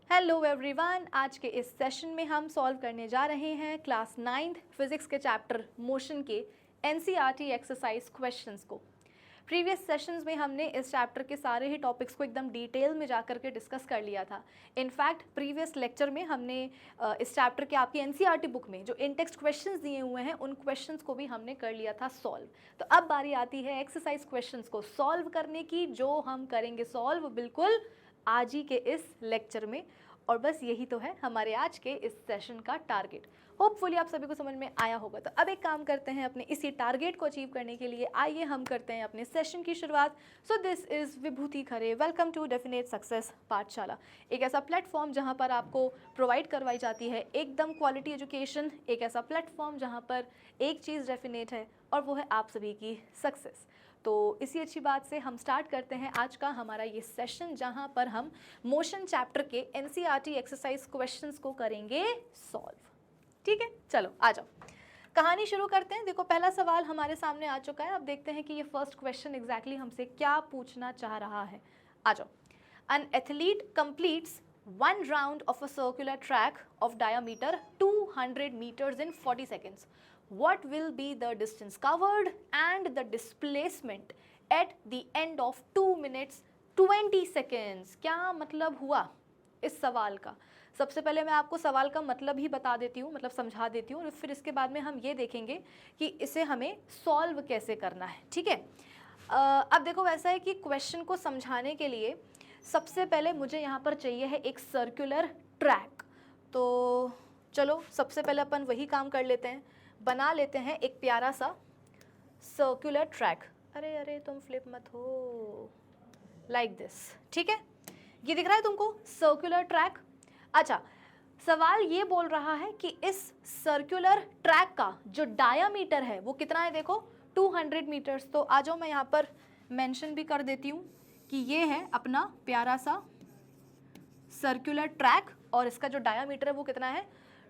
Hello everyone, आज के इस सेशन में हम सॉल्व करने जा रहे हैं क्लास 9th फिजिक्स के चैप्टर मोशन के एनसीईआरटी एक्सरसाइज क्वेश्चंस को। प्रीवियस सेशंस में हमने इस चैप्टर के सारे ही टॉपिक्स को एकदम डिटेल में जाकर के डिस्कस कर लिया था। इनफैक्ट प्रीवियस लेक्चर में हमने इस चैप्टर के आपकी एनसीईआरटी बुक में जो इन टेक्स्ट क्वेश्चंस दिए हुए हैं उन क्वेश्चंस को भी हमने कर लिया था सॉल्व। तो अब बारी आती है एक्सरसाइज क्वेश्चंस को सॉल्व करने की, जो हम करेंगे सॉल्व बिल्कुल आज ही के इस लेक्चर में। और बस यही तो है हमारे आज के इस सेशन का टारगेट। होपफुली आप सभी को समझ में आया होगा। तो अब एक काम करते हैं, अपने इसी टारगेट को अचीव करने के लिए आइए हम करते हैं अपने सेशन की शुरुआत। So this is Vibhuti Khare, welcome to definite success Pathshala, एक ऐसा प्लेटफॉर्म जहां पर आपको प्रोवाइड करवाई जाती है एकदम क्वालिटी एजुकेशन, एक ऐसा प्लेटफॉर्म जहां पर एक चीज़ डेफिनेट है और वो है आप सभी की सक्सेस। तो इसी अच्छी बात से हम स्टार्ट करते हैं आज का हमारा ये सेशन, जहां पर हम मोशन चैप्टर के एनसीईआरटी एक्सरसाइज क्वेश्चंस को करेंगे सॉल्व। ठीक है, चलो आ जाओ, कहानी शुरू करते हैं। देखो पहला सवाल हमारे सामने आ चुका है। अब देखते हैं कि ये फर्स्ट क्वेश्चन एग्जैक्टली हमसे क्या पूछना चाह रहा है। आ जाओ। An athlete completes one round of a circular track of diameter 200 meters in 40 seconds. What will be the distance covered and the displacement at the end of 2 minutes 20 seconds? क्या मतलब हुआ इस सवाल का? सबसे पहले मैं आपको सवाल का मतलब ही बता देती हूँ, मतलब समझा देती हूँ, और फिर इसके बाद में हम ये देखेंगे कि इसे हमें सॉल्व कैसे करना है। ठीक है, अब देखो वैसा है कि क्वेश्चन को समझाने के लिए सबसे पहले मुझे यहाँ पर चाहिए है एक सर्कुलर ट्रैक। तो चलो सबसे पहले अपन वही काम कर लेते हैं, बना लेते हैं एक प्यारा सा सर्कुलर ट्रैक। अरे अरे तुम फ्लिप मत हो, लाइक दिस। ठीक है, ये दिख रहा है तुमको सर्कुलर ट्रैक। अच्छा, सवाल ये बोल रहा है कि इस सर्कुलर ट्रैक का जो डायामीटर है वो कितना है। देखो 200 मीटर्स। तो आ जाओ, मैं यहाँ पर मेंशन भी कर देती हूँ कि ये है अपना प्यारा सा सर्कुलर ट्रैक और इसका जो डायामीटर है वो कितना है,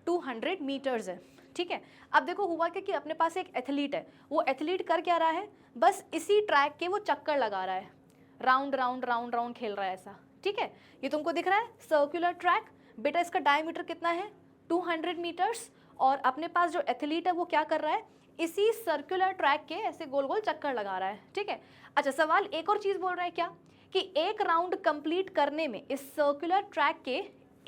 200 मीटर्स है। ठीक है, अब देखो हुआ क्या कि अपने पास एक एथलीट है। वो एथलीट कर क्या रहा है, बस इसी ट्रैक के वो चक्कर लगा रहा है, राउंड राउंड राउंड राउंड खेल रहा है ऐसा। ठीक है, ये तुमको दिख रहा है सर्कुलर ट्रैक। बेटा इसका डायमीटर कितना है, 200 मीटर्स, और अपने पास जो एथलीट है वो क्या कर रहा है, इसी सर्कुलर ट्रैक के ऐसे गोल गोल चक्कर लगा रहा है। ठीक है, अच्छा सवाल एक और चीज़ बोल रहा है क्या, कि एक राउंड कंप्लीट करने में, इस सर्कुलर ट्रैक के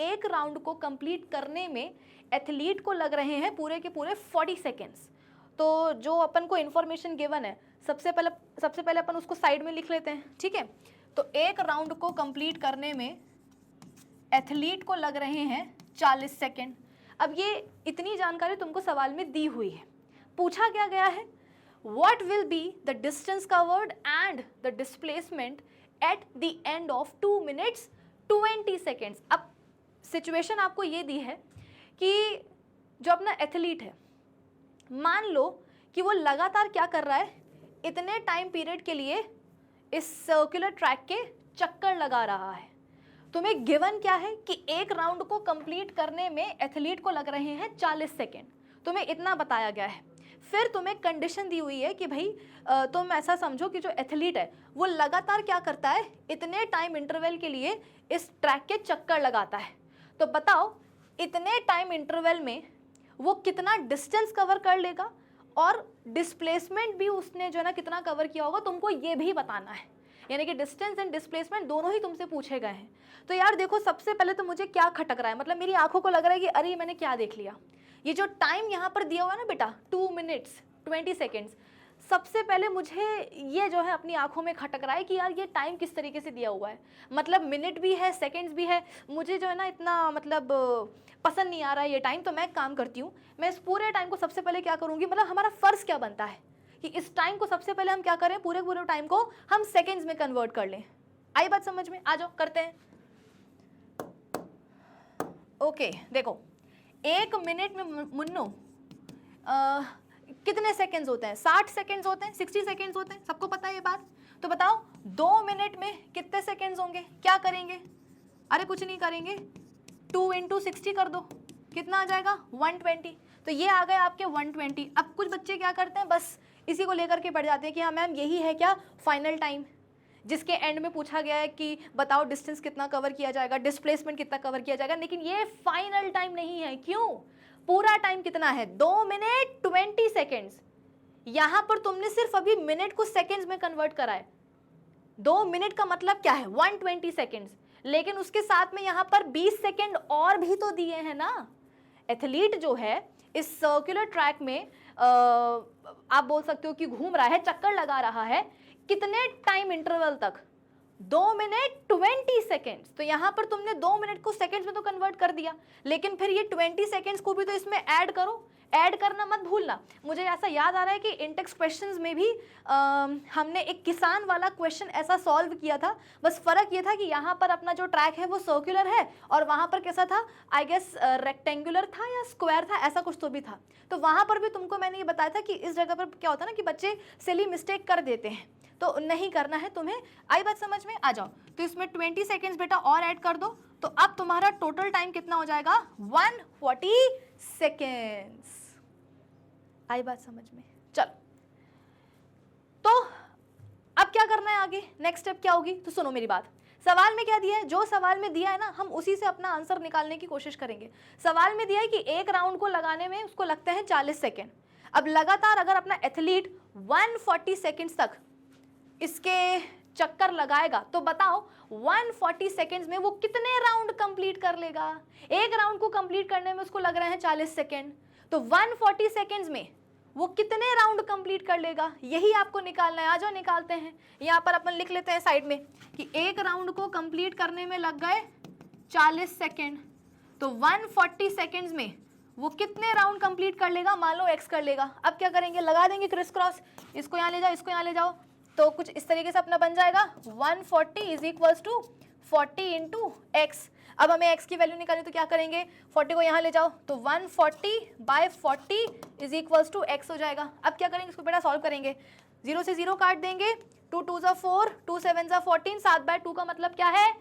एक राउंड को कंप्लीट करने में एथलीट को लग रहे हैं पूरे के पूरे 40 सेकेंड्स। तो जो अपन को इन्फॉर्मेशन गिवन है सबसे पहले अपन उसको साइड में लिख लेते हैं। ठीक है, तो एक राउंड को कंप्लीट करने में एथलीट को लग रहे हैं 40 सेकेंड। अब ये इतनी जानकारी तुमको सवाल में दी हुई है, पूछा क्या गया है, what will be the distance covered and the displacement at the end of 2 minutes 20 seconds। अब सिचुएशन आपको ये दी है कि जो अपना एथलीट है, मान लो कि वो लगातार क्या कर रहा है, इतने टाइम पीरियड के लिए इस सर्कुलर ट्रैक के चक्कर लगा रहा है। तुम्हें गिवन क्या है कि एक राउंड को कंप्लीट करने में एथलीट को लग रहे हैं 40 सेकेंड, तुम्हें इतना बताया गया है। फिर तुम्हें कंडीशन दी हुई है कि भाई तुम ऐसा समझो कि जो एथलीट है वो लगातार क्या करता है, इतने टाइम इंटरवल के लिए इस ट्रैक के चक्कर लगाता है। तो बताओ इतने टाइम इंटरवल में वो कितना डिस्टेंस कवर कर लेगा और डिस्प्लेसमेंट भी उसने जो है ना कितना कवर किया होगा, तुमको ये भी बताना है। यानी कि डिस्टेंस एंड डिस्प्लेसमेंट दोनों ही तुमसे पूछे गए हैं। तो यार देखो सबसे पहले तो मुझे क्या खटक रहा है, मतलब मेरी आंखों को लग रहा है कि अरे मैंने क्या देख लिया। ये जो टाइम यहाँ पर दिया हुआ है ना बेटा 2 मिनट्स 20 सेकेंड्स, सबसे पहले मुझे ये जो है अपनी आंखों में खटक रहा है कि यार ये टाइम किस तरीके से दिया हुआ है, मतलब मिनट भी है सेकेंड्स भी है, मुझे जो है ना इतना मतलब पसंद नहीं आ रहा है ये टाइम। तो मैं एक काम करती हूँ, मैं इस पूरे टाइम को सबसे पहले क्या करूँगी, मतलब हमारा फ़र्ज़ क्या बनता है कि इस टाइम को सबसे पहले हम क्या करें, पूरे पूरे टाइम को हम सेकेंड्स में कन्वर्ट कर लें। आई बात समझ में, आ जाओ करते हैं। ओके देखो, एक मिनट में मुन्नो कितने सेकेंड्स होते हैं, 60 सेकेंड्स होते हैं, 60 सेकेंड्स होते हैं, सबको पता है ये बात। तो बताओ 2 मिनट में कितने सेकेंड्स होंगे, क्या करेंगे, अरे कुछ नहीं करेंगे, 2 × 60 कर दो, कितना आ जाएगा 120। तो ये आ गए आपके 120। अब कुछ बच्चे क्या करते हैं, बस इसी को लेकर के बढ़ जाते हैं कि हाँ मैम यही है क्या फाइनल टाइम, जिसके एंड में पूछा गया है कि बताओ डिस्टेंस कितना कवर किया जाएगा, डिस्प्लेसमेंट कितना कवर किया जाएगा, लेकिन ये फाइनल टाइम नहीं है। क्यों? पूरा टाइम कितना है? 2 मिनट 20 सेकेंड्स। यहां पर तुमने सिर्फ अभी मिनट को सेकेंड्स में कन्वर्ट करा है। 2 मिनट का मतलब क्या है? 120 सेकेंड्स, लेकिन उसके साथ में यहां पर 20 सेकेंड और भी तो दिए हैं ना। एथलीट जो है इस सर्कुलर ट्रैक में आप बोल सकते हो कि घूम रहा है, चक्कर लगा रहा है, कितने टाइम इंटरवल तक? 2 मिनट 20 सेकेंड्स। तो यहां पर तुमने 2 मिनट को सेकेंड्स में तो कन्वर्ट कर दिया, लेकिन फिर ये 20 सेकेंड्स को भी तो इसमें ऐड करो। ऐड करना मत भूलना। मुझे ऐसा याद आ रहा है कि इंटेक्स क्वेश्चंस में भी हमने एक किसान वाला क्वेश्चन ऐसा सॉल्व किया था, बस फर्क ये था कि यहाँ पर अपना जो ट्रैक है वो सर्कुलर है और वहाँ पर कैसा था, आई गेस रेक्टेंगुलर था या स्क्वायर था, ऐसा कुछ तो भी था। तो वहाँ पर भी तुमको मैंने ये बताया था कि इस जगह पर क्या होता है ना कि बच्चे सिली मिस्टेक कर देते हैं, तो नहीं करना है तुम्हें। आई बात समझ में? आ जाओ। तो इसमें 20 सेकेंड्स बेटा और ऐड कर दो, तो अब तुम्हारा टोटल टाइम कितना हो जाएगा? 140 सेकेंड्स। आई बात समझ में? चलो, तो अब क्या करना है आगे? नेक्स्ट स्टेप क्या होगी? तो सुनो मेरी बात। सवाल में क्या दिया है? जो सवाल में दिया है ना, हम उसी से अपना आंसर निकालने की कोशिश करेंगे। सवाल में दिया है कि एक राउंड को लगाने में उसको लगते हैं 40 सेकेंड। अब लगातार अगर अपना एथलीट 140 सेकेंड्स तक इसके चक्कर लगाएगा, तो बताओ 140 सेकेंड्स में वो कितने राउंड कंप्लीट कर लेगा? एक राउंड को कंप्लीट करने में उसको लग रहे हैं 40 सेकेंड, तो 140 सेकेंड्स में वो कितने राउंड कंप्लीट कर लेगा? यही आपको निकालना है। आ जाओ निकालते हैं। यहाँ पर अपन लिख लेते हैं साइड में कि एक राउंड को कंप्लीट करने में लग गए 40 सेकेंड, तो 140 सेकेंड्स में वो कितने राउंड कंप्लीट कर लेगा? मान लो x कर लेगा। अब क्या करेंगे? लगा देंगे क्रिस क्रॉस, इसको यहाँ ले जाओ, इसको यहाँ ले जाओ, तो कुछ इस तरीके से अपना बन जाएगा 140 is equals to 40 into x. अब हमें x की वैल्यू निकालनी, तो क्या करेंगे? 40 को यहाँ ले जाओ, तो 140/40 इज इक्वल्स टू x हो जाएगा। अब क्या करेंगे? इसको बेटा सॉल्व करेंगे। 0 से 0 काट देंगे, 2 2 ज़ा 4, 2 7 ज़ा 14, 7/2 का मतलब क्या है?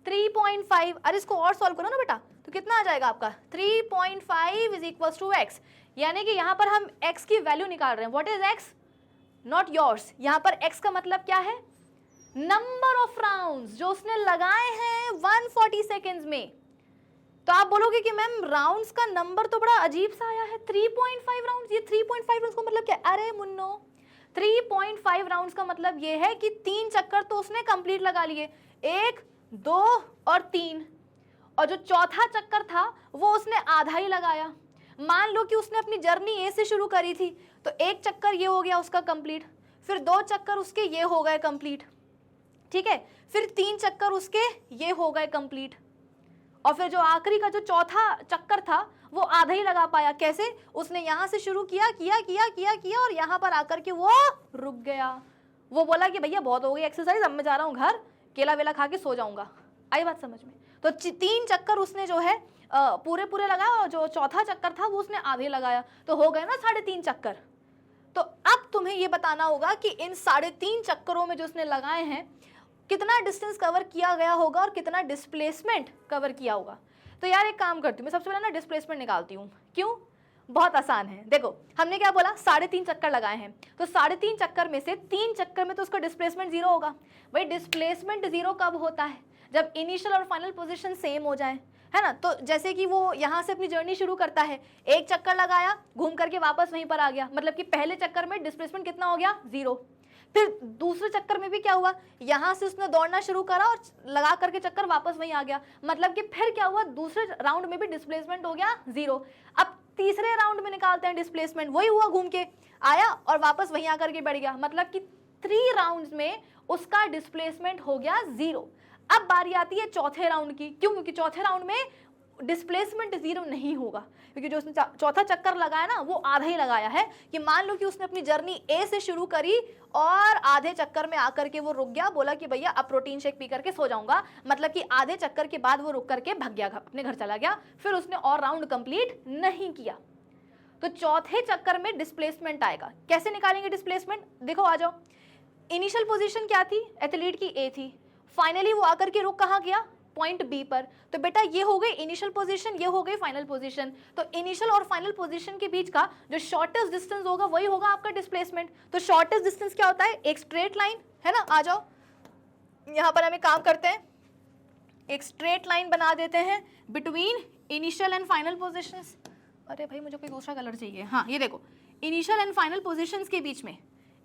3.5। अरे इसको और सॉल्व करो ना बेटा, तो कितना आ जाएगा आपका? 3.5 इज इक्वल्स टू x। यानी कि यहाँ पर हम x की वैल्यू निकाल रहे हैं। What is x? Not yours. यहाँ पर x का मतलब क्या है? नंबर ऑफ राउंड्स जो उसने लगाए हैं 140 सेकेंड्स में। तो आप बोलोगे कि मैम राउंड्स का नंबर तो बड़ा अजीब सा आया है, 3.5 राउंड्स। ये 3.5 राउंड्स का मतलब क्या? अरे मुन्नो, 3.5 राउंड्स का मतलब ये है कि 3 चक्कर तो उसने कंप्लीट लगा लिए, 1 2 और 3, और जो चौथा चक्कर था वो उसने आधा ही लगाया। मान लो कि उसने अपनी जर्नी ए से शुरू करी थी, तो एक चक्कर ये हो गया उसका कंप्लीट, फिर 2 चक्कर उसके ये हो गए कंप्लीट, ठीक है, फिर 3 चक्कर उसके ये हो गए कंप्लीट, और फिर जो आखिरी का जो चौथा चक्कर था वो आधा ही लगा पाया। कैसे? उसने यहाँ से शुरू किया किया किया किया किया और यहाँ पर आकर के वो रुक गया। वो बोला कि भैया बहुत हो गई एक्सरसाइज, अब मैं जा रहा हूँ घर, केला वेला खा के सो जाऊंगा। आई बात समझ में? तो 3 चक्कर उसने जो है पूरे पूरे लगाया, और जो चौथा चक्कर था वो उसने आधे लगाया, तो हो गए ना 3.5 चक्कर। तो अब तुम्हें ये बताना होगा कि इन 3.5 चक्करों में जो उसने लगाए हैं कितना डिस्टेंस कवर किया गया होगा और कितना डिस्प्लेसमेंट कवर किया होगा। तो यार एक काम करती हूँ, मैं सबसे पहले ना डिस्प्लेसमेंट निकालती हूँ। क्यों? बहुत आसान है। देखो हमने क्या बोला, 3.5 चक्कर लगाए हैं, तो 3.5 चक्कर में से 3 चक्कर में तो उसका डिस्प्लेसमेंट 0 होगा। भाई डिस्प्लेसमेंट 0 कब होता है? जब इनिशियल और फाइनल पोजीशन सेम हो जाए, है ना। तो जैसे कि वो यहाँ से अपनी जर्नी शुरू करता है, एक चक्कर लगाया, घूम करके वापस वहीं पर आ गया, मतलब कि पहले चक्कर में डिस्प्लेसमेंट कितना हो गया? 0। फिर दूसरे चक्कर में भी क्या हुआ, यहाँ से उसने दौड़ना शुरू करा और लगा करके चक्कर वापस वहीं आ गया, मतलब कि फिर क्या हुआ, दूसरे राउंड में भी डिस्प्लेसमेंट हो गया 0। अब तीसरे राउंड में निकालते हैं डिस्प्लेसमेंट, वही हुआ, घूम के आया और वापस वहीं आकर के बढ़ गया, मतलब कि 3 राउंड्स में उसका डिस्प्लेसमेंट हो गया 0। अब बारी आती है चौथे राउंड की। क्यों? क्योंकि चौथे राउंड में डिस्प्लेसमेंट 0 नहीं होगा, क्योंकि जो उसने चौथा चक्कर लगाया ना वो आधा ही लगाया है। कि मान लो कि उसने अपनी जर्नी ए से शुरू करी और आधे चक्कर में आकर के वो रुक गया, बोला कि भैया अब प्रोटीन शेक पी करके सो जाऊंगा, मतलब कि आधे चक्कर के बाद वो रुक करके भाग गया, अपने घर चला गया, फिर उसने और राउंड कंप्लीट नहीं किया। तो चौथे चक्कर में डिस्प्लेसमेंट आएगा। कैसे निकालेंगे डिस्प्लेसमेंट? देखो आ जाओ, इनिशियल पोजीशन क्या थी? एथलीट की ए थी, फाइनली वो आकर के रुक कहाँ गया? पॉइंट बी पर। तो बेटा ये हो गई इनिशियल पोजीशन, ये हो गई फाइनल पोजीशन। तो इनिशियल और फाइनल पोजीशन के बीच का जो शॉर्टेस्ट डिस्टेंस होगा वही होगा आपका डिस्प्लेसमेंट। तो शॉर्टेस्ट डिस्टेंस क्या होता है? एक स्ट्रेट लाइन, है ना। आ जाओ, यहाँ पर हम एक काम करते हैं, एक स्ट्रेट लाइन बना देते हैं between initial and final positions. अरे भाई मुझे कोई दूसरा कलर चाहिए, हाँ ये देखो, इनिशियल एंड फाइनल पोजीशंस के बीच में,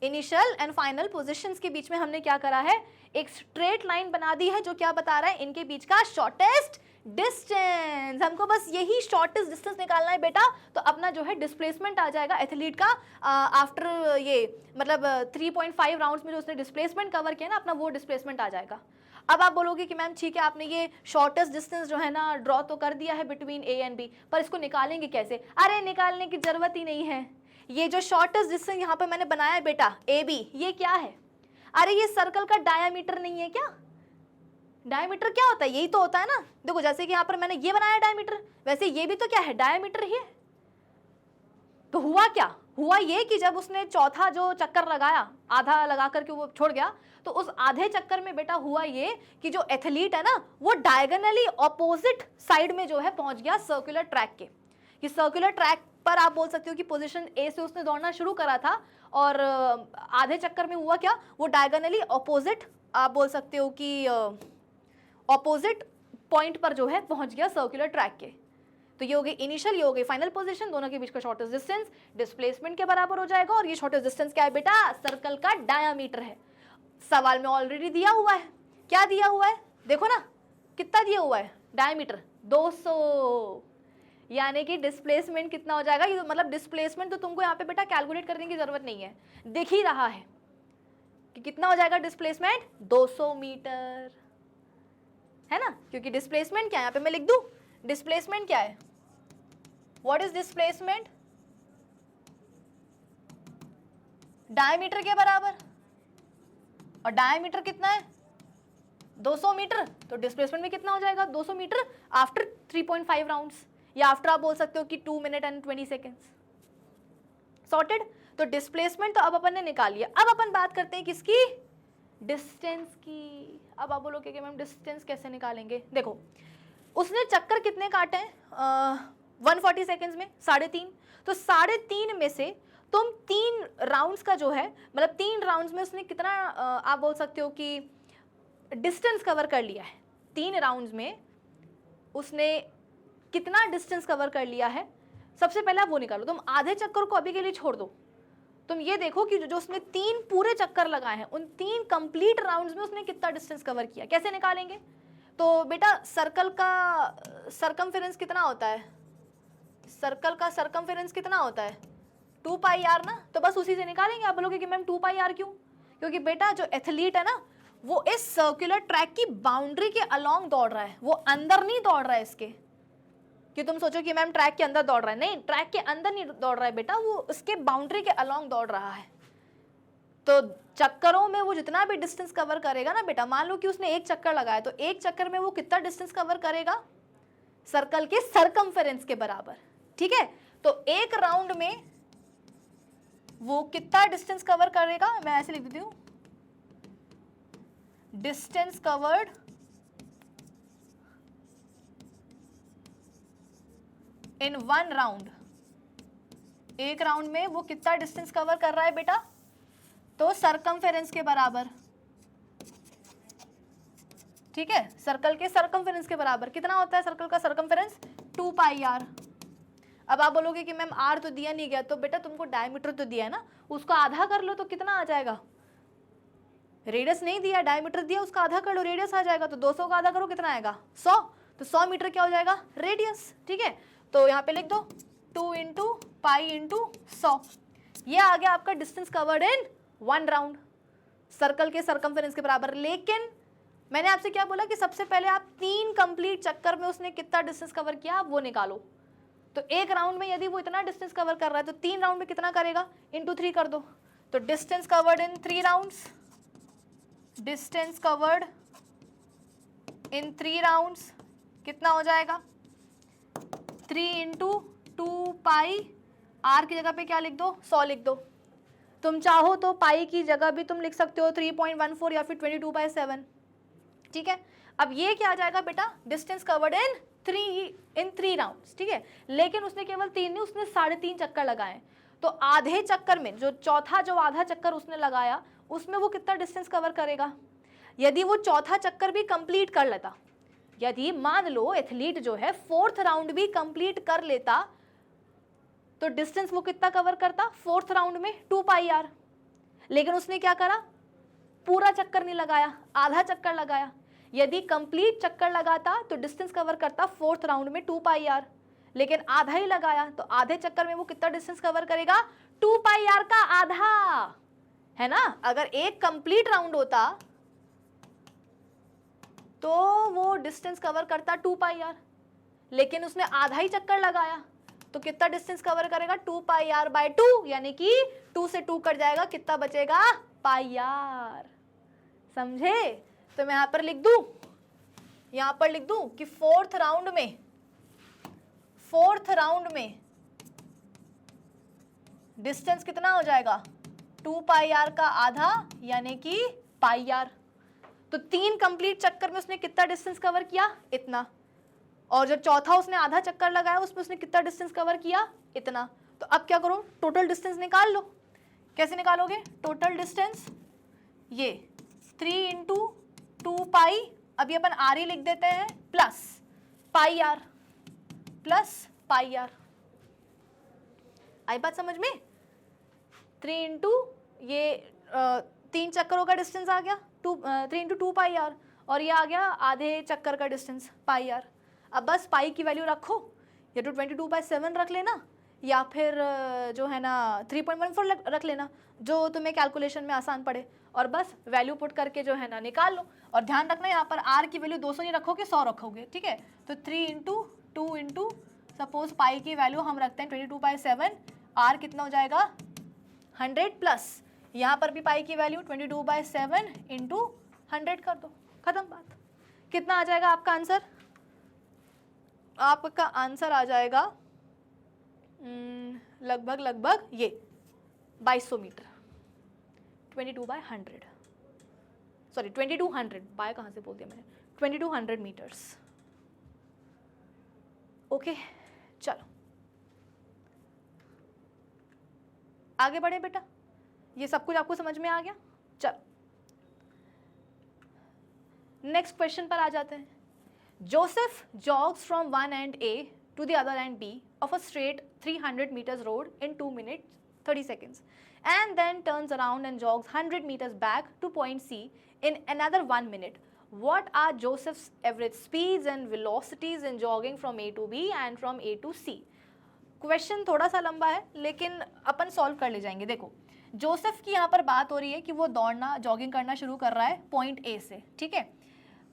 इनिशियल एंड फाइनल पोजीशंस के बीच में हमने क्या करा है, एक स्ट्रेट लाइन बना दी है जो क्या बता रहा है, इनके बीच का शॉर्टेस्ट डिस्टेंस। हमको बस यही शॉर्टेस्ट डिस्टेंस निकालना है बेटा, तो अपना जो है डिस्प्लेसमेंट आ जाएगा एथलीट का आफ्टर ये मतलब 3.5 राउंड्स में जो उसने डिस्प्लेसमेंट कवर किया ना अपना, वो डिस्प्लेसमेंट आ जाएगा। अब आप बोलोगे कि मैम ठीक है आपने ये शॉर्टेस्ट डिस्टेंस जो है ना ड्रॉ तो कर दिया है बिटवीन ए एंड बी, पर इसको निकालेंगे कैसे? अरे निकालने की जरूरत ही नहीं है, ये जो शॉर्टेस्ट डिस्टेंस यहाँ पे मैंने बनाया है बेटा ए बी, ये क्या है? अरे ये सर्कल का डायामीटर नहीं है क्या? डायमीटर क्या होता है? यही तो होता है ना। देखो जैसे कि यहाँ पर मैंने ये बनाया डायमीटर, वैसे ये भी तो क्या है, डायमीटर ही है। तो हुआ क्या, हुआ ये कि जब उसने चौथा जो चक्कर लगाया, आधा लगा करके वो छोड़ गया, तो उस आधे चक्कर में बेटा हुआ ये कि जो एथलीट है ना वो डायगोनली ऑपोजिट साइड में जो है पहुंच गया सर्कुलर ट्रैक के। कि सर्कुलर ट्रैक पर आप बोल सकते हो कि पोजीशन ए से उसने दौड़ना शुरू करा था और आधे चक्कर में हुआ क्या, वो डायगोनली ऑपोजिट आप बोल सकते हो कि ऑपोजिट पॉइंट पर जो है पहुंच गया सर्कुलर ट्रैक के। तो ये हो गई इनिशियल, ये हो गई फाइनल पोजीशन, दोनों के बीच का शॉर्टेस्ट डिस्टेंस डिस्प्लेसमेंट के बराबर हो जाएगा। और ये शॉर्टेस्ट डिस्टेंस क्या है बेटा? सर्कल का डायामीटर है। सवाल में ऑलरेडी दिया हुआ है, क्या दिया हुआ है देखो ना, कितना दिया हुआ है डायामीटर 200, यानी कि डिस्प्लेसमेंट कितना हो जाएगा, ये मतलब डिस्प्लेसमेंट तो तुमको यहाँ पे बेटा कैलकुलेट करने की जरूरत नहीं है, दिख ही रहा है कि कितना हो जाएगा डिस्प्लेसमेंट, 200 मीटर, है ना। क्योंकि डिस्प्लेसमेंट क्या है, यहाँ पे मैं लिख दूं डिस्प्लेसमेंट क्या है, व्हाट इज डिस्प्लेसमेंट, डायमीटर के बराबर, और डायमीटर कितना है 200 मीटर, तो डिस्प्लेसमेंट में कितना हो जाएगा 200 मीटर आफ्टर 3.5 राउंड्स, या आफ्टर आप बोल सकते हो कि 2 मिनट एंड 20 सेकेंड्स। सॉर्टेड। तो डिस्प्लेसमेंट तो अब अपन ने निकाल लिया, अब अपन बात करते हैं किसकी, डिस्टेंस की। अब आप बोलोगे कि मैम डिस्टेंस कैसे निकालेंगे? देखो उसने चक्कर कितने काटे हैं 140 सेकेंड्स में, 3.5, तो 3.5 में से तुम 3 राउंड्स का जो है मतलब 3 राउंड्स में उसने कितना आप बोल सकते हो कि डिस्टेंस कवर कर लिया है, 3 राउंड्स में उसने कितना डिस्टेंस कवर कर लिया है, सबसे पहले आप वो निकालो। तुम आधे चक्कर को अभी के लिए छोड़ दो, तुम ये देखो कि जो उसने 3 पूरे चक्कर लगाए हैं उन 3 कंप्लीट राउंड्स में उसने कितना डिस्टेंस कवर किया। कैसे निकालेंगे? तो बेटा सर्कल का सरकमफेरेंस कितना होता है, सर्कल का सरकमफेरेंस कितना होता है 2 पाई आर ना, तो बस उसी से निकालेंगे। आप बोलोगे कि मैम 2 पाई आर क्यों? क्योंकि बेटा जो एथलीट है ना वो इस सर्कुलर ट्रैक की बाउंड्री के अलोंग दौड़ रहा है, वो अंदर नहीं दौड़ रहा है इसके, कि तुम सोचो कि मैम ट्रैक के अंदर दौड़ रहा है, नहीं ट्रैक के अंदर नहीं दौड़ रहा है बेटा, वो उसके बाउंड्री के अलोंग दौड़ रहा है। तो चक्करों में वो जितना भी डिस्टेंस कवर करेगा ना बेटा, मान लो कि उसने एक चक्कर लगाया तो एक चक्कर में वो कितना डिस्टेंस कवर करेगा, सर्कल के सरकमफेरेंस के बराबर, ठीक है। तो एक राउंड में वो कितना डिस्टेंस कवर करेगा, मैं ऐसे लिख देती हूं, डिस्टेंस कवर्ड इन 1 राउंड, एक राउंड में वो कितना डिस्टेंस कवर कर रहा है बेटा, तो सरकमफेरेंस के बराबर, ठीक है, सर्कल के सरकमफेरेंस के बराबर। कितना होता है सर्कल का सरकमफेरेंस, 2 पाई आर। अब आप बोलोगे कि मैम आर तो दिया नहीं गया, तो बेटा तुमको डायमीटर तो दिया है ना, उसको आधा कर लो तो कितना आ जाएगा, रेडियस नहीं दिया डायमीटर दिया, उसका आधा कर लो रेडियस आ जाएगा, तो 200 का आधा करो कितना आएगा 100, तो 100 मीटर क्या हो जाएगा रेडियस, ठीक है। तो यहाँ पे लिख दो 2 इंटू पाई इंटू 100, ये आ गया आपका distance covered in 1 round, circle के सरकमफेरेंस के बराबर। लेकिन मैंने आपसे क्या बोला कि सबसे पहले आप 3 कंप्लीट चक्कर में उसने कितना डिस्टेंस कवर किया आप वो निकालो। तो एक राउंड में यदि वो इतना डिस्टेंस कवर कर रहा है तो 3 राउंड में कितना करेगा, इंटू 3 कर दो, तो distance covered in 3 rounds, distance covered in 3 rounds कितना हो जाएगा 3 इंटू 2 पाई, आर की जगह पे क्या लिख दो 100 लिख दो, तुम चाहो तो पाई की जगह भी तुम लिख सकते हो 3.14 या फिर 22/7, ठीक है। अब ये क्या आ जाएगा बेटा, डिस्टेंस कवर्ड इन 3 राउंड्स, ठीक है। लेकिन उसने केवल 3 नहीं, उसने 3.5 चक्कर लगाए, तो आधे चक्कर में जो चौथा जो आधा चक्कर उसने लगाया उसमें वो कितना डिस्टेंस कवर करेगा, यदि वो चौथा चक्कर भी कंप्लीट कर लेता, यदि मान लो एथलीट जो है 4th राउंड भी कंप्लीट कर लेता, तो डिस्टेंस वो कितना कवर करता 4th राउंड में 2πr। लेकिन उसने क्या करा, पूरा चक्कर नहीं लगाया, आधा चक्कर लगाया। यदि कंप्लीट चक्कर लगाता तो डिस्टेंस कवर करता 4th राउंड में 2πr, लेकिन आधा ही लगाया, तो आधे चक्कर में वो कितना डिस्टेंस कवर करेगा, 2πr का आधा, है ना। अगर एक कंप्लीट राउंड होता तो वो डिस्टेंस कवर करता 2πr, लेकिन उसने आधा ही चक्कर लगाया, तो कितना डिस्टेंस कवर करेगा, 2πr/2, यानी कि 2 से 2 कट जाएगा, कितना बचेगा, πr। समझे। तो मैं यहां पर लिख दूं, यहां पर लिख दूं कि 4th राउंड में डिस्टेंस कितना हो जाएगा, 2πr का आधा, यानी कि πr। तो 3 कंप्लीट चक्कर में उसने कितना डिस्टेंस कवर किया, इतना। और जो चौथा उसने आधा चक्कर लगाया उसमें उसने कितना डिस्टेंस कवर किया, इतना। तो अब क्या करो, टोटल डिस्टेंस निकाल लो। कैसे निकालोगे, टोटल डिस्टेंस, ये 3 × 2π, अभी अपन r ही लिख देते हैं, प्लस πr। आई बात समझ में। 3 × ये 3 चक्करों का डिस्टेंस आ गया 3 × 2πr, और ये आ गया आधे चक्कर का डिस्टेंस πr। अब बस पाई की वैल्यू रखो, या तो 22/7 रख लेना, या फिर जो है ना 3.14 रख लेना, जो तुम्हें कैलकुलेशन में आसान पड़े, और बस वैल्यू पुट करके जो है ना निकाल लो। और ध्यान रखना यहाँ पर r की वैल्यू 200 नहीं रखोगे, 100 रखोगे, ठीक है। तो 3 × 2 × सपोज पाई की वैल्यू हम रखते हैं 22/7, r कितना हो जाएगा 100, प्लस यहाँ पर भी पाई की वैल्यू 22/7 × 100 कर दो, खत्म बात। कितना आ जाएगा आपका आंसर, आपका आंसर आ जाएगा लगभग ये 2200 मीटर, 22/100, सॉरी 2200, बाय कहाँ से बोल दिया मैंने, 2200 मीटर्स। ओके चलो आगे बढ़े बेटा, ये सब कुछ आपको समझ में आ गया। चलो नेक्स्ट क्वेश्चन पर आ जाते हैं। Joseph jogs from one end A to the other end B of a straight 300 meters road in 2 minutes 30 seconds, and then turns around and jogs 100 meters back to point C in another 1 minute. What are Joseph's average speeds and velocities in jogging from A to B and from A to C? Question थोड़ा सा लंबा है, लेकिन अपन solve कर ले जाएंगे। देखो, Joseph की यहाँ पर बात हो रही है कि वो दौड़ना, जॉगिंग करना शुरू कर रहा है पॉइंट ए से, ठीक है।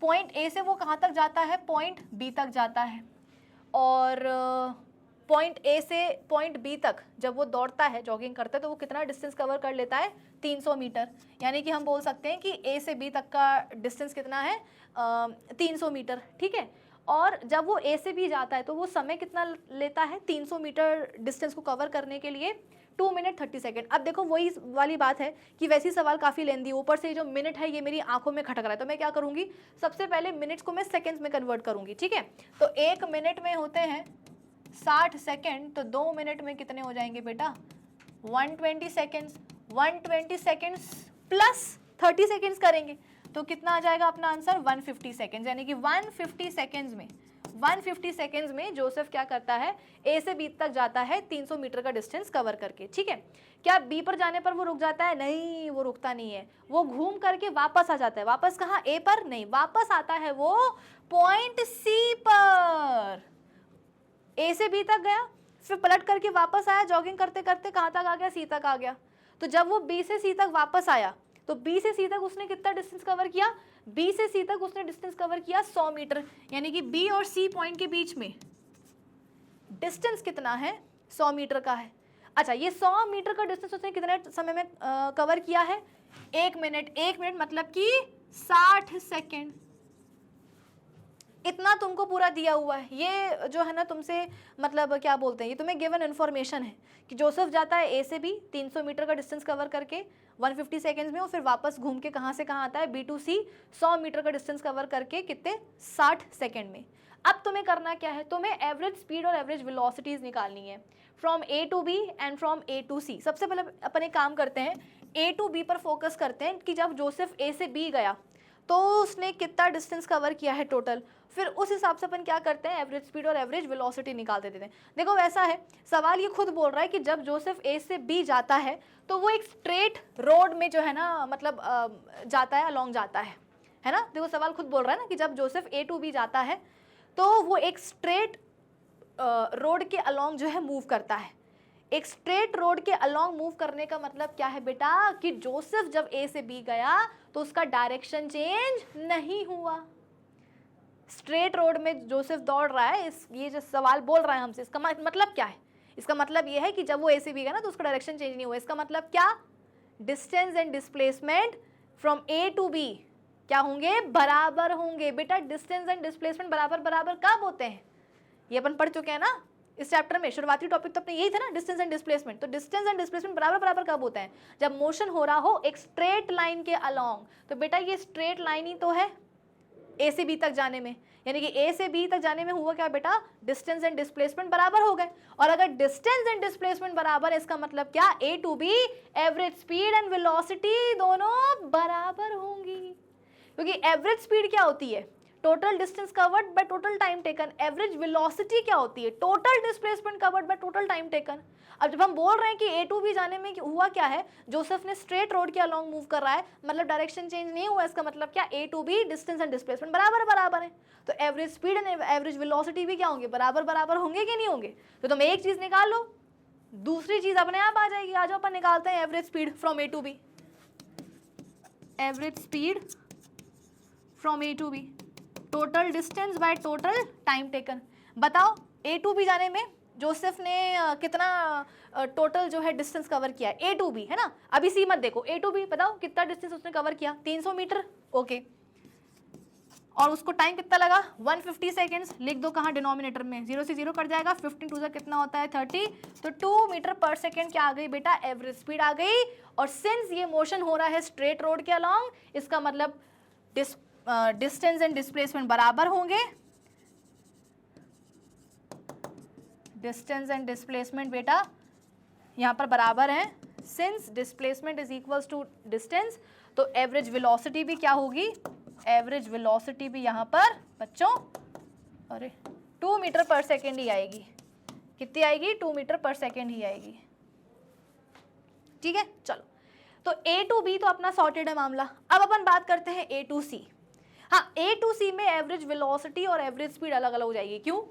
पॉइंट ए से वो कहाँ तक जाता है, पॉइंट बी तक जाता है, और पॉइंट ए से पॉइंट बी तक जब वो दौड़ता है, जॉगिंग करता है, तो वो कितना डिस्टेंस कवर कर लेता है, 300 मीटर। यानी कि हम बोल सकते हैं कि ए से बी तक का डिस्टेंस कितना है, 300 मीटर, ठीक है। और जब वो ए से बी जाता है तो वो समय कितना लेता है, 300 मीटर डिस्टेंस को कवर करने के लिए 2 मिनट 30 सेकेंड। अब देखो वही वाली बात है कि वैसे ही सवाल काफ़ी लेंदी है, ऊपर से जो मिनट है ये मेरी आंखों में खटक रहा है, तो मैं क्या करूँगी, सबसे पहले मिनट्स को मैं सेकेंड्स में कन्वर्ट करूँगी, ठीक है। तो 1 मिनट में होते हैं 60 सेकेंड, तो 2 मिनट में कितने हो जाएंगे बेटा, 120 सेकेंड्स। 120 सेकेंड्स प्लस 30 सेकेंड्स करेंगे तो कितना आ जाएगा अपना आंसर, 150 सेकेंड्स। यानी कि 150 सेकेंड्स में जोसेफ क्या करता है, ए से बी तक जाता है 300 मीटर का डिस्टेंस कवर करके, ठीक है। क्या बी पर जाने पर वो रुक जाता है, नहीं वो रुकता नहीं है, वो घूम करके वापस आ जाता है। वापस कहाँ, ए पर नहीं, वापस आता है वो पॉइंट सी पर। ए से बी तक गया, फिर पलट करके वापस आया, जॉगिंग करते करते कहाँ तक आ गया, सी तक आ गया। तो जब वो बी से सी तक वापस आया तो बी से सी तक उसने कितना डिस्टेंस कवर किया, बी से सी तक उसने डिस्टेंस कवर किया 100 मीटर। यानी कि बी और सी पॉइंट के बीच में डिस्टेंस कितना है, 100 मीटर का है। अच्छा, ये 100 मीटर का डिस्टेंस उसने कितने समय में कवर किया है, 1 मिनट। 1 मिनट मतलब कि 60 सेकेंड। इतना तुमको पूरा दिया हुआ है। ये जो है ना तुमसे मतलब क्या बोलते हैं, ये तुम्हें गिवन इन्फॉर्मेशन है कि जोसेफ जाता है ए से बी 300 मीटर का डिस्टेंस कवर करके 150 सेकेंड्स में, और फिर वापस घूम के कहाँ से कहाँ आता है, बी टू सी 100 मीटर का डिस्टेंस कवर करके कितने, 60 सेकेंड में। अब तुम्हें करना क्या है, तुम्हें एवरेज स्पीड और एवरेज वेलोसिटीज निकालनी है from A to B and from A to C. सबसे पहले अपन एक काम करते हैं, ए टू बी पर फोकस करते हैं कि जब जोसेफ ए से बी गया तो उसने कितना डिस्टेंस कवर किया है टोटल, फिर उस हिसाब से अपन क्या करते हैं, एवरेज स्पीड और एवरेज वेलोसिटी निकाल देते हैं। देखो वैसा है, सवाल ये खुद बोल रहा है कि जब जोसेफ ए से बी जाता है तो वो एक स्ट्रेट रोड में जो है ना मतलब जाता है, अलॉन्ग जाता है ना। देखो सवाल खुद बोल रहा है ना कि जब जोसेफ ए टू बी जाता है तो वो एक स्ट्रेट रोड के अलॉन्ग जो है मूव करता है। एक स्ट्रेट रोड के अलॉन्ग मूव करने का मतलब क्या है बेटा, कि जोसेफ जब ए से बी गया तो उसका डायरेक्शन चेंज नहीं हुआ। स्ट्रेट रोड में जोसेफ दौड़ रहा है, ये जो सवाल बोल रहा है हमसे, इसका मतलब क्या है, इसका मतलब ये है कि जब वो ए से बी गया ना तो उसका डायरेक्शन चेंज नहीं हुआ। इसका मतलब क्या, distance and displacement from A to B क्या होंगे, बराबर होंगे। बेटा डिस्टेंस एंड डिस्प्लेसमेंट बराबर बराबर कब होते हैं, ये अपन पढ़ चुके हैं ना इस चैप्टर में। शुरुआती टॉपिक तो अपने यही था ना, डिस्टेंस एंड डिस्प्लेसमेंट। तो डिस्टेंस एंड डिस्प्लेसमेंट बराबर बराबर कब होता है, जब मोशन हो रहा हो एक स्ट्रेट लाइन के अलॉन्ग। तो बेटा ये स्ट्रेट लाइन ही तो है ए से बी तक जाने में, यानी कि ए से बी तक जाने में हुआ क्या बेटा, डिस्टेंस एंड डिस्प्लेसमेंट बराबर हो गए। और अगर डिस्टेंस एंड डिस्प्लेसमेंट बराबर है, इसका मतलब क्या, A to B average speed and velocity दोनों बराबर होंगी। क्योंकि एवरेज स्पीड क्या होती है, total distance covered by total time taken. Average velocity क्या होती है, total displacement covered by total time taken. अब जब हम बोल रहे हैं कि ए टू बी जाने में हुआ क्या है, जोसेफ ने स्ट्रेट रोड के अलॉन्ग मूव कर रहा है, मतलब डायरेक्शन चेंज नहीं हुआ। इसका मतलब क्या, A to B distance and displacement बराबर बराबर है। तो average speed and average velocity भी क्या होंगे, बराबर बराबर होंगे कि नहीं होंगे। तो तुम एक चीज निकाल लो, दूसरी चीज अपने आप आ जाएगी। आ जाओ अपन निकालते हैं average speed from A to B. Average speed from A to B, total distance by total time taken. बताओ ए टू बी जाने में जोसेफ ने कितना टोटल जो है डिस्टेंस कवर किया है, ए टू बी है ना। अभी सी मत देखो, ए टू बी बताओ कितना डिस्टेंस उसने कवर किया, 300 मीटर। ओके, और उसको टाइम कितना लगा, 150 सेकेंड्स। लिख दो कहाँ, डिनोमिनेटर में, 0 से 0 कट जाएगा, 15 टू कितना होता है 30। तो 2 मीटर पर सेकेंड क्या आ गई बेटा, एवरेज स्पीड आ गई। और सिंस ये मोशन हो रहा है स्ट्रेट रोड के अलॉन्ग, इसका मतलब डिस्टेंस एंड डिस्प्लेसमेंट बराबर होंगे। डिस्टेंस एंड डिस्प्लेसमेंट बेटा यहाँ पर बराबर है। Since displacement is equals to distance, तो एवरेज वेलोसिटी भी क्या होगी, एवरेज वेलोसिटी भी यहाँ पर बच्चों, अरे 2 मीटर पर सेकेंड ही आएगी। कितनी आएगी, 2 मीटर पर सेकेंड ही आएगी। ठीक है, चलो तो ए टू बी तो अपना सॉर्टेड है मामला। अब अपन बात करते हैं ए टू सी। हाँ, ए टू सी में एवरेज वेलोसिटी और एवरेज स्पीड अलग अलग हो जाएगी। क्यों,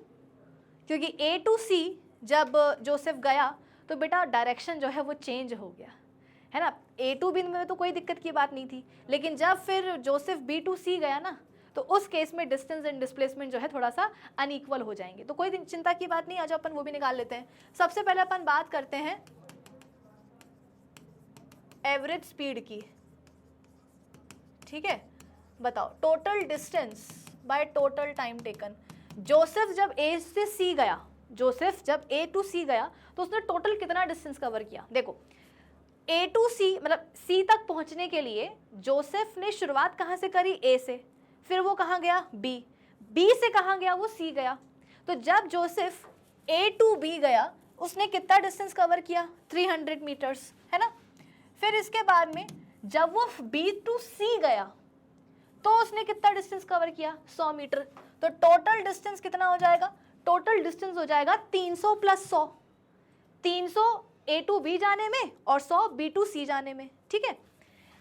क्योंकि ए टू सी जब जोसेफ गया तो बेटा डायरेक्शन जो है वो चेंज हो गया है ना। ए टू बी में तो कोई दिक्कत की बात नहीं थी, लेकिन जब फिर जोसेफ बी टू सी गया ना, तो उस केस में डिस्टेंस एंड डिस्प्लेसमेंट जो है थोड़ा सा अनइक्वल हो जाएंगे। तो कोई चिंता की बात नहीं, आज अपन वो भी निकाल लेते हैं। सबसे पहले अपन बात करते हैं एवरेज स्पीड की। ठीक है, बताओ total distance by total time taken. Joseph जब ए से सी गया, जोसेफ जब ए टू सी गया तो उसने टोटल कितना डिस्टेंस कवर किया। देखो ए टू सी मतलब सी तक पहुंचने के लिए जोसेफ ने शुरुआत कहाँ से करी, ए से, फिर वो कहाँ गया, बी, बी से कहाँ गया, वो सी गया। तो जब जोसेफ ए टू बी गया उसने कितना डिस्टेंस कवर किया, 300 मीटर्स है ना। फिर इसके बाद में जब वो बी टू सी गया तो उसने कितना डिस्टेंस कवर किया, 100 मीटर। तो टोटल डिस्टेंस कितना हो जाएगा, टोटल डिस्टेंस हो जाएगा 300 प्लस 100, 300 ए टू बी जाने में और 100 बी टू सी जाने में। ठीक है,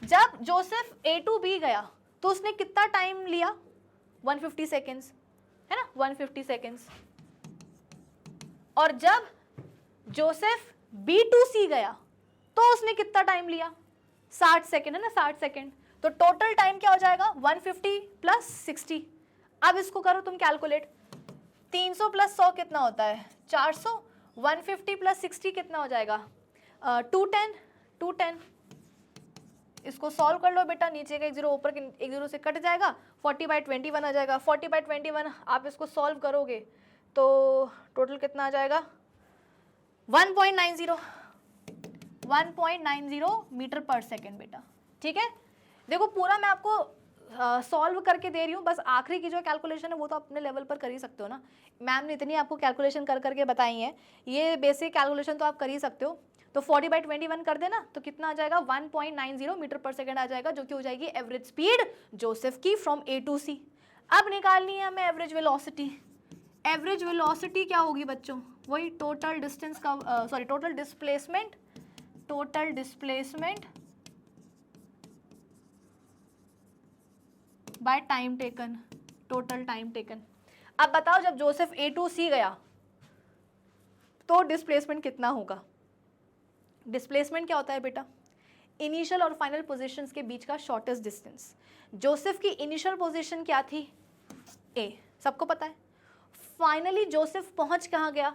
जब जोसेफ ए टू बी गया तो उसने कितना टाइम लिया, 150 सेकेंड्स है ना, 150 सेकेंड्स। और जब जोसेफ बी टू सी गया तो उसने कितना टाइम लिया, 60 सेकेंड है ना, 60 सेकेंड। तो टोटल टाइम क्या हो जाएगा, 150 प्लस 60। अब इसको करो तुम कैलकुलेट, 300 प्लस 100 कितना होता है, 400, 150 प्लस 60 कितना हो जाएगा, 210। इसको सॉल्व कर लो बेटा, नीचे का एक जीरो ऊपर के एक जीरो से कट जाएगा, 40/21 आ जाएगा। 40/21 आप इसको सॉल्व करोगे तो टोटल कितना आ जाएगा, 1.90 मीटर पर सेकेंड बेटा। ठीक है, देखो पूरा मैं आपको सॉल्व करके दे रही हूँ, बस आखिरी की जो कैलकुलेशन है वो तो अपने लेवल पर कर ही सकते हो ना। मैम ने इतनी आपको कैलकुलेशन कर करके बताई है, ये बेसिक कैलकुलेशन तो आप कर ही सकते हो। तो 40/21 कर देना तो कितना आ जाएगा 1.90 मीटर पर सेकेंड आ जाएगा, जो कि हो जाएगी एवरेज स्पीड जोसेफ की फ्रॉम ए टू सी। अब निकालनी है हमें एवरेज वेलोसिटी। एवरेज वेलोसिटी क्या होगी बच्चों, वही टोटल डिस्टेंस का total displacement by time taken, total time taken. अब बताओ जब जोसेफ ए टू सी गया तो डिस्प्लेसमेंट कितना होगा। डिस्प्लेसमेंट क्या होता है बेटा, इनिशियल और फाइनल पोजीशंस के बीच का शॉर्टेस्ट डिस्टेंस। जोसेफ की इनिशियल पोजीशन क्या थी, ए, सबको पता है। फाइनली जोसेफ पहुंच कहाँ गया,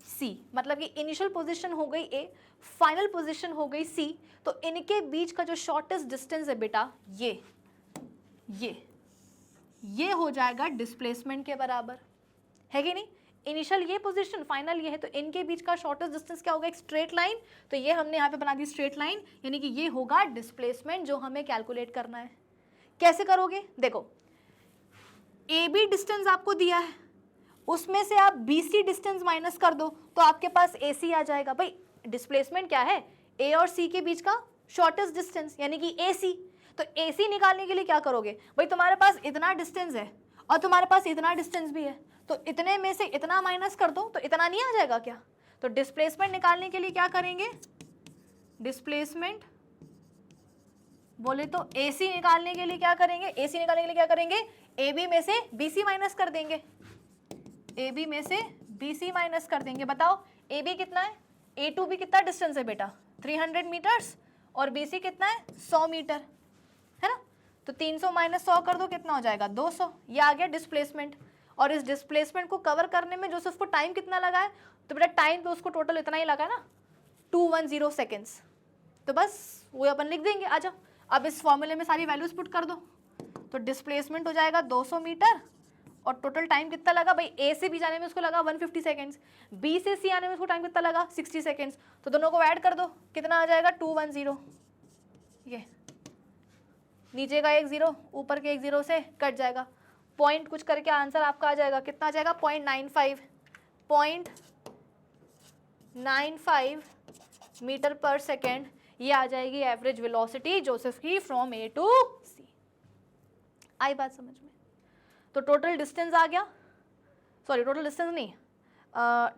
सी, मतलब कि इनिशियल पोजीशन हो गई ए, फाइनल पोजीशन हो गई सी, तो इनके बीच का जो शॉर्टेस्ट डिस्टेंस है बेटा ये हो जाएगा डिस्प्लेसमेंट के बराबर, है कि नहीं। इनिशियल ये पोजीशन, फाइनल ये है, तो इनके बीच का शॉर्टेस्ट डिस्टेंस क्या होगा, एक स्ट्रेट लाइन। तो ये हमने यहाँ पे बना दी स्ट्रेट लाइन, यानी कि ये होगा डिस्प्लेसमेंट जो हमें कैलकुलेट करना है। कैसे करोगे, देखो ए बी डिस्टेंस आपको दिया है, उसमें से आप बी सी डिस्टेंस माइनस कर दो तो आपके पास ए सी आ जाएगा। भाई डिस्प्लेसमेंट क्या है, ए और सी के बीच का शॉर्टेस्ट डिस्टेंस यानी कि ए सी। तो ए सी निकालने के लिए क्या करोगे, भाई तुम्हारे पास इतना डिस्टेंस है और तुम्हारे पास इतना डिस्टेंस भी है, तो इतने में से इतना माइनस कर दो तो इतना नहीं आ जाएगा क्या। तो डिस्प्लेसमेंट निकालने के लिए क्या करेंगे, डिस्प्लेसमेंट बोले तो ए सी निकालने के लिए क्या करेंगे, ए सी निकालने के लिए क्या करेंगे, ए बी में से बी सी माइनस कर देंगे, ए बी में से बी सी माइनस कर देंगे। बताओ ए बी कितना है, ए टू बी कितना डिस्टेंस है बेटा 300 मीटर्स, और बी सी कितना है 100 मीटर, है ना। तो 300 माइनस 100 कर दो, कितना हो जाएगा 200। ये आ गया डिस्प्लेसमेंट। और इस डिस्प्लेसमेंट को कवर करने में जोसेफ को टाइम कितना लगा है, तो बेटा टाइम तो उसको टोटल इतना ही लगा है ना, 210 सेकेंड्स। तो बस वो अपन लिख देंगे। आ जाओ अब इस फॉर्मूले में सारी वैल्यूज पुट कर दो। तो डिस्प्लेसमेंट हो जाएगा 200 मीटर, और टोटल टाइम कितना लगा, भाई ए से बी जाने में उसको लगा 150 सेकेंड्स, बी से सी आने में उसको टाइम कितना लगा 60 सेकेंड्स। तो दोनों को ऐड कर दो, कितना आ जाएगा 210। ये नीचे का एक जीरो ऊपर के एक जीरो से कट जाएगा, पॉइंट कुछ करके आंसर आपका आ जाएगा, कितना आ जाएगा 0.95 मीटर पर सेकेंड। ये आ जाएगी एवरेज वेलोसिटी जोसेफ की फ्रॉम ए टू सी। आई बात समझ में। तो टोटल डिस्टेंस आ गया, सॉरी टोटल डिस्टेंस नहीं,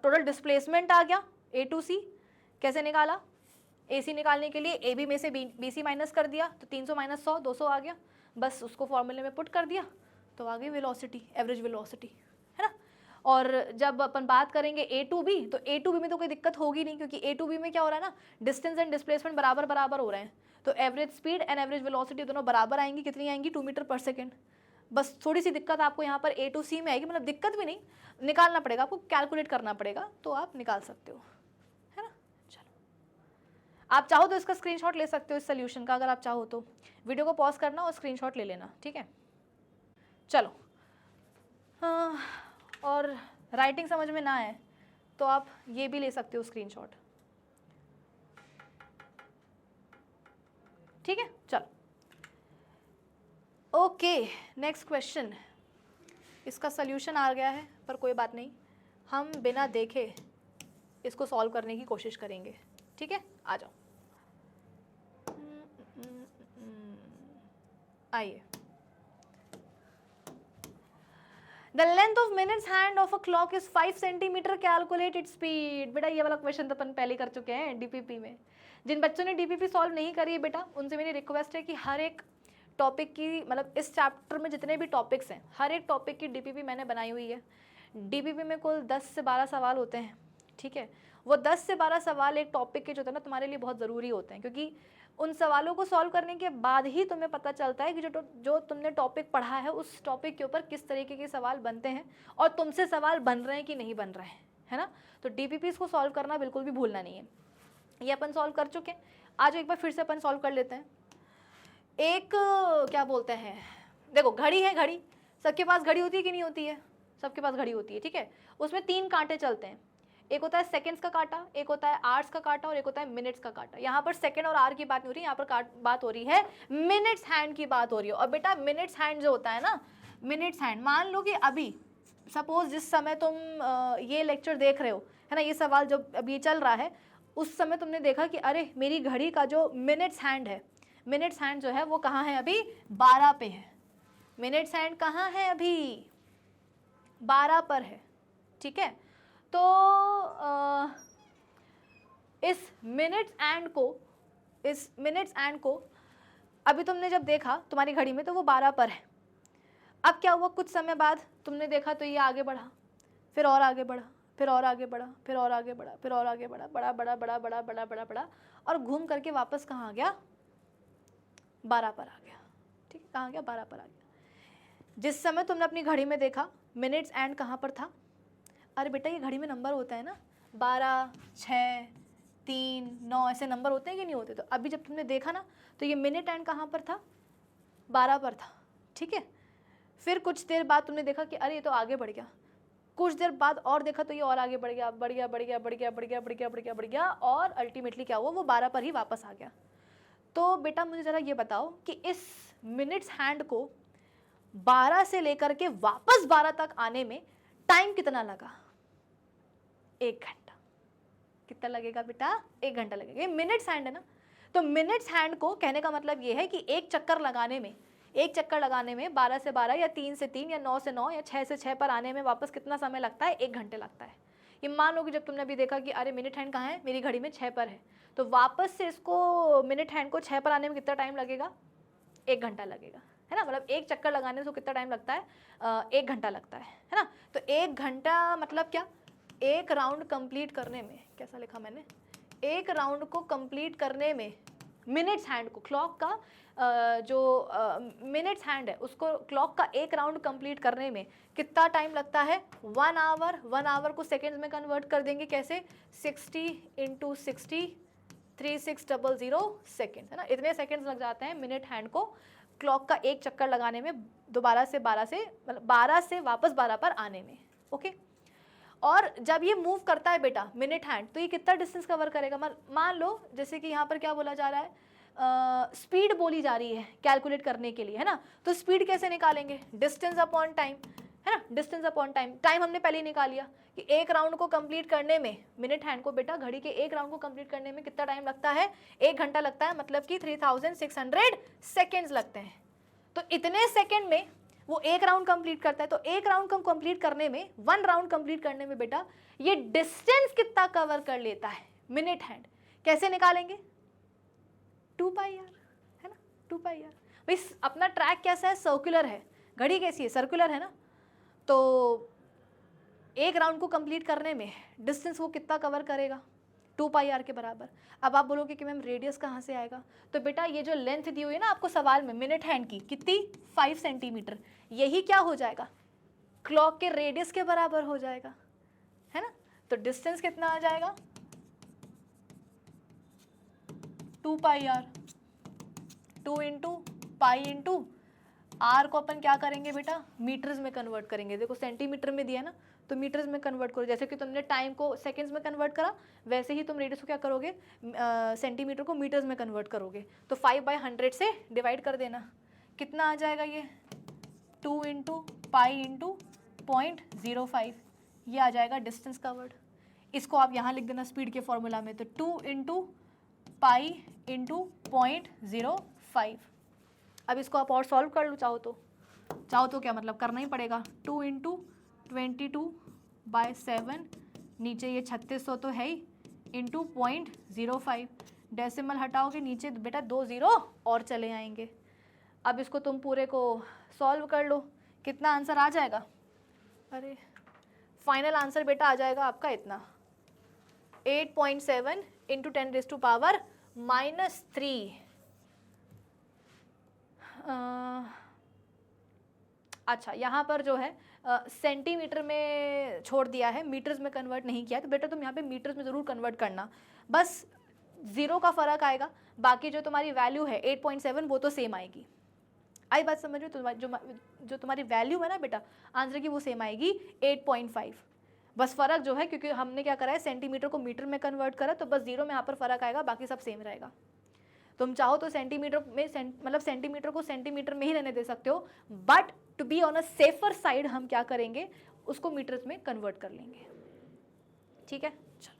टोटल डिस्प्लेसमेंट आ गया ए टू सी। कैसे निकाला, ए सी निकालने के लिए ए बी में से बी सी माइनस कर दिया, तो 300 माइनस 100 200 आ गया, बस उसको फॉर्मूले में पुट कर दिया तो आ गई वेलोसिटी, एवरेज वेलोसिटी, है ना। और जब अपन बात करेंगे ए टू बी, तो ए टू बी में तो कोई दिक्कत होगी नहीं, क्योंकि ए टू बी में क्या हो रहा है ना, डिस्टेंस एंड डिस्प्लेसमेंट बराबर बराबर हो रहे हैं। तो average speed and average velocity दोनों बराबर आएंगी, कितनी आएंगी 2 मीटर पर सेकेंड। बस थोड़ी सी दिक्कत आपको यहाँ पर ए टू सी में आएगी, मतलब दिक्कत भी नहीं, निकालना पड़ेगा आपको, कैलकुलेट करना पड़ेगा, तो आप निकाल सकते हो, है ना। चलो आप चाहो तो इसका स्क्रीनशॉट ले सकते हो इस सोल्यूशन का, अगर आप चाहो तो वीडियो को पॉज करना और स्क्रीनशॉट ले लेना, ठीक है। चलो और राइटिंग समझ में ना आए तो आप ये भी ले सकते हो स्क्रीनशॉट, ठीक है। चलो ओके नेक्स्ट क्वेश्चन, इसका सल्यूशन आ गया है पर कोई बात नहीं, हम बिना देखे इसको सॉल्व करने की कोशिश करेंगे, ठीक है। आ जाओ, आइए। The length of minutes hand of a clock is 5 centimetre, calculate its speed. बेटा ये वाला क्वेश्चन तो अपन पहले कर चुके हैं डीपीपी में। जिन बच्चों ने डीपीपी सॉल्व नहीं करी है बेटा, उनसे मेरी रिक्वेस्ट है कि हर एक टॉपिक की, मतलब इस चैप्टर में जितने भी टॉपिक्स हैं, हर एक टॉपिक की डीपीपी मैंने बनाई हुई है। डीपीपी में कुल 10 से 12 सवाल होते हैं, ठीक है। वो 10 से 12 सवाल एक टॉपिक के जो होते हैं ना, तुम्हारे लिए बहुत ज़रूरी होते हैं, क्योंकि उन सवालों को सॉल्व करने के बाद ही तुम्हें पता चलता है कि जो तुमने टॉपिक पढ़ा है उस टॉपिक के ऊपर किस तरीके के सवाल बनते हैं और तुमसे सवाल बन रहे हैं कि नहीं बन रहे हैं, है ना। तो डीपीपीज़ को सॉल्व करना बिल्कुल भी भूलना नहीं है। ये अपन सॉल्व कर चुके हैं, आज एक बार फिर से अपन सॉल्व कर लेते हैं। एक क्या बोलते हैं, देखो घड़ी है, घड़ी सबके पास घड़ी होती है कि नहीं होती है, सबके पास घड़ी होती है, ठीक है। उसमें 3 कांटे चलते हैं, एक होता है सेकंड्स का कांटा, एक होता है आवर्स का कांटा और एक होता है मिनट्स का कांटा। यहाँ पर सेकंड और आवर की बात नहीं हो रही, यहाँ पर बात हो रही है मिनट्स हैंड की बात हो रही है। और बेटा मिनट्स हैंड जो होता है ना, मिनट्स हैंड, मान लो कि अभी सपोज जिस समय तुम ये लेक्चर देख रहे हो, है ना, ये सवाल जो अभी चल रहा है, उस समय तुमने देखा कि अरे मेरी घड़ी का जो मिनट्स हैंड है, मिनट्स हैंड जो है वो कहाँ है अभी, 12 पे है। मिनट्स हैंड कहाँ है अभी, 12 पर है, ठीक है। तो इस मिनट्स एंड को अभी तुमने जब देखा तुम्हारी घड़ी में तो वो 12 पर है। अब क्या हुआ, कुछ समय बाद तुमने देखा तो ये आगे बढ़ा, फिर और आगे बढ़ा, फिर और आगे बढ़ा, फिर और आगे बढ़ा, फिर और आगे बढ़ा, बड़ा बड़ा बड़ा बड़ा बड़ा बड़ा बड़ा, और घूम करके वापस कहाँ आ गया, 12 पर आ गया, ठीक है। कहाँ गया, 12 पर आ गया। जिस समय तुमने अपनी घड़ी में देखा मिनट्स एंड कहाँ पर था, अरे बेटा ये घड़ी में नंबर होता है ना, 12, 6, 3, 9 ऐसे नंबर होते हैं कि नहीं होते। तो अभी जब तुमने देखा ना तो ये मिनट एंड कहाँ पर था, 12 पर था, ठीक है। फिर कुछ देर बाद तुमने देखा कि अरे ये तो आगे बढ़ गया, कुछ देर बाद और देखा तो ये और आगे बढ़ गया, बढ़ गया बढ़ गया बढ़ गया बढ़ गया बढ़ गया बढ़ गया बढ़ गया, और अल्टीमेटली क्या हुआ, वो 12 पर ही वापस आ गया। तो बेटा मुझे ज़रा ये बताओ कि इस मिनट्स हैंड को 12 से लेकर के वापस 12 तक आने में टाइम कितना लगा, 1 घंटा। कितना लगेगा बेटा, 1 घंटा लगेगा। ये मिनट्स हैंड है ना, तो मिनट्स हैंड को कहने का मतलब ये है कि एक चक्कर लगाने में 12 से 12 या 3 से 3 या 9 से 9 या 6 से 6 पर आने में वापस कितना समय लगता है, 1 घंटे लगता है। ये मान लो कि जब तुमने अभी देखा कि अरे मिनट हैंड कहाँ है, मेरी घड़ी में 6 पर है, तो वापस से इसको मिनट हैंड को 6 पर आने में कितना टाइम लगेगा, 1 घंटा लगेगा, है ना। मतलब एक चक्कर लगाने से कितना टाइम लगता है, 1 घंटा लगता है ना। तो 1 घंटा मतलब क्या, एक राउंड कंप्लीट करने में, कैसा लिखा मैंने, एक राउंड को कंप्लीट करने में मिनट्स हैंड को, क्लॉक का जो मिनट्स हैंड है उसको, क्लॉक का एक राउंड कंप्लीट करने में कितना टाइम लगता है, 1 आवर। 1 आवर को सेकेंड्स में कन्वर्ट कर देंगे, कैसे, 60 × 60, 3600 सेकेंड, है ना। इतने सेकेंड्स लग जाते हैं मिनट हैंड को क्लॉक का एक चक्कर लगाने में, दोबारा से 12 से मतलब 12 से वापस 12 पर आने में, ओके। और जब ये मूव करता है बेटा मिनट हैंड, तो ये कितना डिस्टेंस कवर करेगा। मान लो जैसे कि यहाँ पर क्या बोला जा रहा है, स्पीड बोली जा रही है कैलकुलेट करने के लिए, है ना। तो स्पीड कैसे निकालेंगे, डिस्टेंस अपॉन टाइम, है ना, डिस्टेंस अपॉन टाइम। टाइम हमने पहले ही निकाल लिया कि एक राउंड को कंप्लीट करने में, मिनट हैंड को बेटा घड़ी के एक राउंड को कंप्लीट करने में कितना टाइम लगता है, 1 घंटा लगता है, मतलब कि 3600 सेकेंड्स लगते हैं। तो इतने सेकेंड में वो एक राउंड कंप्लीट करता है। तो एक राउंड को कंप्लीट करने में, 1 राउंड कंप्लीट करने में बेटा ये डिस्टेंस कितना कवर कर लेता है मिनट हैंड, कैसे निकालेंगे, 2 पाई आर, है ना, 2 पाई आर। भाई अपना ट्रैक कैसा है, सर्कुलर है, घड़ी कैसी है, सर्कुलर है ना। तो एक राउंड को कंप्लीट करने में डिस्टेंस वो कितना कवर करेगा, 2 पाई आर के बराबर। अब आप बोलोगे कि मैम रेडियस कहाँ से आएगा, तो बेटा ये जो लेंथ दी हुई है ना आपको सवाल में मिनट हैंड की, कितनी, 5 सेंटीमीटर, यही क्या हो जाएगा, क्लॉक के रेडियस के बराबर हो जाएगा, है ना। तो डिस्टेंस कितना आ जाएगा, 2 पाई आर, 2 × पाई × आर को अपन क्या करेंगे बेटा, मीटर्स में कन्वर्ट करेंगे। देखो सेंटीमीटर में दिया ना, तो मीटर्स में कन्वर्ट करो। जैसे कि तुमने टाइम को सेकंड्स में कन्वर्ट करा, वैसे ही तुम रेडियस को क्या करोगे, सेंटीमीटर को मीटर्स में कन्वर्ट करोगे। तो 5/100 से डिवाइड कर देना, कितना आ जाएगा ये, 2 × पाई × 0.05, ये आ जाएगा डिस्टेंस कवर्ड। इसको आप यहाँ लिख देना स्पीड के फॉर्मूला में, तो 2 × पाई × 0.05। अब इसको आप और सॉल्व कर लो चाहो तो क्या मतलब करना ही पड़ेगा, 2 × 22/7, नीचे ये 3600 तो है ही, इंटू 0.05, डेसिमल हटाओगे नीचे बेटा 2 0 और चले आएंगे। अब इसको तुम पूरे को सॉल्व कर लो, कितना आंसर आ जाएगा, अरे फाइनल आंसर बेटा आ जाएगा आपका इतना, 8.7 × 10⁻³ अच्छा यहाँ पर जो है सेंटीमीटर में छोड़ दिया है, मीटर्स में कन्वर्ट नहीं किया, तो बेटा तुम यहाँ पे मीटर्स में ज़रूर कन्वर्ट करना, बस 0 का फ़र्क आएगा, बाकी जो तुम्हारी वैल्यू है 8.7 वो तो सेम आएगी। आई बात समझ रहे हो, जो तुम्हारी वैल्यू है ना बेटा आंसर की वो सेम आएगी 8.5, बस फ़र्क जो है क्योंकि हमने क्या करा है सेंटीमीटर को मीटर में कन्वर्ट करा, तो बस 0 में यहाँ पर फ़र्क आएगा, बाकी सब सेम रहेगा। तुम चाहो तो सेंटीमीटर में मतलब सेंटीमीटर को सेंटीमीटर में ही रहने दे सकते हो, but to be on a safer side हम क्या करेंगे, उसको मीटर्स में कन्वर्ट कर लेंगे, ठीक है। चलो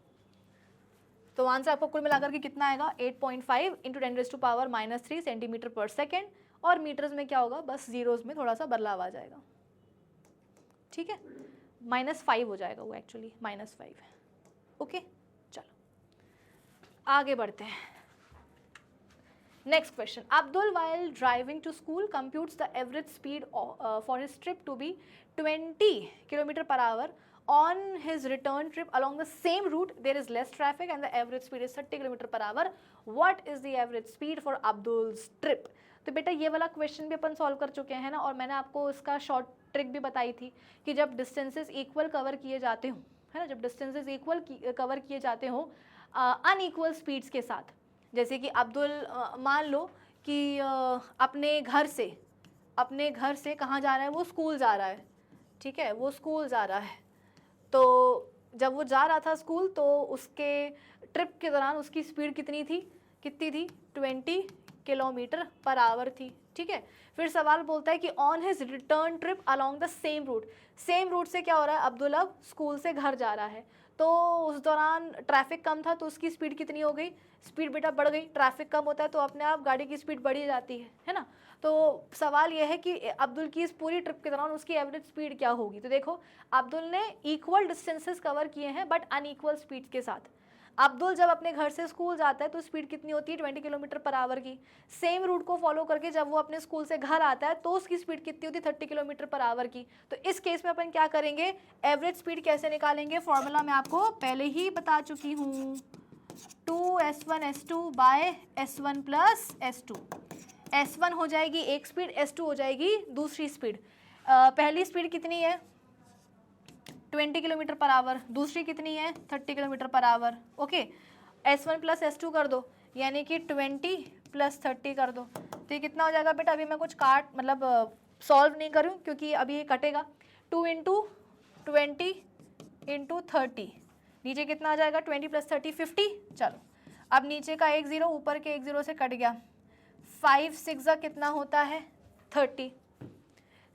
तो आंसर आपको कुल मिलाकर के कितना आएगा 8.5 इंटू 10⁻³ सेंटीमीटर पर सेकेंड, और मीटर्स में क्या होगा, बस जीरोस में थोड़ा सा बदलाव आ जाएगा, ठीक है, -5 हो जाएगा वो एक्चुअली -5। ओके, चलो आगे बढ़ते हैं। Next question, Abdul while driving to school computes the average speed for his trip to be 20 km/h. On his return trip along the same route there is less traffic and the average speed is 30 km/h. What is the average speed for Abdul's trip? तो बेटा ये वाला question भी अपन solve कर चुके हैं ना, और मैंने आपको इसका शॉर्ट ट्रिक भी बताई थी कि जब डिस्टेंसेस इक्वल कवर किए जाते हों, है ना, जब डिस्टेंसेस इक्वल कवर किए जाते हों अनइक्वल स्पीड्स के साथ, जैसे कि अब्दुल मान लो कि अपने घर से कहाँ जा रहा है, वो स्कूल जा रहा है, ठीक है, वो स्कूल जा रहा है, तो जब वो जा रहा था स्कूल तो उसके ट्रिप के दौरान उसकी स्पीड कितनी थी 20 km/h थी, ठीक है। फिर सवाल बोलता है कि on his return trip along the same route से क्या हो रहा है, अब्दुल अब स्कूल से घर जा रहा है, तो उस दौरान ट्रैफिक कम था तो उसकी स्पीड कितनी हो गई, स्पीड बेटा बढ़ गई, ट्रैफिक कम होता है तो अपने आप गाड़ी की स्पीड बढ़ी जाती है ना। तो सवाल यह है कि अब्दुल की इस पूरी ट्रिप के दौरान उसकी एवरेज स्पीड क्या होगी। तो देखो अब्दुल ने इक्वल डिस्टेंसेस कवर किए हैं बट अनइक्वल स्पीड के साथ। अब्दुल जब अपने घर से स्कूल जाता है तो स्पीड कितनी होती है 20 km/h की। सेम रूट को फॉलो करके जब वो अपने स्कूल से घर आता है तो उसकी स्पीड कितनी होती है 30 km/h की। तो इस केस में अपन क्या करेंगे, एवरेज स्पीड कैसे निकालेंगे, फॉर्मूला मैं आपको पहले ही बता चुकी हूँ, 2s1s2 bye s1 plus s2। s1 हो जाएगी एक स्पीड, s2 हो जाएगी दूसरी स्पीड। पहली स्पीड कितनी है 20 km/h, दूसरी कितनी है 30 km/h। Okay, s1 plus s2 कर दो, यानी कि 20 प्लस 30 कर दो, तो ये कितना हो जाएगा बेटा, अभी मैं कुछ सॉल्व नहीं करूँ क्योंकि अभी ये कटेगा। 2 × 20 × 30, नीचे कितना आ जाएगा 20 प्लस 30 50। चलो अब नीचे का एक ज़ीरो ऊपर के एक ज़ीरो से कट गया, 5 6 कितना होता है 30,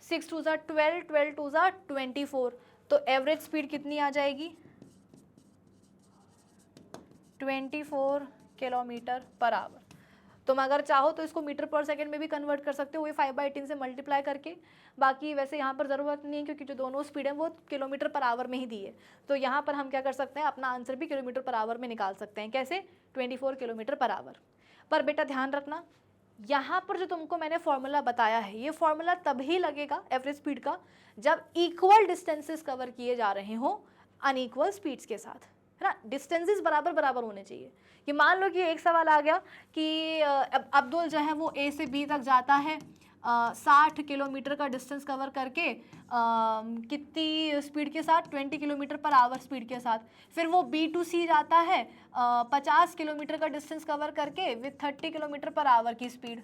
6 2 12, 12 2 24, तो एवरेज स्पीड कितनी आ जाएगी 24 km/h। तुम अगर चाहो तो इसको मीटर पर सेकेंड में भी कन्वर्ट कर सकते हो, वही 5/18 से मल्टीप्लाई करके। बाकी वैसे यहाँ पर ज़रूरत नहीं है क्योंकि जो दोनों स्पीड है वो km/h में ही दी है, तो यहाँ पर हम क्या कर सकते हैं, अपना आंसर भी km/h में निकाल सकते हैं। कैसे, 24 km/h। पर बेटा ध्यान रखना, यहाँ पर जो तुमको मैंने फॉर्मूला बताया है ये फॉर्मूला तभी लगेगा एवरेज स्पीड का जब इक्वल डिस्टेंसेस कवर किए जा रहे हो अनइक्वल स्पीड्स के साथ, है ना। डिस्टेंसेस बराबर बराबर होने चाहिए। कि मान लो कि एक सवाल आ गया कि अब्दुल जो है वो ए से बी तक जाता है 60 किलोमीटर का डिस्टेंस कवर करके कितनी स्पीड के साथ 20 km/h स्पीड के साथ। फिर वो बी टू सी जाता है 50 किलोमीटर का डिस्टेंस कवर करके विथ 30 km/h की स्पीड,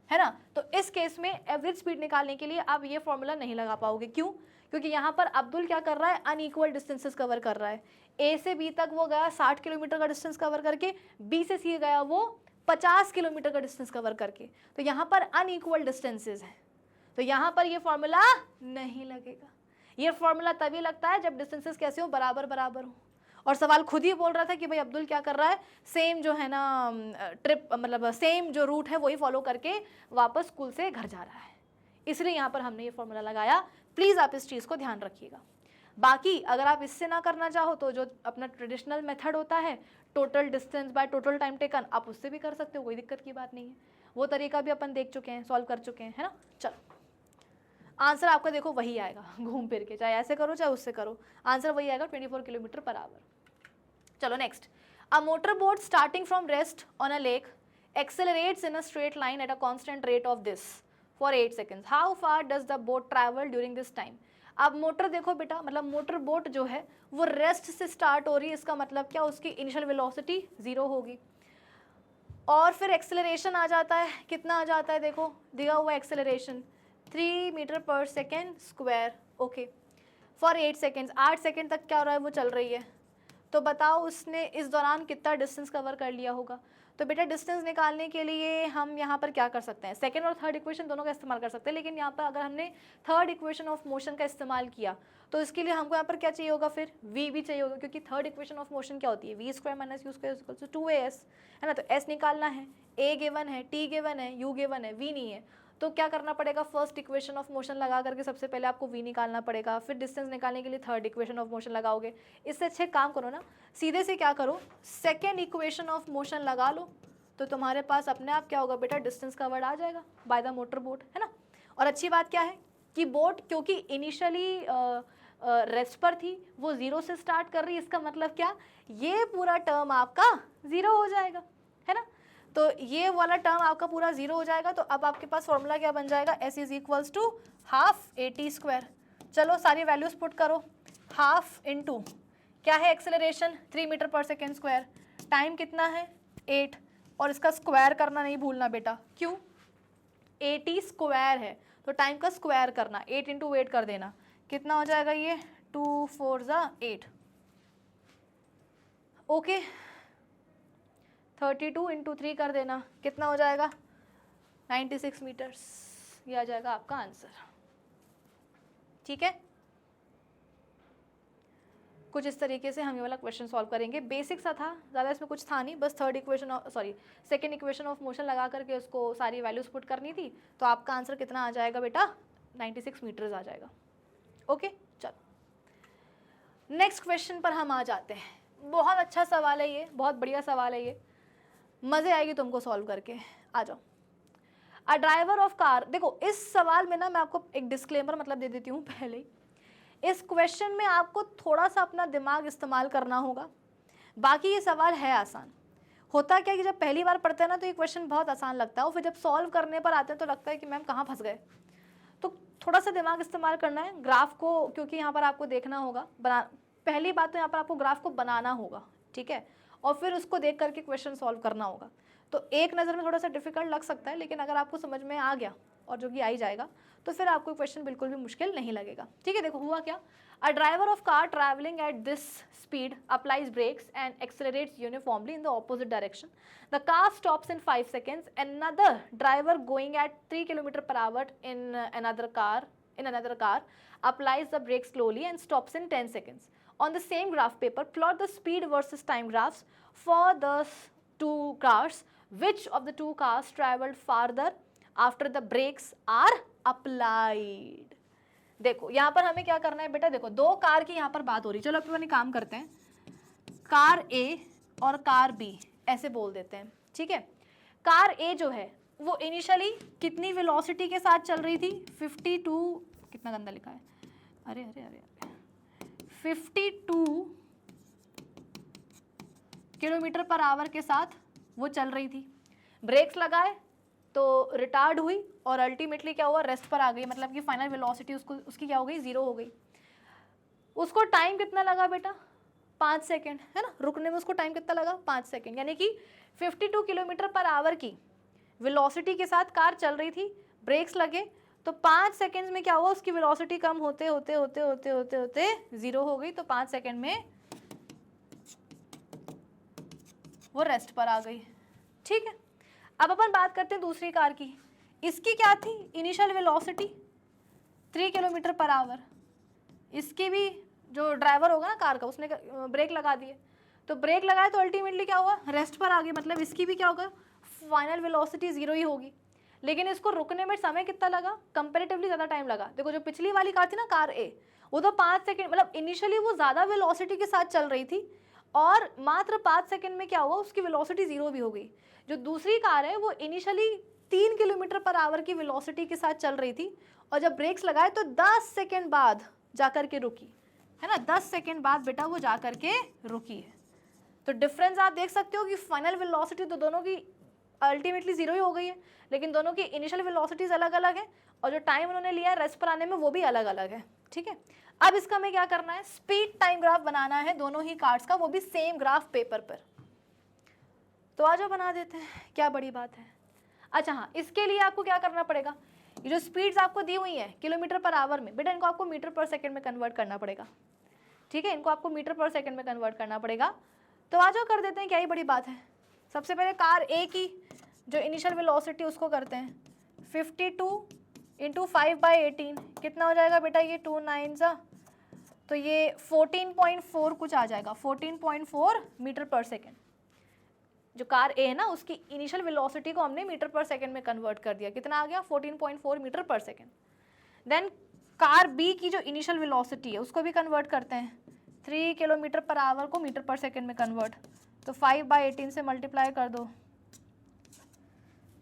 है ना। तो इस केस में एवरेज स्पीड निकालने के लिए आप ये फॉर्मूला नहीं लगा पाओगे। क्यों, क्योंकि यहाँ पर अब्दुल क्या कर रहा है, अनइक्वल डिस्टेंसेस कवर कर रहा है। ए से बी तक वो गया 60 किलोमीटर का डिस्टेंस कवर करके, बी से सी गया वो 50 किलोमीटर का डिस्टेंस कवर करके, तो यहाँ पर अनइक्वल डिस्टेंसेस है, तो यहाँ पर ये फॉर्मूला नहीं लगेगा। ये फॉर्मूला तभी लगता है जब डिस्टेंसेस कैसे हो, बराबर बराबर हो। और सवाल खुद ही बोल रहा था कि भाई अब्दुल क्या कर रहा है, सेम जो है ना ट्रिप, मतलब सेम जो रूट है वही फॉलो करके वापस स्कूल से घर जा रहा है, इसलिए यहाँ पर हमने ये फॉर्मूला लगाया। प्लीज़ आप इस चीज़ को ध्यान रखिएगा। बाकी अगर आप इससे ना करना चाहो तो जो अपना ट्रेडिशनल मेथड होता है total distance by total time taken, आप उससे भी कर सकते हो, कोई दिक्कत की बात नहीं है। वो तरीका भी अपन देख चुके हैं, सॉल्व कर चुके हैं, है ना। चलो आंसर आपका देखो वही आएगा घूम फिर के, चाहे ऐसे करो चाहे उससे करो, आंसर वही आएगा 24 km/h। चलो next, a motor boat starting from rest on a lake accelerates in a straight line at a constant rate of this for 8 seconds. How far does the boat travel during this time? अब motor देखो बेटा, मतलब motor boat जो है वो rest से start हो रही है, इसका मतलब क्या, उसकी इनिशियल वेलोसिटी 0 होगी, और फिर एक्सेलरेशन आ जाता है, कितना आ जाता है देखो दिया हुआ acceleration 3 metre per second square. Okay, for 8 seconds, 8 second तक क्या हो रहा है, वो चल रही है। तो बताओ उसने इस दौरान कितना डिस्टेंस कवर कर लिया होगा। तो बेटा डिस्टेंस निकालने के लिए हम यहाँ पर क्या कर सकते हैं, सेकेंड और थर्ड इक्वेशन दोनों का इस्तेमाल कर सकते हैं, लेकिन यहाँ पर अगर हमने थर्ड इक्वेशन ऑफ मोशन का इस्तेमाल किया तो इसके लिए हमको यहाँ पर क्या चाहिए होगा, फिर v भी चाहिए होगा, क्योंकि थर्ड इक्वेशन ऑफ मोशन क्या होती है, v square minus u square equal to 2as, है ना। तो s निकालना है, a गिवन है, t गिवन है, u गिवन है, v नहीं है, तो क्या करना पड़ेगा, फर्स्ट इक्वेशन ऑफ मोशन लगा करके सबसे पहले आपको v निकालना पड़ेगा, फिर डिस्टेंस निकालने के लिए थर्ड इक्वेशन ऑफ मोशन लगाओगे। इससे अच्छे काम करो ना, सीधे से क्या करो, सेकेंड इक्वेशन ऑफ मोशन लगा लो, तो तुम्हारे पास अपने आप क्या होगा बेटा, डिस्टेंस का वर्ड आ जाएगा बाय द मोटर बोट, है ना। और अच्छी बात क्या है कि बोट क्योंकि इनिशियली रेस्ट पर थी, वो जीरो से स्टार्ट कर रही है, इसका मतलब क्या, ये पूरा टर्म आपका जीरो हो जाएगा, है ना। तो ये वाला टर्म आपका पूरा जीरो हो जाएगा। तो अब आपके पास फॉर्मूला क्या बन जाएगा, s is equals to half at square. चलो सारी वैल्यूज पुट करो, हाफ इंटू क्या है acceleration 3 metre per second square, time कितना है 8, और इसका स्क्वायर करना नहीं भूलना बेटा, क्यों, 80 स्क्वायर है तो टाइम का स्क्वायर करना, 8 इंटू 8 कर देना, कितना हो जाएगा ये 2 4 8, ओके। 32 इंटू 3 कर देना, कितना हो जाएगा 96 मीटर्स, ये आ जाएगा आपका आंसर, ठीक है। कुछ इस तरीके से हम ये वाला क्वेश्चन सॉल्व करेंगे, बेसिक सा था, ज़्यादा इसमें कुछ था नहीं, बस third equation second equation of motion लगा करके उसको सारी वैल्यूज पुट करनी थी। तो आपका आंसर कितना आ जाएगा बेटा, 96 मीटर्स आ जाएगा, ओके। चलो नेक्स्ट क्वेश्चन पर हम आ जाते हैं। बहुत अच्छा सवाल है ये, बहुत बढ़िया सवाल है ये, मज़े आएगी तुमको सॉल्व करके, आ जाओ। अ ड्राइवर ऑफ कार, देखो इस सवाल में ना मैं आपको एक डिस्क्लेमर मतलब दे देती हूँ पहले ही, इस क्वेश्चन में आपको थोड़ा सा अपना दिमाग इस्तेमाल करना होगा, बाकी ये सवाल है आसान। होता क्या कि जब पहली बार पढ़ते हैं ना तो ये क्वेश्चन बहुत आसान लगता है, और फिर जब सॉल्व करने पर आते हैं तो लगता है कि मैम कहाँ फंस गए। तो थोड़ा सा दिमाग इस्तेमाल करना है, ग्राफ को क्योंकि यहाँ पर आपको देखना होगा, पहली बात तो यहाँ पर आपको ग्राफ को बनाना होगा, ठीक है, और फिर उसको देख करके क्वेश्चन सॉल्व करना होगा। तो एक नज़र में थोड़ा सा डिफिकल्ट लग सकता है, लेकिन अगर आपको समझ में आ गया और जो कि आ ही जाएगा तो फिर आपको क्वेश्चन बिल्कुल भी मुश्किल नहीं लगेगा, ठीक है। देखो हुआ क्या, a driver of car travelling at this speed applies brakes and accelerates uniformly in the opposite direction, the car stops in 5 seconds, another driver going at 3 km/h in another car applies the brake slowly and stops in 10 seconds. On the same graph paper, plot the speed versus time graphs for the two cars. Which of the two cars traveled farther after the brakes are applied? देखो यहाँ पर हमें क्या करना है बेटा, देखो दो कार की यहाँ पर बात हो रही है, चलो अपन काम करते हैं, कार A और कार B ऐसे बोल देते हैं, ठीक है। कार A जो है वो इनिशियली कितनी वेलोसिटी के साथ चल रही थी, 52, कितना गंदा लिखा है, अरे अरे अरे 52 किलोमीटर पर आवर के साथ वो चल रही थी। ब्रेक्स लगाए तो रिटार्ड हुई और अल्टीमेटली क्या हुआ, रेस्ट पर आ गई, मतलब कि फाइनल वेलोसिटी उसकी क्या हो गई, जीरो हो गई। उसको टाइम कितना लगा बेटा, 5 सेकेंड, है ना, रुकने में उसको टाइम कितना लगा, 5 सेकेंड, यानी कि 52 किलोमीटर पर आवर की वेलोसिटी के साथ कार चल रही थी, ब्रेक्स लगे तो 5 सेकेंड्स में क्या हुआ, उसकी वेलोसिटी कम होते होते होते होते होते होते जीरो हो गई, तो 5 सेकेंड में वो रेस्ट पर आ गई, ठीक है। अब अपन बात करते हैं दूसरी कार की, इसकी क्या थी initial velocity 3 kilometre per hour, इसकी भी जो ड्राइवर होगा ना कार का उसने ब्रेक लगा दिए, तो ब्रेक लगाए तो अल्टीमेटली क्या हुआ, रेस्ट पर आ गई, मतलब इसकी भी क्या होगा, फाइनल वेलोसिटी जीरो ही होगी। लेकिन इसको रुकने में समय कितना लगा, कंपेरेटिवली ज़्यादा टाइम लगा। देखो जो पिछली वाली कार थी ना कार ए, वो तो 5 सेकेंड, मतलब इनिशियली वो ज़्यादा वेलोसिटी के साथ चल रही थी और मात्र 5 सेकेंड में क्या हुआ, उसकी वेलोसिटी जीरो भी हो गई। जो दूसरी कार है वो इनिशियली 3 किलोमीटर पर आवर की वेलोसिटी के साथ चल रही थी और जब ब्रेक्स लगाए तो 10 सेकेंड बाद जाकर के रुकी, है ना, 10 सेकेंड बाद बेटा वो जाकर के रुकी है। तो डिफरेंस आप देख सकते हो कि फाइनल वेलोसिटी तो दोनों की अल्टीमेटली जीरो ही हो गई है, लेकिन दोनों की इनिशियल वेलोसिटीज अलग अलग है और जो टाइम उन्होंने लिया है रेस्ट पर आने में वो भी अलग अलग है, ठीक है। अब इसका हमें क्या करना है, स्पीड टाइम ग्राफ बनाना है दोनों ही कार्स का, वो भी सेम ग्राफ पेपर पर। तो आज बना देते हैं, क्या बड़ी बात है। अच्छा हाँ, इसके लिए आपको क्या करना पड़ेगा, ये जो स्पीड्स आपको दी हुई है किलोमीटर पर आवर में, बेटा इनको आपको मीटर पर सेकंड में कन्वर्ट करना पड़ेगा, ठीक है, इनको आपको मीटर पर सेकंड में कन्वर्ट करना पड़ेगा। तो आ जाओ कर देते हैं, क्या ही बड़ी बात है। सबसे पहले कार ए की जो इनिशियल वेलोसिटी उसको करते हैं 52 इंटू 5/18 कितना हो जाएगा बेटा, ये 2 9 सा, तो ये 14.4 कुछ आ जाएगा, 14.4 मीटर पर सेकेंड। जो कार ए है ना उसकी इनिशियल वेलोसिटी को हमने मीटर पर सेकेंड में कन्वर्ट कर दिया, कितना आ गया 14.4 metre per second. Then car B की जो इनिशियल वेलोसिटी है उसको भी कन्वर्ट करते हैं, 3 किलोमीटर पर आवर को मीटर पर सेकेंड में कन्वर्ट, तो 5/18 से मल्टीप्लाई कर दो,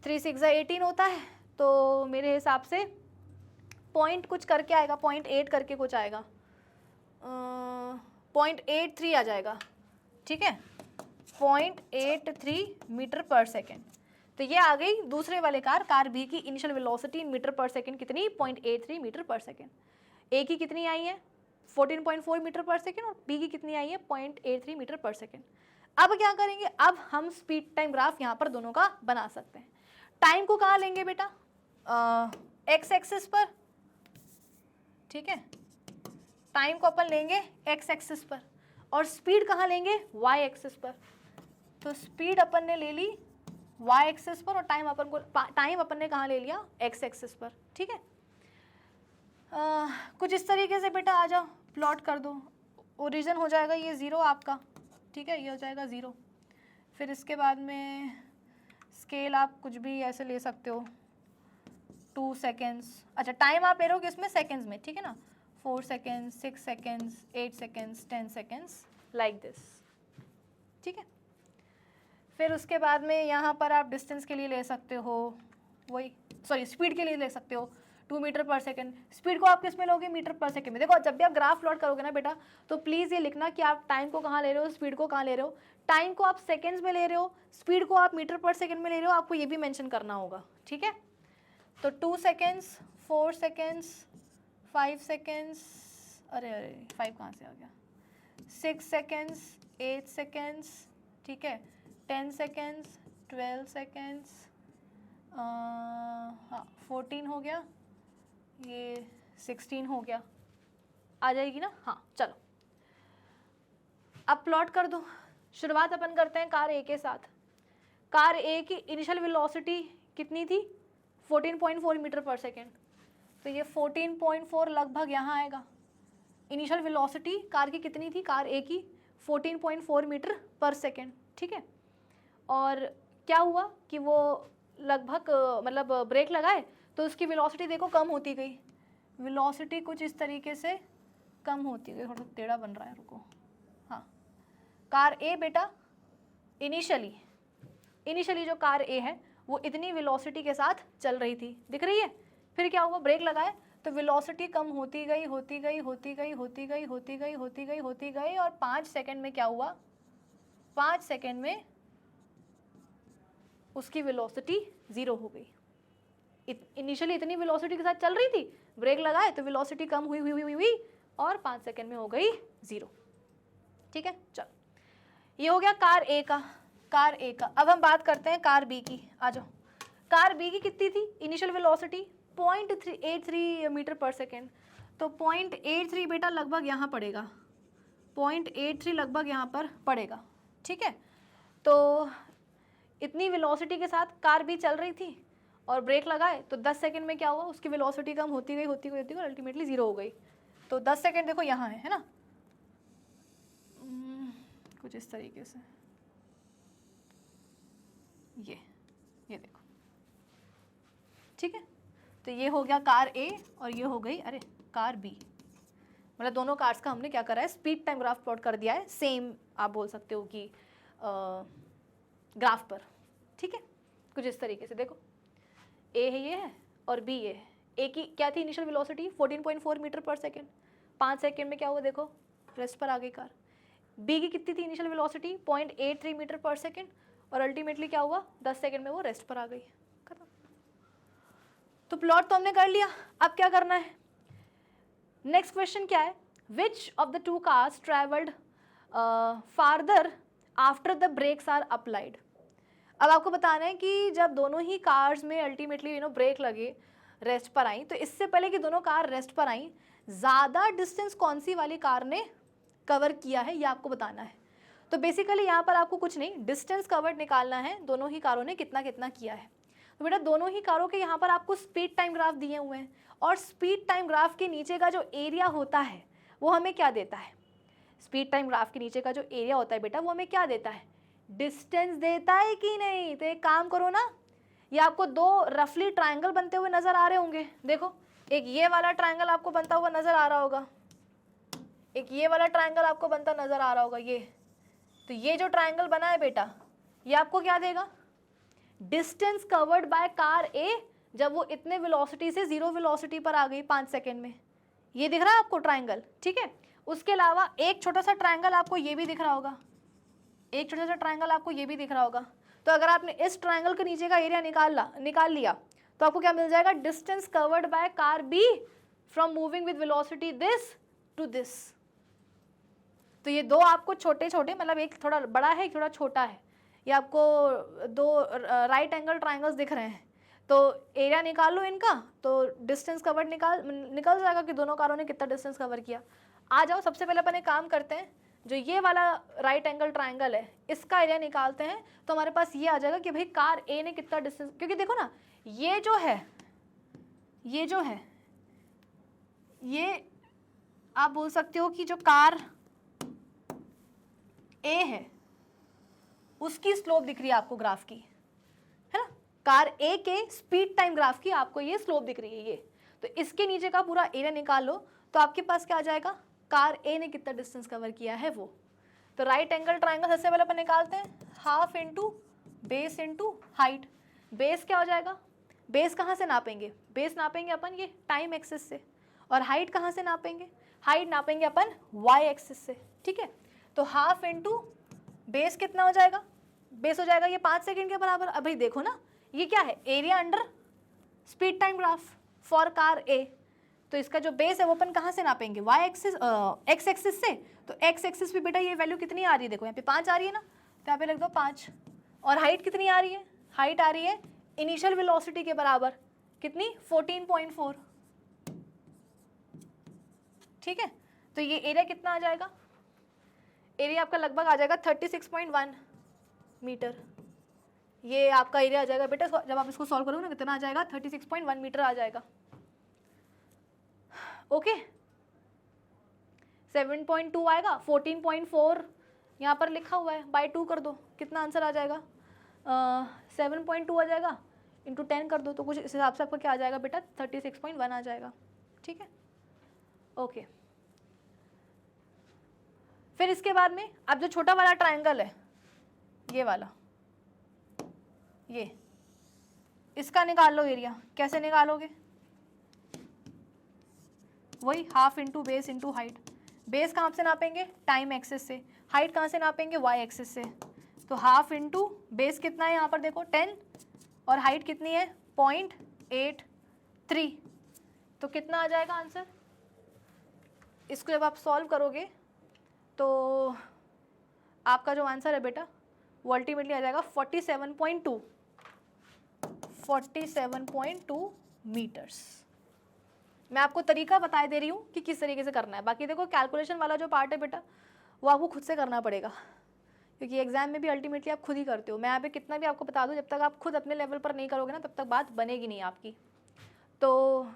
3 6 18 होता है, तो मेरे हिसाब से पॉइंट कुछ करके आएगा, 0.8 करके कुछ आएगा, 0.83 आ जाएगा, ठीक है, 0.83 मीटर पर सेकेंड। तो ये आ गई दूसरे वाले कार बी की initial velocity metre per second कितनी, 0.83 मीटर पर सेकेंड। ए की कितनी आई है 14.4 मीटर पर सेकेंड और बी की कितनी आई है 0.83 मीटर पर सेकेंड। अब क्या करेंगे, अब हम स्पीड टाइम ग्राफ यहाँ पर दोनों का बना सकते हैं। टाइम को कहाँ लेंगे बेटा, एक्स एक्सिस पर, ठीक है, टाइम को अपन लेंगे एक्स एक्सिस पर, और स्पीड कहाँ लेंगे वाई एक्सिस पर। तो स्पीड अपन ने ले ली वाई एक्सिस पर और टाइम अपन ने कहाँ ले लिया एक्स एक्सिस पर, ठीक है। कुछ इस तरीके से बेटा आ जाओ, प्लॉट कर दो, ओरिजिन हो जाएगा ये 0 आपका, ठीक है, ये हो जाएगा 0। फिर इसके बाद में स्केल आप कुछ भी ऐसे ले सकते हो, 2 सेकेंड्स, अच्छा टाइम आप ले रहे हो किसमें सेकेंड्स में, ठीक है ना, 4 seconds, 6 seconds, 8 seconds, 10 seconds, like this, ठीक है। फिर उसके बाद में यहाँ पर आप डिस्टेंस के लिए ले सकते हो, वही सॉरी स्पीड के लिए ले सकते हो 2 मीटर पर सेकेंड। स्पीड को आप किस में लोगे मीटर पर सेकेंड में। देखो जब भी आप ग्राफ प्लॉट करोगे ना बेटा, तो प्लीज़ ये लिखना कि आप टाइम को कहाँ ले रहे हो, स्पीड को कहाँ ले रहे हो। टाइम को आप सेकेंड्स में ले रहे हो, स्पीड को आप मीटर पर सेकेंड में ले रहे हो, आपको ये भी मेंशन करना होगा, ठीक है। तो 2 सेकेंड्स, 4 सेकेंड्स, 5 सेकेंड्स, अरे 5 कहाँ से आ गया, 6 सेकेंड्स, 8 सेकेंड्स, ठीक है, 10 सेकेंड्स, 12 सेकेंड्स, हाँ 14 हो गया, ये 16 हो गया, आ जाएगी ना, हाँ चलो अब प्लॉट कर दो। शुरुआत अपन करते हैं कार ए के साथ। कार ए की इनिशियल वेलोसिटी कितनी थी 14.4 मीटर पर सेकेंड, तो ये 14.4 लगभग यहाँ आएगा। इनिशियल वेलोसिटी कार की कितनी थी, कार ए की 14.4 मीटर पर सेकेंड, ठीक है। और क्या हुआ कि वो लगभग मतलब ब्रेक लगाए तो उसकी वेलोसिटी देखो कम होती गई, वेलोसिटी कुछ इस तरीके से कम होती गई, थोड़ा टेढ़ा बन रहा है, रुको, हाँ। कार ए बेटा इनिशियली जो कार ए है वो इतनी वेलोसिटी के साथ चल रही थी, दिख रही है। फिर क्या हुआ, ब्रेक लगाए तो वेलोसिटी कम होती गई और 5 सेकेंड में क्या हुआ, 5 सेकेंड में उसकी वेलोसिटी 0 हो गई। इनिशियली इतनी वेलोसिटी के साथ चल रही थी, ब्रेक लगाए तो वेलोसिटी कम हुई और 5 सेकेंड में हो गई 0, ठीक है। चलो ये हो गया कार ए का। अब हम बात करते हैं कार बी की, आ जाओ। कार बी की कितनी थी initial velocity 0.83 metre per second, तो 0.83 बेटा लगभग यहाँ पड़ेगा, 0.83 लगभग यहाँ पर पड़ेगा, ठीक है। तो इतनी वेलोसिटी के साथ कार बी चल रही थी और ब्रेक लगाए तो 10 सेकेंड में क्या हुआ, उसकी वेलोसिटी कम होती गई और अल्टीमेटली 0 हो गई। तो 10 सेकेंड देखो यहाँ है ना, कुछ इस तरीके से, ये देखो, ठीक है। तो ये हो गया कार ए और ये हो गई कार बी, मतलब दोनों कार्स का हमने क्या करा है, स्पीड टाइम ग्राफ प्लॉट कर दिया है, सेम आप बोल सकते हो कि ग्राफ पर, ठीक है। कुछ इस तरीके से देखो, ए है ये है और बी ये है। ए की क्या थी initial velocity 14.4 metre per second, 5 second में क्या हुआ देखो, रेस्ट पर आ गई कार। बी की कितनी थी initial velocity 0.83 metre per second और अल्टीमेटली क्या हुआ 10 सेकेंड में वो रेस्ट पर आ गई, खत्म। तो प्लॉट तो हमने कर लिया, अब क्या करना है, नेक्स्ट क्वेश्चन क्या है, which of the 2 cars travelled farther after the brakes are applied. अब आपको बताना है कि जब दोनों ही कार्स में अल्टीमेटली ब्रेक लगे, रेस्ट पर आई, तो इससे पहले कि दोनों कार रेस्ट पर आई, ज़्यादा डिस्टेंस कौन सी वाली कार ने कवर किया है ये आपको बताना है। तो बेसिकली यहाँ पर आपको कुछ नहीं, डिस्टेंस कवर्ड निकालना है, दोनों ही कारों ने कितना कितना किया है। तो बेटा दोनों ही कारों के यहाँ पर आपको स्पीड टाइम ग्राफ दिए हुए हैं, और स्पीड टाइम ग्राफ के नीचे का जो एरिया होता है वो हमें क्या देता है, स्पीड टाइम ग्राफ के नीचे का जो एरिया होता है बेटा वो हमें क्या देता है, डिस्टेंस देता है कि नहीं। तो एक काम करो ना, ये आपको दो रफली ट्रायंगल बनते हुए नजर आ रहे होंगे, देखो एक ये वाला ट्रायंगल आपको बनता हुआ नजर आ रहा होगा, एक ये वाला ट्रायंगल आपको बनता नजर आ रहा होगा, ये तो ये जो ट्रायंगल बना है बेटा ये आपको क्या देगा, डिस्टेंस कवर्ड बाय कार ए जब वो इतने वेलोसिटी से 0 वेलोसिटी पर आ गई 5 सेकेंड में, ये दिख रहा है आपको ट्रायंगल, ठीक है। उसके अलावा एक छोटा सा ट्रायंगल आपको ये भी दिख रहा होगा, एक छोटा सा ट्रायंगल आपको ये भी दिख रहा होगा। तो अगर आपने इस ट्रायंगल के नीचे का एरिया निकाल लिया तो आपको क्या मिल जाएगा, distance covered by car B from moving with velocity this to this. तो ये दो आपको छोटे छोटे, मतलब एक थोड़ा बड़ा है एक थोड़ा छोटा है, ये आपको दो राइट एंगल ट्रायंगल्स दिख रहे हैं। तो एरिया निकाल लो इनका, तो डिस्टेंस कवर्ड निकल जाएगा कि दोनों कारों ने कितना डिस्टेंस कवर किया। आ जाओ, सबसे पहले अपन एक काम करते हैं, जो ये वाला राइट एंगल ट्रायंगल है इसका एरिया निकालते हैं, तो हमारे पास ये आ जाएगा कि भाई कार ए ने कितना डिस्टेंस, क्योंकि देखो ना ये जो है ये आप बोल सकते हो कि जो कार ए है उसकी स्लोप दिख रही है आपको ग्राफ की, है ना, कार ए के स्पीड टाइम ग्राफ की आपको ये स्लोप दिख रही है ये। तो इसके नीचे का पूरा एरिया निकाल लो तो आपके पास क्या आ जाएगा, कार ए ने कितना डिस्टेंस कवर किया है वो। तो राइट एंगल ट्रायंगल सबसे पहले अपन निकालते हैं, half into base into height. Base क्या हो जाएगा, बेस कहाँ से नापेंगे, बेस नापेंगे अपन ये टाइम एक्सिस से, और हाइट कहाँ से नापेंगे, हाइट नापेंगे अपन वाई एक्सिस से, ठीक है। तो हाफ इंटू बेस कितना हो जाएगा, बेस हो जाएगा ये 5 सेकेंड के बराबर। अब भाई देखो ना ये क्या है, area under speed time graph for car A. तो इसका जो बेस है वो अपन कहाँ से नापेंगे, वाई एक्सिस एक्स एक्सिस से। तो एक्स एक्सिस पे बेटा ये वैल्यू कितनी आ रही है, देखो यहाँ पे 5 आ रही है ना, तो यहाँ पे लिख दो 5। और हाइट कितनी आ रही है, हाइट आ रही है इनिशियल वेलोसिटी के बराबर, कितनी 14.4, ठीक है। तो ये एरिया कितना आ जाएगा, एरिया आपका लगभग आ जाएगा 36.1 मीटर। ये आपका एरिया आ जाएगा बेटा, जब आप इसको सॉल्व करोगे ना कितना आ जाएगा, 36.1 मीटर आ जाएगा। ओके 7.2 आएगा, 14.4 यहाँ पर लिखा हुआ है, बाय 2 कर दो, कितना आंसर आ जाएगा 7.2 आ जाएगा, इंटू 10 कर दो, तो कुछ इस हिसाब से आपका क्या आ जाएगा बेटा 36.1 आ जाएगा, ठीक है। ओके फिर इसके बाद में अब जो छोटा वाला ट्रायंगल है ये वाला, ये इसका निकाल लो एरिया। कैसे निकालोगे, वही half into base into height. Base कहाँ से नापेंगे, टाइम एक्सिस से, हाइट कहाँ से नापेंगे, वाई एक्सिस से। तो हाफ इंटू बेस कितना है यहाँ पर देखो 10, और हाइट कितनी है 0.83, तो कितना आ जाएगा आंसर। इसको जब आप सॉल्व करोगे तो आपका जो आंसर है बेटा वो अल्टीमेटली आ जाएगा 47.2 मीटर्स। मैं आपको तरीका बता दे रही हूँ कि किस तरीके से करना है, बाकी देखो कैलकुलेशन वाला जो पार्ट है बेटा वो आपको खुद से करना पड़ेगा, क्योंकि एग्जाम में भी अल्टीमेटली आप खुद ही करते हो। मैं यहाँ पे कितना भी आपको बता दूँ, जब तक आप खुद अपने लेवल पर नहीं करोगे ना तब तक बात बनेगी नहीं आपकी। तो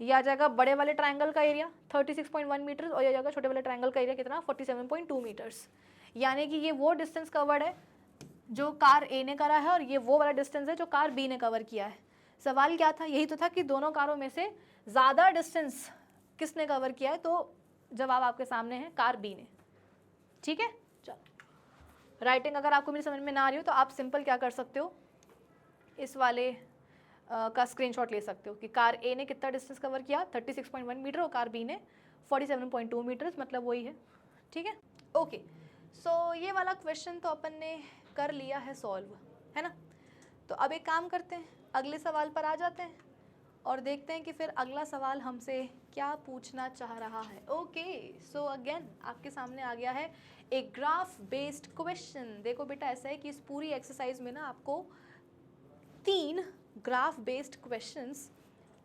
ये आ जाएगा बड़े वाले ट्रायंगल का एरिया 36.1 मीटर्स, और ये आ जाएगा छोटे वाले ट्रायंगल का एरिया कितना 47.2 मीटर्स। यानी कि ये वो डिस्टेंस कवर्ड है जो कार ए ने करा है, और ये वो वाला डिस्टेंस है जो कार बी ने कवर किया है। सवाल क्या था, यही तो था कि दोनों कारों में से ज़्यादा डिस्टेंस किसने कवर किया है, तो जवाब आपके सामने है कार बी ने, ठीक है। चलो राइटिंग अगर आपको मेरी समझ में ना आ रही हो तो आप सिंपल क्या कर सकते हो, इस वाले का स्क्रीनशॉट ले सकते हो कि कार ए ने कितना डिस्टेंस कवर किया 36.1 मीटर, और कार बी ने 47.2 मीटर्स, मतलब वही है, ठीक है। ओके सो ये वाला क्वेश्चन तो अपन ने कर लिया है सॉल्व, है ना। तो अब एक काम करते हैं, अगले सवाल पर आ जाते हैं और देखते हैं कि फिर अगला सवाल हमसे क्या पूछना चाह रहा है। ओके सो अगेन आपके सामने आ गया है एक ग्राफ बेस्ड क्वेश्चन। देखो बेटा ऐसा है कि इस पूरी एक्सरसाइज में ना आपको 3 ग्राफ बेस्ड क्वेश्चंस,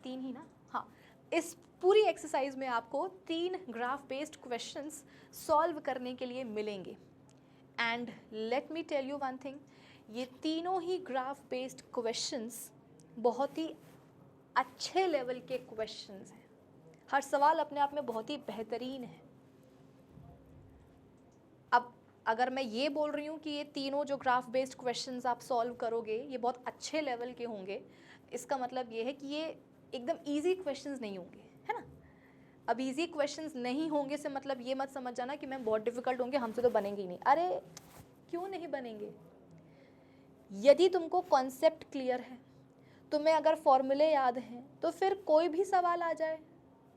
3 ही ना, हाँ, इस पूरी एक्सरसाइज में आपको 3 ग्राफ बेस्ड क्वेश्चंस सॉल्व करने के लिए मिलेंगे। And let me tell you one thing, ये तीनों ही ग्राफ बेस्ड क्वेश्चंस बहुत ही अच्छे लेवल के क्वेश्चंस हैं। हर सवाल अपने आप में बहुत ही बेहतरीन है। अब अगर मैं ये बोल रही हूँ कि ये तीनों जो ग्राफ बेस्ड क्वेश्चंस आप सॉल्व करोगे ये बहुत अच्छे लेवल के होंगे, इसका मतलब ये है कि ये एकदम इजी क्वेश्चंस नहीं होंगे, है ना। अब इजी क्वेश्चंस नहीं होंगे से मतलब ये मत समझ जाना कि मैम बहुत डिफिकल्ट होंगे, हमसे तो बनेंगे ही नहीं। अरे क्यों नहीं बनेंगे? यदि तुमको कॉन्सेप्ट क्लियर है, तुम्हें अगर फॉर्मूले याद हैं, तो फिर कोई भी सवाल आ जाए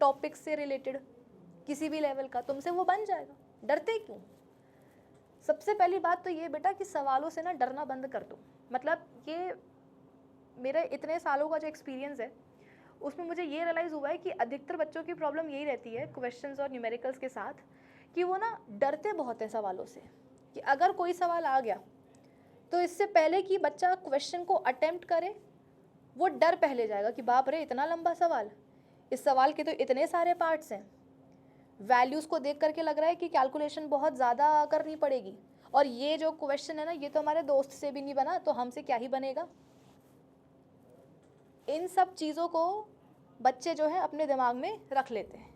टॉपिक से रिलेटेड किसी भी लेवल का, तुमसे वो बन जाएगा। डरते क्यों? सबसे पहली बात तो ये बेटा कि सवालों से ना डरना बंद कर दो। मतलब ये मेरे इतने सालों का जो एक्सपीरियंस है उसमें मुझे ये रियलाइज़ हुआ है कि अधिकतर बच्चों की प्रॉब्लम यही रहती है क्वेश्चंस और न्यूमेरिकल्स के साथ, कि वो ना डरते बहुत हैं सवालों से। कि अगर कोई सवाल आ गया तो इससे पहले कि बच्चा क्वेश्चन को अटेम्प्ट करे वो डर पहले जाएगा कि बाप रे इतना लंबा सवाल, इस सवाल के तो इतने सारे पार्ट्स हैं, वैल्यूज़ को देख करके लग रहा है कि कैलकुलेशन बहुत ज़्यादा करनी पड़ेगी, और ये जो क्वेश्चन है ना ये तो हमारे दोस्त से भी नहीं बना तो हमसे क्या ही बनेगा। इन सब चीज़ों को बच्चे जो है अपने दिमाग में रख लेते हैं,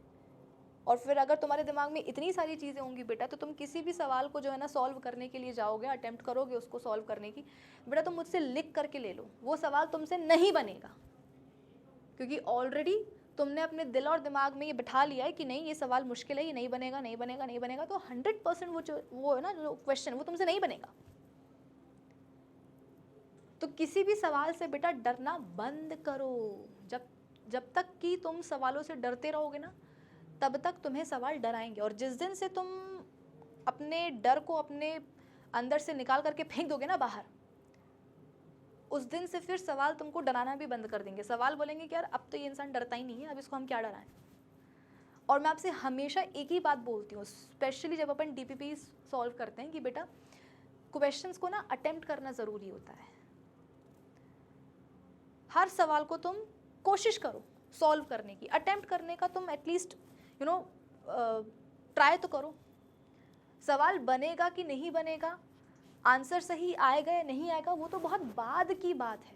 और फिर अगर तुम्हारे दिमाग में इतनी सारी चीज़ें होंगी बेटा तो तुम किसी भी सवाल को जो है ना सॉल्व करने के लिए जाओगे, अटेम्प्ट करोगे उसको सॉल्व करने की, बेटा तुम मुझसे लिख करके ले लो, वो सवाल तुमसे नहीं बनेगा, क्योंकि ऑलरेडी तुमने अपने दिल और दिमाग में ये बिठा लिया है कि नहीं ये सवाल मुश्किल है, ये नहीं बनेगा नहीं बनेगा नहीं बनेगा, तो 100% वो है ना जो क्वेश्चन वो तुमसे नहीं बनेगा। तो किसी भी सवाल से बेटा डरना बंद करो। जब तक कि तुम सवालों से डरते रहोगे ना तब तक तुम्हें सवाल डराएंगे, और जिस दिन से तुम अपने डर को अपने अंदर से निकाल करके फेंक दोगे ना बाहर, उस दिन से फिर सवाल तुमको डराना भी बंद कर देंगे। सवाल बोलेंगे कि यार अब तो ये इंसान डरता ही नहीं है, अब इसको हम क्या डराएं। और मैं आपसे हमेशा एक ही बात बोलती हूँ, स्पेशली जब अपन DPP सॉल्व करते हैं, कि बेटा क्वेश्चंस को ना अटेम्प्ट करना ज़रूरी होता है। हर सवाल को तुम कोशिश करो सॉल्व करने की, अटेम्प्ट करने का तुम एटलीस्ट ट्राई तो करो। सवाल बनेगा कि नहीं बनेगा, आंसर सही आएगा या नहीं आएगा, वो तो बहुत बाद की बात है।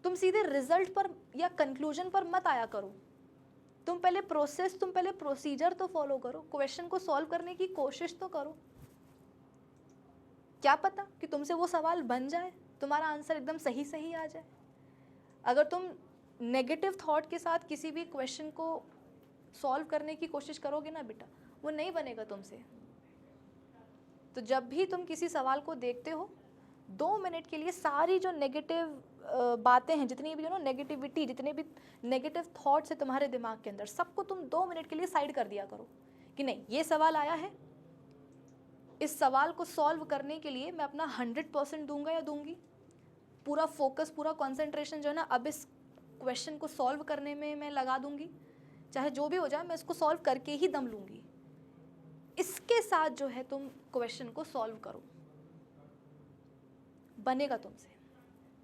तुम सीधे रिजल्ट पर या कंक्लूजन पर मत आया करो, तुम पहले प्रोसीजर तो फॉलो करो, क्वेश्चन को सॉल्व करने की कोशिश तो करो। क्या पता कि तुमसे वो सवाल बन जाए, तुम्हारा आंसर एकदम सही आ जाए। अगर तुम नेगेटिव थॉट के साथ किसी भी क्वेश्चन को सॉल्व करने की कोशिश करोगे ना बेटा, वो नहीं बनेगा तुमसे। तो जब भी तुम किसी सवाल को देखते हो 2 मिनट के लिए सारी जो नेगेटिव बातें हैं, जितनी भी नेगेटिविटी, जितने भी नेगेटिव थॉट्स है तुम्हारे दिमाग के अंदर, सबको तुम 2 मिनट के लिए साइड कर दिया करो कि नहीं ये सवाल आया है, इस सवाल को सॉल्व करने के लिए मैं अपना 100% दूंगा या दूंगी, पूरा फोकस पूरा कंसंट्रेशन जो है ना अब इस क्वेश्चन को सॉल्व करने में मैं लगा दूंगी, चाहे जो भी हो जाए मैं इसको सॉल्व करके ही दम लूँगी। इसके साथ जो है तुम क्वेश्चन को सॉल्व करो, बनेगा तुमसे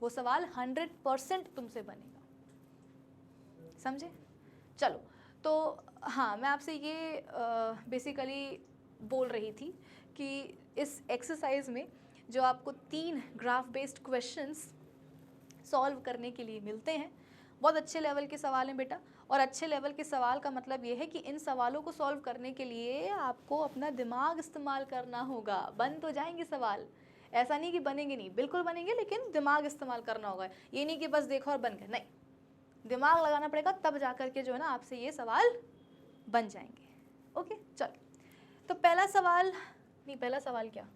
वो सवाल, 100% तुमसे बनेगा। समझे? चलो, तो हाँ मैं आपसे ये बेसिकली बोल रही थी कि इस एक्सरसाइज में जो आपको 3 ग्राफ बेस्ड क्वेश्चंस सॉल्व करने के लिए मिलते हैं, बहुत अच्छे लेवल के सवाल हैं बेटा। और अच्छे लेवल के सवाल का मतलब ये है कि इन सवालों को सॉल्व करने के लिए आपको अपना दिमाग इस्तेमाल करना होगा। बन तो जाएंगे सवाल, ऐसा नहीं कि बनेंगे नहीं, बिल्कुल बनेंगे, लेकिन दिमाग इस्तेमाल करना होगा। ये नहीं कि बस देखो और बन गए, नहीं, दिमाग लगाना पड़ेगा, तब जा करके जो है ना आपसे ये सवाल बन जाएंगे। ओके, चलो तो पहला सवाल क्या,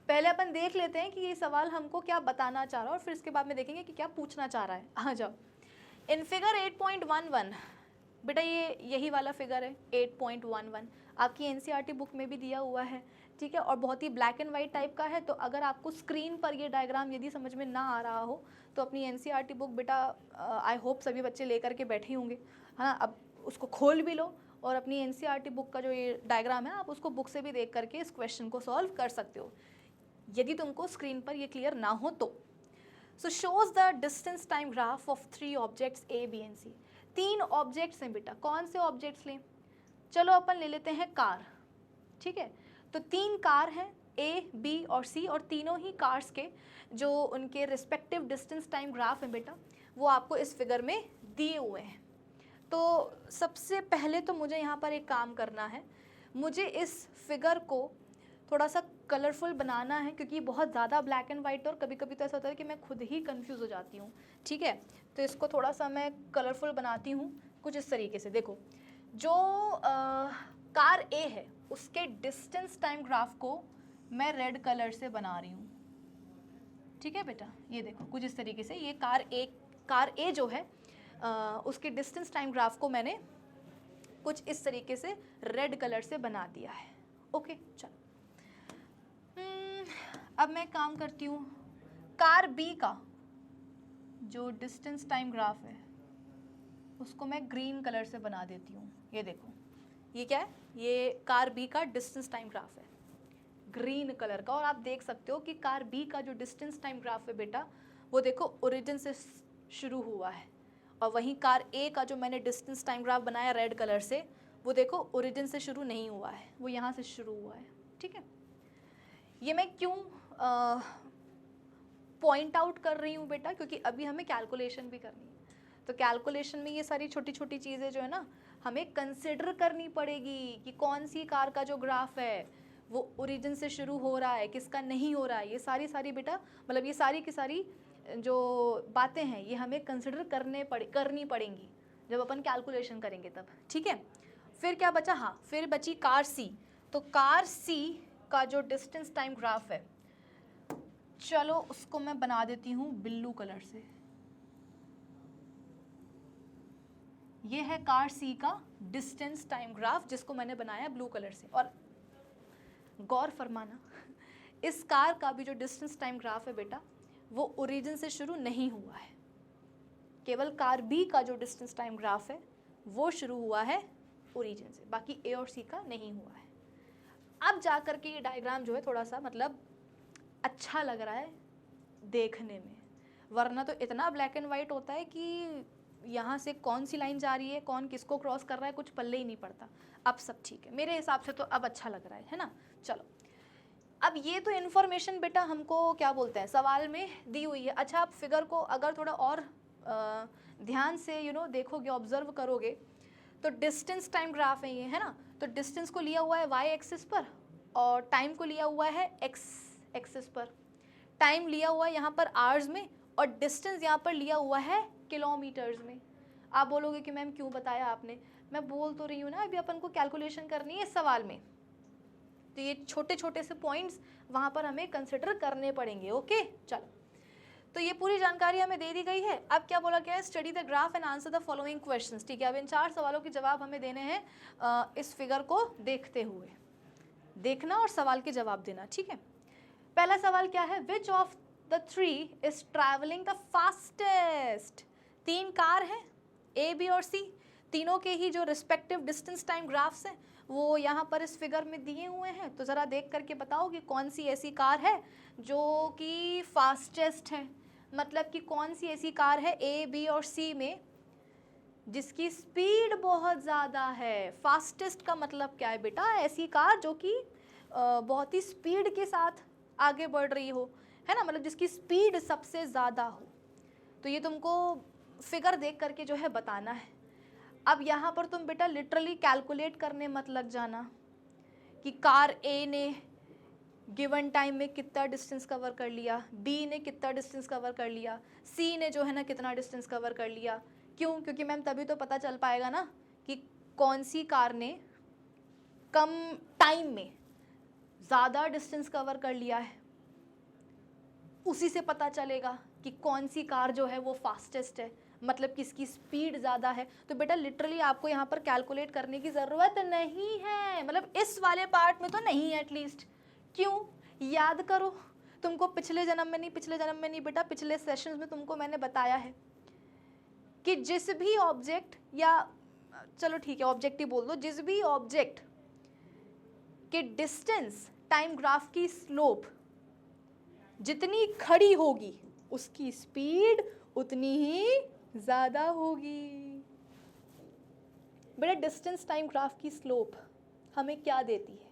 पहले अपन देख लेते हैं कि ये सवाल हमको क्या बताना चाह रहा है, और फिर इसके बाद में देखेंगे कि क्या पूछना चाह रहा है। आ जाओ। इन फिगर 8.11 बेटा ये यही वाला फिगर है 8.11, आपकी NCERT बुक में भी दिया हुआ है, ठीक है, और बहुत ही ब्लैक एंड वाइट टाइप का है। तो अगर आपको स्क्रीन पर ये डायग्राम यदि समझ में ना आ रहा हो तो अपनी NCERT बुक बेटा आई होप सभी बच्चे लेकर के बैठे होंगे, है ना, अब उसको खोल भी लो और अपनी NCERT बुक का जो ये डायग्राम है आप उसको बुक से भी देख करके इस क्वेश्चन को सॉल्व कर सकते हो, यदि तुमको स्क्रीन पर ये क्लियर ना हो तो। So shows the distance time graph of 3 objects A, B and C। 3 objects हैं बेटा, कौन से ऑब्जेक्ट्स लें? चलो अपन ले लेते हैं कार, ठीक है। तो 3 कार हैं, ए, बी और सी, और तीनों ही कार्स के जो उनके रिस्पेक्टिव डिस्टेंस टाइम ग्राफ है बेटा, वो आपको इस फिगर में दिए हुए हैं। तो सबसे पहले तो मुझे यहाँ पर एक काम करना है, मुझे इस फिगर को थोड़ा सा कलरफुल बनाना है, क्योंकि बहुत ज़्यादा ब्लैक एंड वाइट और कभी कभी तो ऐसा होता है कि मैं खुद ही कंफ्यूज हो जाती हूँ। ठीक है, तो इसको थोड़ा सा मैं कलरफुल बनाती हूँ कुछ इस तरीके से। देखो, जो कार ए है उसके डिस्टेंस टाइम ग्राफ को मैं रेड कलर से बना रही हूँ। ठीक है बेटा, ये देखो कुछ इस तरीके से, ये कार ए जो है उसके डिस्टेंस टाइम ग्राफ को मैंने कुछ इस तरीके से रेड कलर से बना दिया है। ओके, चलो अब मैं काम करती हूँ, कार बी का जो डिस्टेंस टाइम ग्राफ है उसको मैं ग्रीन कलर से बना देती हूँ। ये देखो, ये क्या है, ये कार बी का डिस्टेंस टाइम ग्राफ है ग्रीन कलर का। और आप देख सकते हो कि कार बी का जो डिस्टेंस टाइम ग्राफ है बेटा, वो देखो ओरिजिन से शुरू हुआ है, और वहीं कार ए का जो मैंने डिस्टेंस टाइम ग्राफ बनाया रेड कलर से, वो देखो ओरिजिन से शुरू नहीं हुआ है, वो यहाँ से शुरू हुआ है। ठीक है, ये मैं क्यों पॉइंट आउट कर रही हूँ बेटा, क्योंकि अभी हमें कैलकुलेशन भी करनी है। तो कैलकुलेशन में ये सारी छोटी छोटी चीज़ें जो है ना हमें कंसिडर करनी पड़ेगी, कि कौन सी कार का जो ग्राफ है वो ओरिजिन से शुरू हो रहा है, किसका नहीं हो रहा है। ये सारी बेटा, मतलब ये सारी की सारी जो बातें हैं ये हमें कंसिडर करनी पड़ेंगी जब अपन कैलकुलेशन करेंगे तब। ठीक है, फिर क्या बचा, हाँ फिर बची कार सी। तो कार सी का जो डिस्टेंस टाइम ग्राफ है, चलो उसको मैं बना देती हूँ ब्लू कलर से। ये है कार सी का डिस्टेंस टाइम ग्राफ जिसको मैंने बनाया ब्लू कलर से। और गौर फरमाना, इस कार का भी जो डिस्टेंस टाइम ग्राफ है बेटा, वो ओरिजिन से शुरू नहीं हुआ है, केवल कार बी का जो डिस्टेंस टाइम ग्राफ है वो शुरू हुआ है ओरिजिन से, बाकी ए और सी का नहीं हुआ है। अब जा कर के ये डायग्राम जो है थोड़ा सा मतलब अच्छा लग रहा है देखने में, वरना तो इतना ब्लैक एंड वाइट होता है कि यहाँ से कौन सी लाइन जा रही है, कौन किसको क्रॉस कर रहा है, कुछ पल्ले ही नहीं पड़ता। अब सब ठीक है मेरे हिसाब से, तो अब अच्छा लग रहा है ना। चलो, अब ये तो इन्फॉर्मेशन बेटा हमको क्या बोलते हैं सवाल में दी हुई है। अच्छा, आप फिगर को अगर थोड़ा और ध्यान से देखोगे, ऑब्जर्व करोगे, तो डिस्टेंस टाइम ग्राफ है ये, है ना। तो डिस्टेंस को लिया हुआ है वाई एक्सिस पर और टाइम को लिया हुआ है एक्स एक्सिस पर। टाइम लिया हुआ है यहाँ पर आवर्स में और डिस्टेंस यहाँ पर लिया हुआ है किलोमीटर्स में। आप बोलोगे कि मैम क्यों बताया आपने, मैं बोल तो रही हूँ ना, अभी अपन को कैलकुलेशन करनी है इस सवाल में, तो ये छोटे छोटे से पॉइंट्स वहाँ पर हमें कंसिडर करने पड़ेंगे। ओके, चलो, तो ये पूरी जानकारी हमें दे दी गई है। अब क्या बोला गया है, study the graph and answer the following questions. ठीक है, अब इन 4 सवालों के जवाब हमें देने हैं इस फिगर को देखते हुए, देखना और सवाल के जवाब देना। ठीक है, पहला सवाल क्या है, which of the 3 is travelling the fastest. 3 car हैं ए, बी और सी, तीनों के ही जो रिस्पेक्टिव डिस्टेंस टाइम ग्राफ्स हैं वो यहाँ पर इस फिगर में दिए हुए हैं। तो ज़रा देख करके बताओ कि कौन सी ऐसी कार है जो कि फास्टेस्ट है, मतलब कि कौन सी ऐसी कार है ए, बी और सी में जिसकी स्पीड बहुत ज़्यादा है। फास्टेस्ट का मतलब क्या है बेटा, ऐसी कार जो कि बहुत ही स्पीड के साथ आगे बढ़ रही हो, है ना, मतलब जिसकी स्पीड सबसे ज़्यादा हो। तो ये तुमको फिगर देख करके जो है बताना है। अब यहाँ पर तुम बेटा लिटरली कैलकुलेट करने मत लग जाना कि कार ए ने गिवन टाइम में कितना डिस्टेंस कवर कर लिया, बी ने कितना डिस्टेंस कवर कर लिया, सी ने जो है ना कितना डिस्टेंस कवर कर लिया। क्यों, क्योंकि मैम तभी तो पता चल पाएगा ना कि कौन सी कार ने कम टाइम में ज़्यादा डिस्टेंस कवर कर लिया है, उसी से पता चलेगा कि कौन सी कार जो है वो फास्टेस्ट है, मतलब किसकी स्पीड ज़्यादा है। तो बेटा लिटरली आपको यहाँ पर कैलकुलेट करने की ज़रूरत नहीं है, मतलब इस वाले पार्ट में तो नहीं है एटलीस्ट। क्यों, याद करो, तुमको पिछले जन्म में नहीं बेटा, पिछले सेशंस में तुमको मैंने बताया है कि जिस भी ऑब्जेक्ट, या चलो ठीक है ऑब्जेक्ट ही बोल दो, जिस भी ऑब्जेक्ट के डिस्टेंस टाइम ग्राफ की स्लोप जितनी खड़ी होगी उसकी स्पीड उतनी ही ज़्यादा होगी। बेटा डिस्टेंस टाइम ग्राफ की स्लोप हमें क्या देती है,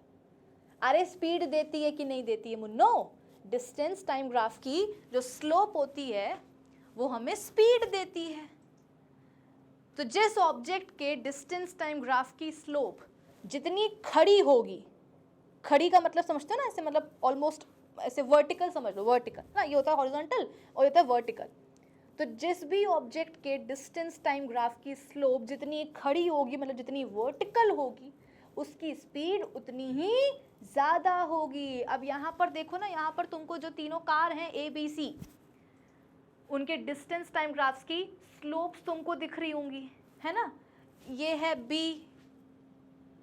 अरे स्पीड देती है कि नहीं देती है मुन्नो? डिस्टेंस टाइम ग्राफ की जो स्लोप होती है वो हमें स्पीड देती है। तो जिस ऑब्जेक्ट के डिस्टेंस टाइम ग्राफ की स्लोप जितनी खड़ी होगी, खड़ी का मतलब समझते हो ना, ऐसे मतलब ऑलमोस्ट ऐसे वर्टिकल समझ लो, वर्टिकल ना, ये होता है हॉरिजॉन्टल और ये होता है वर्टिकल। तो जिस भी ऑब्जेक्ट के डिस्टेंस टाइम ग्राफ की स्लोप जितनी खड़ी होगी, मतलब जितनी वर्टिकल होगी, उसकी स्पीड उतनी ही ज़्यादा होगी। अब यहाँ पर देखो ना, यहाँ पर तुमको जो तीनों कार हैं ए बी सी, उनके डिस्टेंस टाइम ग्राफ्स की स्लोप्स तुमको दिख रही होंगी, है ना? ये है बी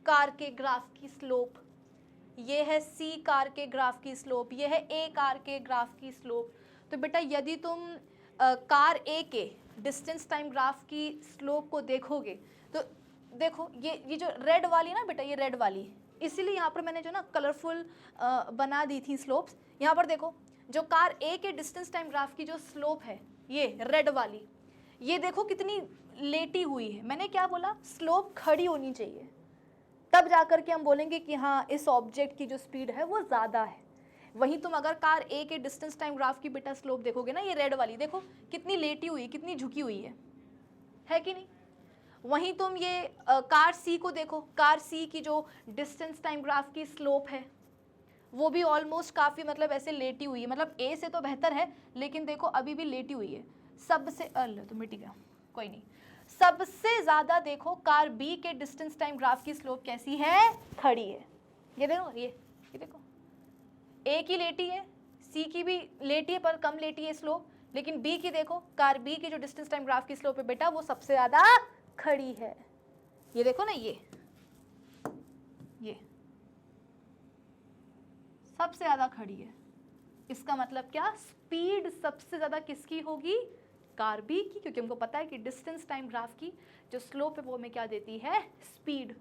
कार के ग्राफ की स्लोप, ये है सी कार के ग्राफ की स्लोप, ये है ए कार के ग्राफ की स्लोप। तो बेटा यदि तुम कार ए के डिस्टेंस टाइम ग्राफ की स्लोप को देखोगे तो देखो ये जो रेड वाली ना बेटा, ये रेड वाली, इसीलिए यहाँ पर मैंने जो ना कलरफुल बना दी थी स्लोप्स। यहाँ पर देखो जो कार ए के डिस्टेंस टाइम ग्राफ की जो स्लोप है, ये रेड वाली, ये देखो कितनी लेटी हुई है। मैंने क्या बोला? स्लोप खड़ी होनी चाहिए, तब जाकर के हम बोलेंगे कि हाँ इस ऑब्जेक्ट की जो स्पीड है वो ज़्यादा है। वहीं तुम अगर कार ए के डिस्टेंस टाइम ग्राफ की बेटा स्लोप देखोगे ना, ये रेड वाली देखो कितनी लेटी हुई, कितनी झुकी हुई है कि नहीं? वहीं तुम ये कार सी को देखो, कार सी की जो डिस्टेंस टाइम ग्राफ की स्लोप है वो भी ऑलमोस्ट काफ़ी मतलब ऐसे लेटी हुई है, मतलब ए से तो बेहतर है लेकिन देखो अभी भी लेटी हुई है। सबसे तो मिट गया, कोई नहीं। सबसे ज़्यादा देखो कार बी के डिस्टेंस टाइम ग्राफ की स्लोप कैसी है? खड़ी है। ये देखो, ये देखो, ए की लेटी है, सी की भी लेटी है पर कम लेटी है स्लोप, लेकिन बी की देखो, कार बी की जो डिस्टेंस टाइम ग्राफ की स्लोप है बेटा वो सबसे ज़्यादा खड़ी है। ये देखो ना, ये सबसे ज़्यादा खड़ी है। इसका मतलब क्या? स्पीड सबसे ज़्यादा किसकी होगी? कार बी की, क्योंकि हमको पता है कि डिस्टेंस टाइम ग्राफ की जो स्लोप है वो हमें क्या देती है? स्पीड।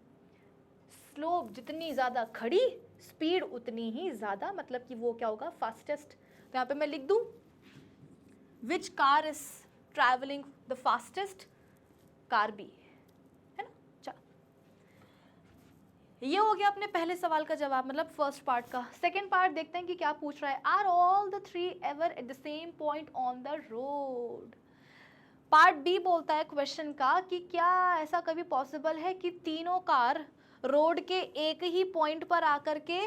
स्लोप जितनी ज़्यादा खड़ी, स्पीड उतनी ही ज़्यादा, मतलब कि वो क्या होगा? फास्टेस्ट। तो यहाँ पे मैं लिख दूँ which car is travelling the fastest? Car B, है ना? चलो, ये हो गया अपने पहले सवाल का जवाब, मतलब फर्स्ट पार्ट का। सेकंड पार्ट देखते हैं कि क्या पूछ रहा है। Are all the three ever at the same point on the road? Part B बोलता है क्वेश्चन का कि क्या ऐसा कभी पॉसिबल है कि तीनों कार रोड के एक ही पॉइंट पर आकर के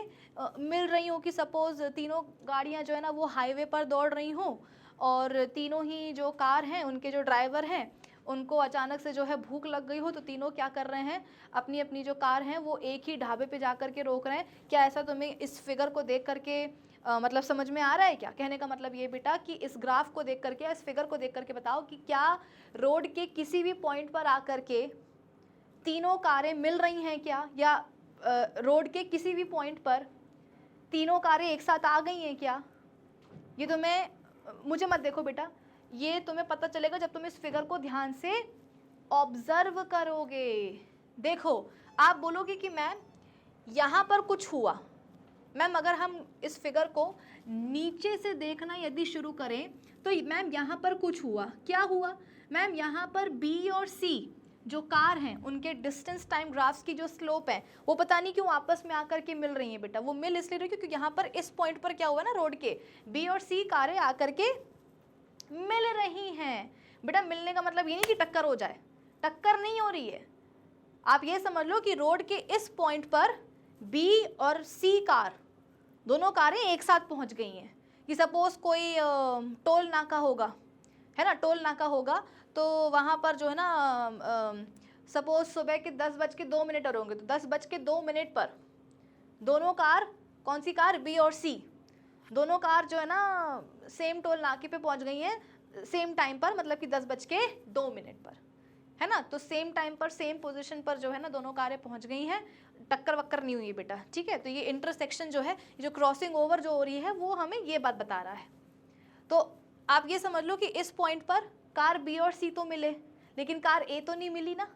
मिल रही हो? कि सपोज तीनों गाड़ियां जो है ना वो हाईवे पर दौड़ रही हों और तीनों ही जो कार हैं उनके जो ड्राइवर हैं उनको अचानक से जो है भूख लग गई हो, तो तीनों क्या कर रहे हैं? अपनी अपनी जो कार हैं वो एक ही ढाबे पे जा कर के रोक रहे हैं। क्या ऐसा तुम्हें इस फिगर को देख करके मतलब समझ में आ रहा है क्या? कहने का मतलब ये बेटा कि इस ग्राफ को देख करके, इस फिगर को देख करके बताओ कि क्या रोड के किसी भी पॉइंट पर आकर के तीनों कारें मिल रही हैं क्या? या रोड के किसी भी पॉइंट पर तीनों कारें एक साथ आ गई हैं क्या? ये तुम्हें, मुझे मत देखो बेटा, ये तुम्हें पता चलेगा जब तुम इस फिगर को ध्यान से ऑब्जर्व करोगे। देखो, आप बोलोगे कि मैम यहाँ पर कुछ हुआ। मैम अगर हम इस फिगर को नीचे से देखना यदि शुरू करें तो मैम यहाँ पर कुछ हुआ। क्या हुआ? मैम यहाँ पर बी और सी जो कार हैं उनके डिस्टेंस टाइम ग्राफ्स की जो स्लोप है वो पता नहीं क्यों आपस में आकर के मिल रही हैं बेटा। वो मिल इसलिए रही क्योंकि यहाँ पर इस पॉइंट पर क्या हुआ ना, रोड के बी और सी कारें आकर के मिल रही हैं। बेटा मिलने का मतलब ये नहीं कि टक्कर हो जाए, टक्कर नहीं हो रही है। आप ये समझ लो कि रोड के इस पॉइंट पर बी और सी कार, दोनों कारें एक साथ पहुंच गई हैं। कि सपोज कोई टोल नाका होगा, है ना, टोल नाका होगा तो वहाँ पर जो है ना सपोज सुबह के 10:02 होंगे तो 10:02 पर दोनों कार, कौन सी कार? बी और सी, दोनों कार जो है ना सेम टोल नाके पे पहुंच गई हैं सेम टाइम पर, मतलब कि 10:02 पर, है ना। तो सेम टाइम पर सेम पोजीशन पर जो है ना दोनों कारें पहुंच गई हैं, टक्कर वक्कर नहीं हुई बेटा, ठीक है। तो ये इंटरसेक्शन जो है, जो क्रॉसिंग ओवर जो हो रही है वो हमें ये बात बता रहा है। तो आप ये समझ लो कि इस पॉइंट पर कार बी और सी तो मिले लेकिन कार ए तो नहीं मिली ना।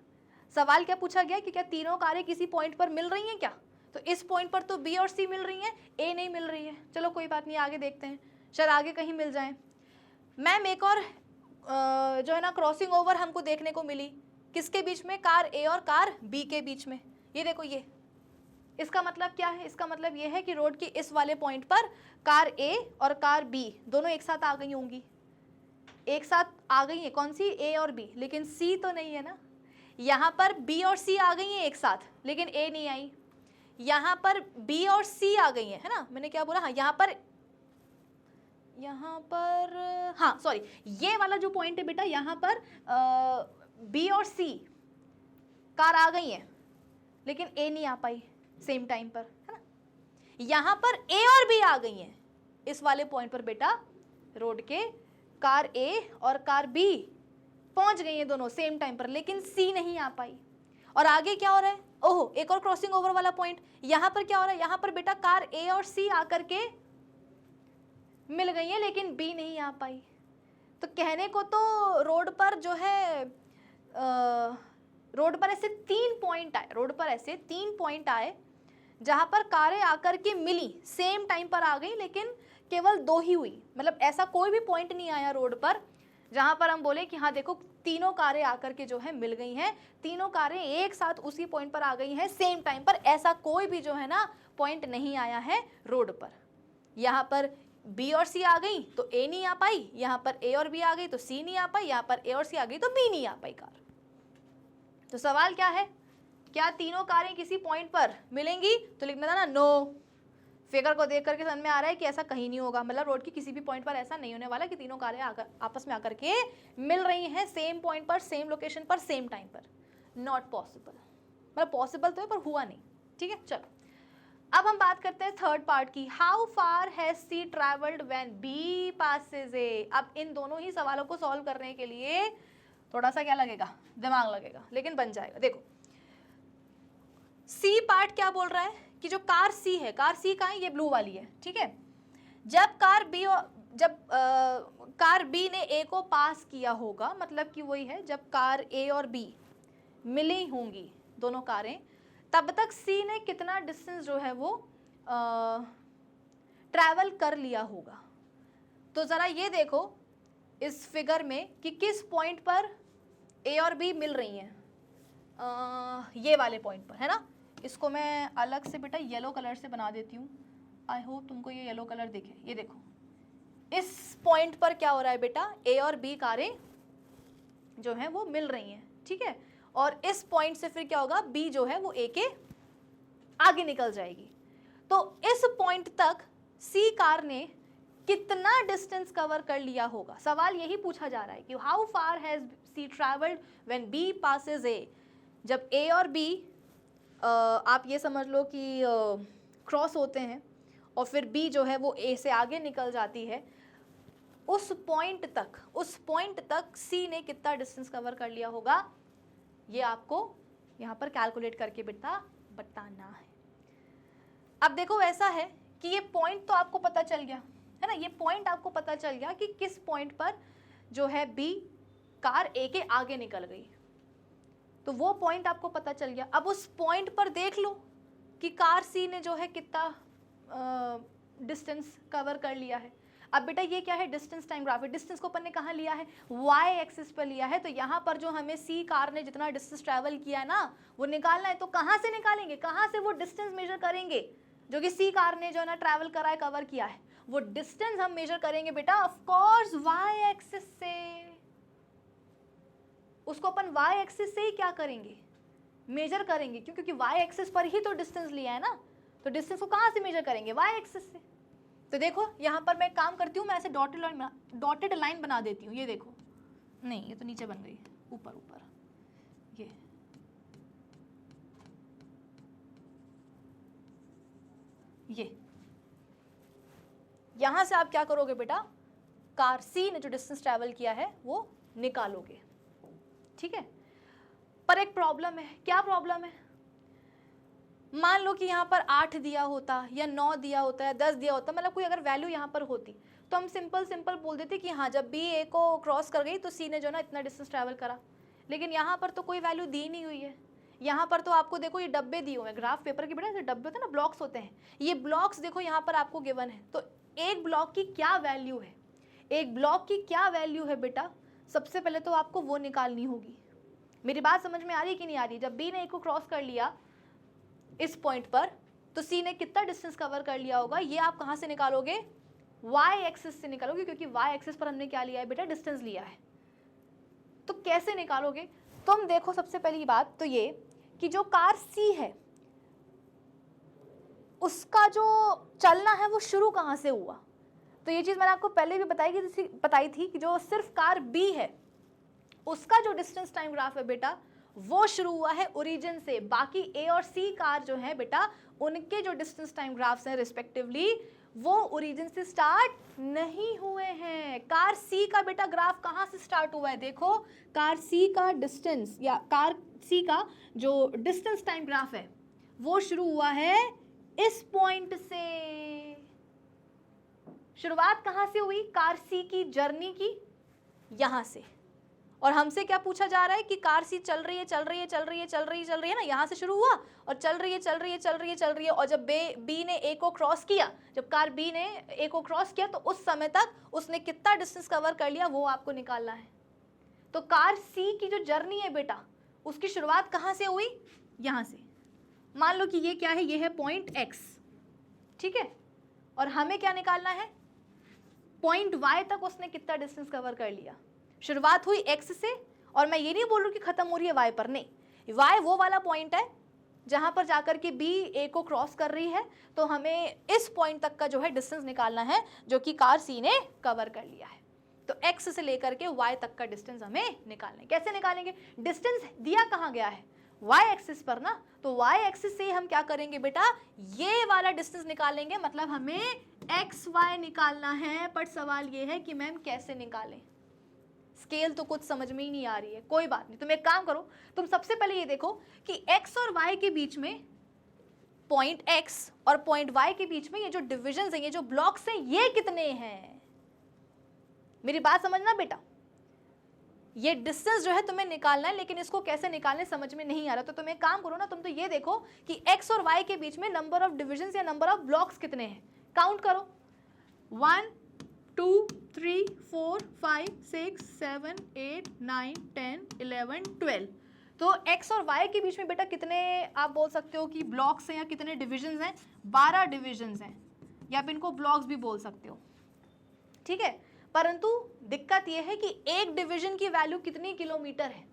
सवाल क्या पूछा गया कि क्या तीनों कारें किसी पॉइंट पर मिल रही हैं क्या? तो इस पॉइंट पर तो बी और सी मिल रही हैं, ए नहीं मिल रही है। चलो कोई बात नहीं, आगे देखते हैं, शायद आगे कहीं मिल जाए। मैम एक और जो है ना क्रॉसिंग ओवर हमको देखने को मिली, किसके बीच में? कार ए और कार बी के बीच में। ये देखो, ये इसका मतलब क्या है? इसका मतलब ये है कि रोड के इस वाले पॉइंट पर कार ए और कार बी दोनों एक साथ आ गई होंगी, एक साथ आ गई है। कौन सी? ए और बी, लेकिन सी तो नहीं है ना। यहाँ पर बी और सी आ गई हैं एक साथ, लेकिन ए नहीं आई। यहाँ पर बी और सी आ गई है ना, मैंने क्या बोला? हाँ, यहाँ पर हाँ सॉरी, ये वाला जो पॉइंट है बेटा, यहाँ पर बी और सी कार आ गई है, लेकिन ए नहीं आ पाई सेम टाइम पर, है ना। यहाँ पर ए और बी आ गई हैं इस वाले पॉइंट पर बेटा, रोड के कार ए और कार बी पहुंच गई हैं दोनों सेम टाइम पर, लेकिन सी नहीं आ पाई। और आगे क्या हो रहा है? ओहो, एक और क्रॉसिंग ओवर वाला पॉइंट। यहाँ पर क्या हो रहा है? यहाँ पर बेटा कार ए और सी आकर के मिल गई है, लेकिन बी नहीं आ पाई। तो कहने को तो रोड पर जो है रोड पर ऐसे 3 पॉइंट आए, रोड पर ऐसे 3 पॉइंट आए जहां पर कारें आकर के मिली, सेम टाइम पर आ गई, लेकिन केवल 2 ही हुई। मतलब ऐसा कोई भी पॉइंट नहीं आया रोड पर जहां पर हम बोले कि हाँ देखो तीनों कारें आकर के जो है मिल गई हैं, तीनों कारें एक साथ उसी पॉइंट पर आ गई हैं सेम टाइम पर। ऐसा कोई भी जो है ना पॉइंट नहीं आया है रोड पर। यहाँ पर बी और सी आ गई तो ए नहीं आ पाई, यहाँ पर ए और बी आ गई तो सी नहीं आ पाई, यहाँ पर ए और सी आ गई तो बी नहीं आ पाई कार। तो सवाल क्या है? क्या तीनों कारें किसी पॉइंट पर मिलेंगी? तो लिखना था ना नो। फिगर को देख करके समझ में आ रहा है कि ऐसा कहीं नहीं होगा, मतलब रोड की किसी भी पॉइंट पर ऐसा नहीं होने वाला कि तीनों कारें आपस में आकर के मिल रही हैं सेम पॉइंट पर, सेम लोकेशन पर, सेम टाइम पर। Not possible. मतलब पॉसिबल तो है पर हुआ नहीं। ठीक है, चलो अब हम बात करते हैं थर्ड पार्ट की। How far has C travelled when B passes A. अब इन दोनों ही सवालों को सॉल्व करने के लिए थोड़ा सा क्या लगेगा? दिमाग लगेगा, लेकिन बन जाएगा। देखो सी पार्ट क्या बोल रहा है कि जो कार सी है, कार सी कहाँ है? ये ब्लू वाली है, ठीक है। जब कार बी ने ए को पास किया होगा, मतलब कि वही है जब कार ए और बी मिली होंगी दोनों कारें, तब तक सी ने कितना डिस्टेंस जो है वो ट्रैवल कर लिया होगा। तो ज़रा ये देखो इस फिगर में कि किस पॉइंट पर ए और बी मिल रही हैं। ये वाले पॉइंट पर, है ना। इसको मैं अलग से बेटा येलो कलर से बना देती हूँ। आई होप तुमको ये येलो कलर दिखे। ये देखो इस पॉइंट पर क्या हो रहा है बेटा, ए और बी कारें जो हैं वो मिल रही हैं, ठीक है। और इस पॉइंट से फिर क्या होगा, बी जो है वो ए के आगे निकल जाएगी। तो इस पॉइंट तक सी कार ने कितना डिस्टेंस कवर कर लिया होगा। सवाल यही पूछा जा रहा है कि how far has C travelled when B passes A. जब ए और बी आप ये समझ लो कि क्रॉस होते हैं और फिर बी जो है वो ए से आगे निकल जाती है, उस पॉइंट तक सी ने कितना डिस्टेंस कवर कर लिया होगा, ये आपको यहाँ पर कैलकुलेट करके बेटा बताना है। अब देखो ऐसा है कि ये पॉइंट तो आपको पता चल गया है ना, ये पॉइंट आपको पता चल गया कि किस पॉइंट पर जो है बी कार ए के आगे निकल गई, तो वो पॉइंट आपको पता चल गया। अब उस पॉइंट पर देख लो कि कार सी ने जो है कितना डिस्टेंस कवर कर लिया है। अब बेटा ये क्या है, डिस्टेंस टाइम ग्राफ है। डिस्टेंस को अपन ने कहाँ लिया है, वाई एक्सिस पर लिया है। तो यहाँ पर जो हमें सी कार ने जितना डिस्टेंस ट्रैवल किया है ना वो निकालना है। तो कहाँ से निकालेंगे, कहाँ से वो डिस्टेंस मेजर करेंगे जो कि सी कार ने जो है ना ट्रैवल करा है, कवर किया है। वो डिस्टेंस हम मेजर करेंगे बेटा ऑफकोर्स वाई एक्सिस से। उसको अपन वाई एक्सिस से ही क्या करेंगे, मेजर करेंगे, क्योंकि वाई एक्सिस पर ही तो डिस्टेंस लिया है ना। तो डिस्टेंस को कहाँ से मेजर करेंगे, वाई एक्सिस से। तो देखो यहाँ पर मैं काम करती हूँ, मैं ऐसे डॉटेड लाइन बना देती हूँ। ये देखो, नहीं ये तो नीचे बन गई, ऊपर ऊपर। ये यहाँ से आप क्या करोगे बेटा, कार सी ने जो डिस्टेंस ट्रैवल किया है वो निकालोगे, ठीक है। पर एक प्रॉब्लम है। क्या प्रॉब्लम है, मान लो कि यहाँ पर 8 दिया होता या 9 दिया होता या 10 दिया होता, मतलब कोई अगर वैल्यू यहाँ पर होती तो हम सिंपल बोल देते कि हाँ जब बी ए को क्रॉस कर गई तो सी ने जो ना इतना डिस्टेंस ट्रैवल करा। लेकिन यहाँ पर तो कोई वैल्यू दी नहीं हुई है। यहाँ पर तो आपको देखो ये डब्बे दिए हुए हैं, ग्राफ पेपर के बेटा ऐसे डब्बे होते हैं ना, ब्लॉक्स होते हैं। ये ब्लॉक्स देखो यहाँ पर आपको गिवन है। तो एक ब्लॉक की क्या वैल्यू है, एक ब्लॉक की क्या वैल्यू है बेटा, सबसे पहले तो आपको वो निकालनी होगी। मेरी बात समझ में आ रही कि नहीं आ रही। जब बी ने ए को क्रॉस कर लिया इस पॉइंट पर तो सी ने कितना डिस्टेंस कवर कर लिया होगा, ये आप कहाँ से निकालोगे, वाई एक्सिस से निकालोगे, क्योंकि वाई एक्सिस पर हमने क्या लिया है बेटा, डिस्टेंस लिया है। तो कैसे निकालोगे, तुम देखो सबसे पहली बात तो ये कि जो कार सी है उसका जो चलना है वो शुरू कहाँ से हुआ। तो ये चीज़ मैंने आपको पहले भी बताई थी कि जो सिर्फ कार बी है उसका जो डिस्टेंस टाइम ग्राफ है बेटा वो शुरू हुआ है ओरिजिन से, बाकी ए और सी कार जो है बेटा उनके जो डिस्टेंस टाइम ग्राफ्स हैं रिस्पेक्टिवली वो ओरिजिन से स्टार्ट नहीं हुए हैं। कार सी का बेटा ग्राफ कहाँ से स्टार्ट हुआ है, देखो कार सी का डिस्टेंस या कार सी का जो डिस्टेंस टाइम ग्राफ है वो शुरू हुआ है इस पॉइंट से। शुरुआत कहाँ से हुई कार सी की जर्नी की, यहां से। और हमसे क्या पूछा जा रहा है कि कार सी चल रही है ना, यहां से शुरू हुआ और चल रही है और जब बी ने ए को क्रॉस किया, जब कार बी ने ए को क्रॉस किया तो उस समय तक उसने कितना डिस्टेंस कवर कर लिया वो आपको निकालना है। तो कार सी की जो जर्नी है बेटा उसकी शुरुआत कहाँ से हुई, यहां से। मान लो कि ये क्या है, ये है पॉइंट एक्स, ठीक है, और हमें क्या निकालना है, पॉइंट वाई तक उसने कितना डिस्टेंस कवर कर लिया। शुरुआत हुई एक्स से और मैं ये नहीं बोल रही कि खत्म हो रही है वाई पर, नहीं, वाई वो वाला पॉइंट है जहां पर जाकर के बी ए को क्रॉस कर रही है, तो हमें इस पॉइंट तक का जो है डिस्टेंस निकालना है जो कि कार सी ने कवर कर लिया है। तो एक्स से लेकर के वाई तक का डिस्टेंस हमें निकालना है। कैसे निकालेंगे, डिस्टेंस दिया कहाँ गया है, वाई एक्सिस पर ना, तो वाई एक्सिस से हम क्या करेंगे बेटा, ये वाला डिस्टेंस निकालेंगे, मतलब हमें एक्स वाई निकालना है। पर सवाल ये है कि मैम कैसे निकालें, स्केल तो कुछ समझ में ही नहीं आ रही है। कोई बात नहीं, तुम एक काम करो, तुम सबसे पहले ये देखो कि एक्स और वाई के बीच में, पॉइंट एक्स और पॉइंट वाई के बीच में ये जो डिविजन है, ये जो ब्लॉक्स हैं, ये कितने हैं। मेरी बात समझना बेटा, ये डिस्टेंस जो है तुम्हें निकालना है, लेकिन इसको कैसे निकालने समझ में नहीं आ रहा। तो तुम एक काम करो ना, तुम तो ये देखो कि x और y के बीच में नंबर ऑफ डिविजन्स या नंबर ऑफ ब्लॉक्स कितने हैं, काउंट करो, 1 2 3 4 5 6 7 8 9 10 11 12। तो x और y के बीच में बेटा कितने आप बोल सकते हो कि ब्लॉक्स हैं या कितने डिविजन्स हैं, 12 डिविजन्स हैं, या आप इनको ब्लॉक्स भी बोल सकते हो, ठीक है। परंतु दिक्कत यह है कि एक डिवीजन की वैल्यू कितनी किलोमीटर है,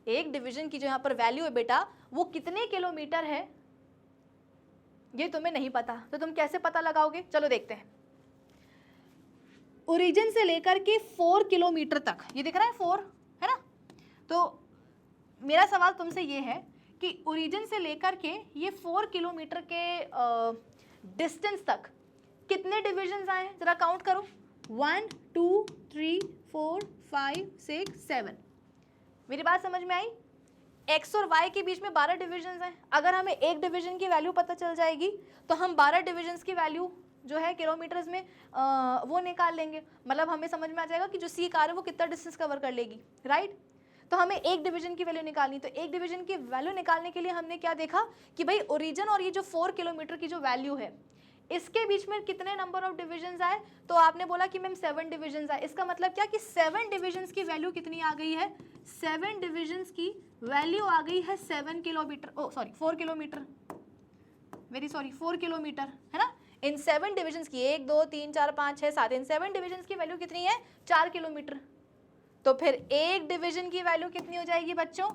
एक डिवीजन की जो यहाँ पर वैल्यू है बेटा वो कितने किलोमीटर है, ये तुम्हें नहीं पता, तो तुम कैसे पता लगाओगे, चलो देखते हैं। ओरिजिन से लेकर के 4 किलोमीटर तक, ये दिख रहा है 4 है ना, तो मेरा सवाल तुमसे ये है कि ओरिजिन से लेकर के ये 4 किलोमीटर के डिस्टेंस तक कितने डिविजन्स आए हैं, जरा काउंट करो, 1 2 3 4 5 6 7। मेरी बात समझ में आई, x और y के बीच में 12 डिविजन्स हैं। अगर हमें एक डिवीजन की वैल्यू पता चल जाएगी तो हम 12 डिविजन्स की वैल्यू जो है किलोमीटर्स में वो निकाल लेंगे, मतलब हमें समझ में आ जाएगा कि जो सी कार है वो कितना डिस्टेंस कवर कर लेगी, राइट। तो हमें एक डिवीजन की वैल्यू निकालनी, तो एक डिवीजन की वैल्यू निकालने के लिए हमने क्या देखा कि भाई ओरिजिन और ये जो 4 किलोमीटर की जो वैल्यू है इसके बीच में कितने नंबर ऑफ डिविजन्स आए, तो आपने बोला कि मैम 7 डिविजन्स आए। इसका मतलब क्या कि 7 डिविजन्स की वैल्यू कितनी आ गई है, 7 डिविजन्स की वैल्यू आ गई है 7 kilometre, oh sorry 4 kilometre, very sorry 4 kilometre है ना। इन 7 डिविजन्स की 1 2 3 4 5 6 7, इन 7 डिविजन्स की वैल्यू कितनी है, 4 किलोमीटर। तो फिर एक डिवीजन की वैल्यू कितनी हो जाएगी बच्चों,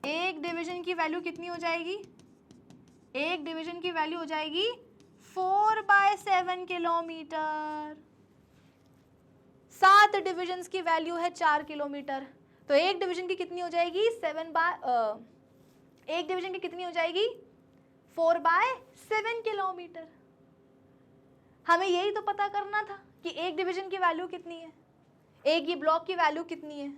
एक डिवीजन की वैल्यू कितनी हो जाएगी, एक डिवीजन की वैल्यू हो जाएगी 4/7 किलोमीटर। 7 डिविजन्स की वैल्यू है 4 किलोमीटर, तो एक डिवीजन की कितनी हो जाएगी, एक डिवीजन की कितनी हो जाएगी 4/7 किलोमीटर। हमें यही तो पता करना था कि एक डिवीजन की वैल्यू कितनी है, एक ये ब्लॉक की वैल्यू कितनी है,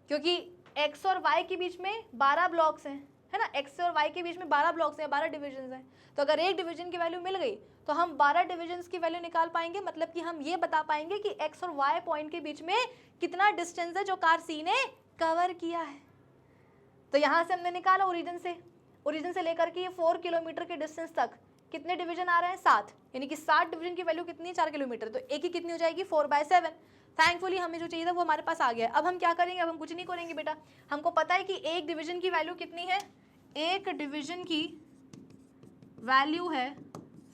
क्योंकि x और y के बीच में 12 ब्लॉक्स हैं, है ना, x और y के बीच में 12 ब्लॉक्स हैं, 12 डिविजन्स हैं। तो अगर एक डिवीजन की वैल्यू मिल गई तो हम 12 डिविजन्स की वैल्यू निकाल पाएंगे, मतलब कि हम ये बता पाएंगे कि x और y पॉइंट के बीच में कितना डिस्टेंस है जो कार सी ने कवर किया है। तो यहाँ से हमने निकाला ओरिजिन से लेकर के ये 4 किलोमीटर के डिस्टेंस तक कितने डिवीजन आ रहे हैं, 7, यानी कि 7 डिवीजन की वैल्यू कितनी है, 4 किलोमीटर, तो एक ही कितनी हो जाएगी 4/7। थैंकफुली हमें जो चाहिए था वो हमारे पास आ गया। अब हम क्या करेंगे, अब हम कुछ नहीं करेंगे बेटा, हमको पता है कि एक डिवीजन की वैल्यू कितनी है, एक डिवीजन की वैल्यू है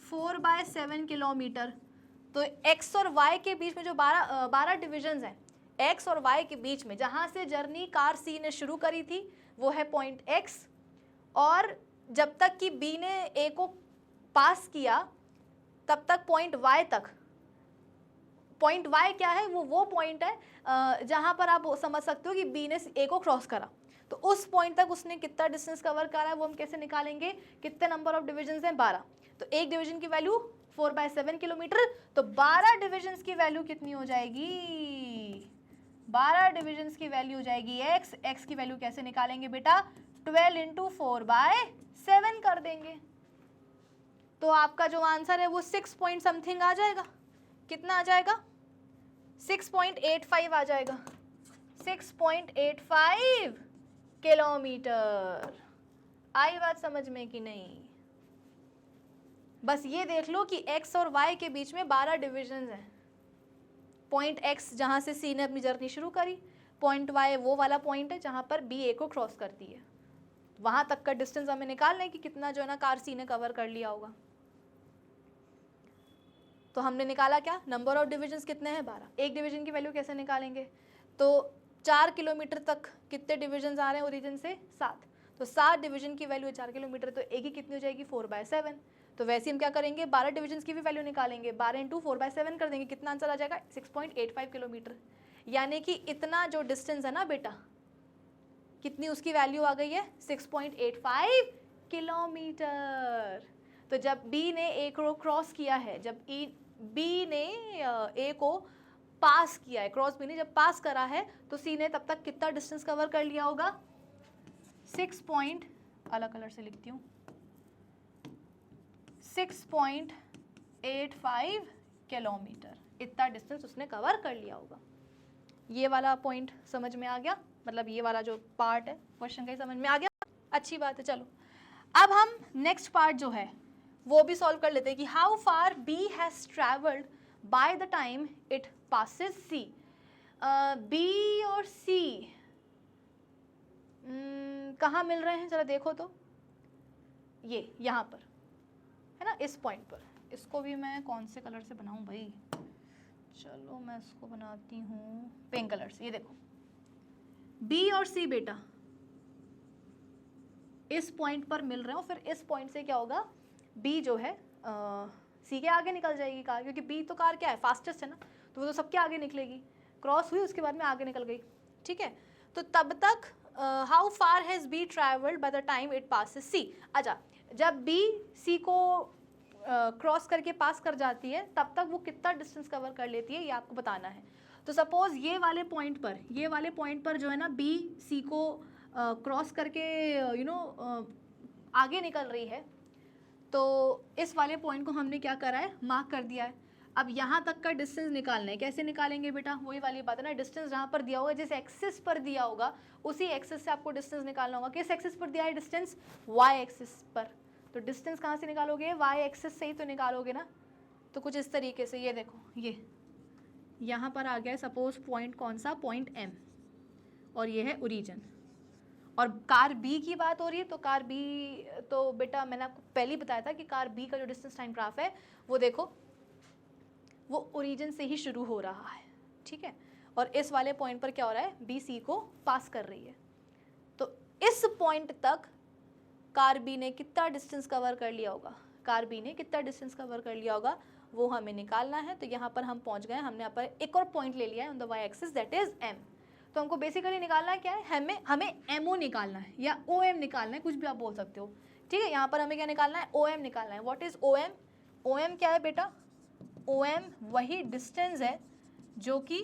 4/7 किलोमीटर। तो x और y के बीच में जो 12 डिविजन्स हैं, x और y के बीच में जहाँ से जर्नी कार C ने शुरू करी थी वो है पॉइंट x, और जब तक कि B ने A को पास किया तब तक पॉइंट y तक। पॉइंट y क्या है? वो पॉइंट है जहाँ पर आप समझ सकते हो कि B ने A को क्रॉस करा, तो उस पॉइंट तक उसने कितना डिस्टेंस कवर करा है वो हम कैसे निकालेंगे? कितने नंबर ऑफ डिविजन्स हैं? 12। तो एक डिवीजन की वैल्यू 4/7 किलोमीटर, तो 12 डिविजन्स की वैल्यू कितनी हो जाएगी? 12 डिविजन्स की वैल्यू हो जाएगी x की वैल्यू कैसे निकालेंगे बेटा? 12 इंटू 4/7 कर देंगे, तो आपका जो आंसर है वो 6 पॉइंट समथिंग आ जाएगा। कितना आ जाएगा? 6.85 आ जाएगा। 6.85 किलोमीटर। आई बात समझ में कि नहीं? बस ये देख लो कि x और y के बीच में 12 डिविजन्स हैं। पॉइंट x जहाँ से C ने अपनी जर्नी शुरू करी, पॉइंट y वो वाला पॉइंट है जहाँ पर B A को क्रॉस करती है, वहाँ तक का डिस्टेंस हमें निकालना है कि कितना जो है ना कार C ने कवर कर लिया होगा। तो हमने निकाला क्या? नंबर ऑफ डिविजन्स कितने हैं? 12। एक डिवीजन की वैल्यू कैसे निकालेंगे? तो 4 किलोमीटर तक कितने डिविजन्स आ रहे हैं ओरिजिन से? 7। तो 7 डिवीजन की वैल्यू 4 किलोमीटर, तो एक ही कितनी हो जाएगी? 4/7। तो वैसे हम क्या करेंगे? 12 डिविजन्स की भी वैल्यू निकालेंगे, 12 इंटू 4/7 कर देंगे। कितना आंसर आ जाएगा? 6.85 किलोमीटर। यानी कि इतना जो डिस्टेंस है ना बेटा, कितनी उसकी वैल्यू आ गई है? 6.85 किलोमीटर। तो जब B ने A को क्रॉस किया है, जब B ने A को पास किया है, क्रॉस B ने जब पास करा है, तो C ने तब तक कितना डिस्टेंस कवर कर लिया होगा? 6 पॉइंट, अलग कलर से लिखती हूँ, 6.85 किलोमीटर। इतना डिस्टेंस उसने कवर कर लिया होगा। ये वाला पॉइंट समझ में आ गया? मतलब ये वाला जो पार्ट है क्वेश्चन का ही समझ में आ गया? अच्छी बात है। चलो अब हम नेक्स्ट पार्ट जो है वो भी सॉल्व कर लेते हैं कि how far B has travelled by the time it passes C। B और C कहाँ मिल रहे हैं? जरा देखो तो, ये यहाँ पर है ना, इस पॉइंट पर। इसको भी मैं कौन से कलर से बनाऊं भाई? चलो मैं इसको बनाती हूँ पिंक कलर से। ये देखो B और C बेटा इस पॉइंट पर मिल रहे हैं, और फिर इस पॉइंट से क्या होगा? B जो है C के आगे निकल जाएगी कार, क्योंकि B तो कार क्या है? फास्टेस्ट है ना, तो वो तो सबके आगे निकलेगी। क्रॉस हुई, उसके बाद में आगे निकल गई। ठीक है, तो तब तक how far has B travelled by the time it passes C। अच्छा, जब B C को क्रॉस करके पास कर जाती है तब तक वो कितना डिस्टेंस कवर कर लेती है, ये आपको बताना है। तो सपोज ये वाले पॉइंट पर जो है ना B C को क्रॉस करके आगे निकल रही है, तो इस वाले पॉइंट को हमने क्या करा है? मार्क कर दिया है। अब यहाँ तक का डिस्टेंस निकालना है। कैसे निकालेंगे बेटा? वही वाली बात है ना, डिस्टेंस जहाँ पर दिया होगा, जिस एक्सिस पर दिया होगा उसी एक्सिस से आपको डिस्टेंस निकालना होगा। किस एक्सिस पर दिया है डिस्टेंस? वाई एक्सिस पर। तो डिस्टेंस कहाँ से निकालोगे? वाई एक्सिस से ही तो निकालोगे ना। तो कुछ इस तरीके से, ये देखो, ये यहाँ पर आ गया सपोज पॉइंट, कौन सा? पॉइंट M, और ये है ओरिजिन। और कार B की बात हो रही है, तो कार B तो बेटा मैंने आपको पहले ही बताया था कि कार B का जो डिस्टेंस टाइम ग्राफ है वो देखो, वो ओरिजिन से ही शुरू हो रहा है। ठीक है, और इस वाले पॉइंट पर क्या हो रहा है? B C को पास कर रही है। तो इस पॉइंट तक कार B ने कितना डिस्टेंस कवर कर लिया होगा? कार B ने कितना डिस्टेंस कवर कर लिया होगा वो हमें निकालना है। तो यहाँ पर हम पहुँच गए, हमने यहाँ पर एक और पॉइंट ले लिया है on the y axis, that is M। तो हमको बेसिकली निकालना क्या है? हमें MO निकालना है या OM निकालना है, कुछ भी आप बोल सकते हो। ठीक है, यहाँ पर हमें क्या निकालना है? OM निकालना है। What is OM? OM क्या है बेटा? OM वही डिस्टेंस है जो कि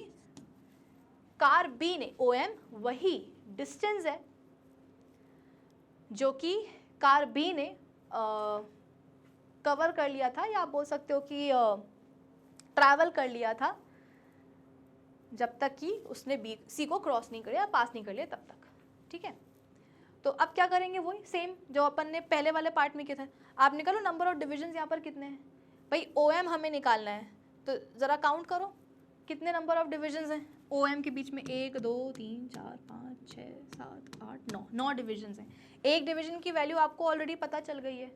कार B ने, OM वही डिस्टेंस है जो कि कार B ने कवर कर लिया था, या आप बोल सकते हो कि ट्रैवल कर लिया था, जब तक कि उसने C को क्रॉस नहीं कर लिया, पास नहीं कर लिया तब तक। ठीक है, तो अब क्या करेंगे? वही सेम जो अपन ने पहले वाले पार्ट में किए थे। आप निकालो नंबर ऑफ डिविजन्स यहाँ पर कितने हैं भाई? OM हमें निकालना है, तो ज़रा काउंट करो कितने नंबर ऑफ डिविजन्स हैं OM के बीच में? 1 2 3 4 5 6 7 8 9 डिविजन्स हैं। एक डिवीजन की वैल्यू आपको ऑलरेडी पता चल गई है,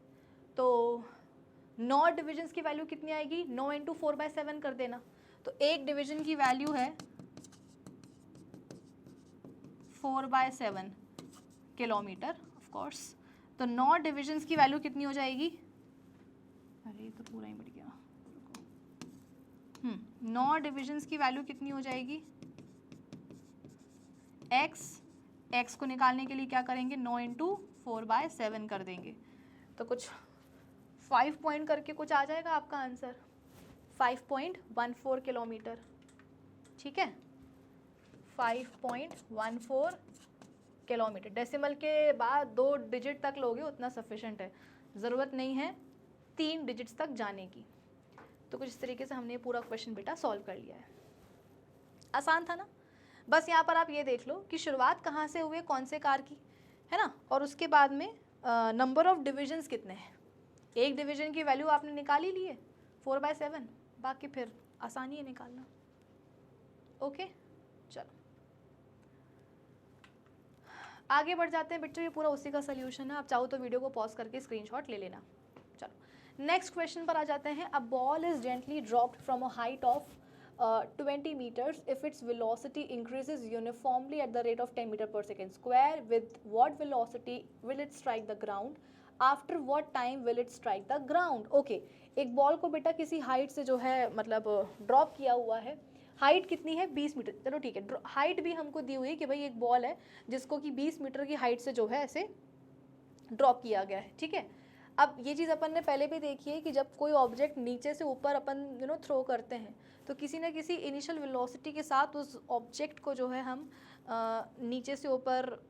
तो 9 डिविजन्स की वैल्यू कितनी आएगी, 9 इंटू 4/7 कर देना। तो एक डिवीजन की वैल्यू है 4/7 किलोमीटर ऑफ कोर्स। तो 9 डिविजन्स की वैल्यू कितनी हो जाएगी, अरे ये तो पूरा ही बढ़ गया, 9 डिविजन्स की वैल्यू कितनी हो जाएगी, x को निकालने के लिए क्या करेंगे, 9 इंटू 4/7 कर देंगे। तो कुछ 5 पॉइंट करके कुछ आ जाएगा आपका आंसर, 5.14 किलोमीटर। ठीक है, 5.14 किलोमीटर। डेसिमल के बाद 2 डिजिट तक लोगे उतना सफिशेंट है, ज़रूरत नहीं है 3 डिजिट्स तक जाने की। तो कुछ इस तरीके से हमने पूरा क्वेश्चन बेटा सॉल्व कर लिया है। आसान था ना। बस यहाँ पर आप ये देख लो कि शुरुआत कहाँ से हुई, कौन से कार की, है ना, और उसके बाद में नंबर ऑफ डिविजन्स कितने हैं। एक डिवीजन की वैल्यू आपने निकाल ही ली है 4/7, बाकी फिर आसानी है निकालना। ओके, चलो आगे बढ़ जाते हैं बच्चों, ये पूरा उसी का सोल्यूशन है। आप चाहो तो वीडियो को पॉज करके स्क्रीनशॉट ले लेना। चलो नेक्स्ट क्वेश्चन पर आ जाते हैं। A ball is gently dropped from a height of 20 meters if its velocity increases uniformly at the rate of 10 meter per second square. With what velocity will it strike the ground? After what time will it strike the ground? Okay, एक ball को बेटा किसी height से जो है मतलब drop किया हुआ है। हाइट कितनी है, 20 मीटर। चलो ठीक है, हाइट भी हमको दी हुई है कि भाई एक बॉल है जिसको कि 20 मीटर की हाइट से जो है ऐसे ड्रॉप किया गया है। ठीक है, अब ये चीज़ अपन ने पहले भी देखी है कि जब कोई ऑब्जेक्ट नीचे से ऊपर अपन थ्रो करते हैं तो किसी न किसी इनिशियल वेलोसिटी के साथ उस ऑब्जेक्ट को जो है हम नीचे से ऊपर,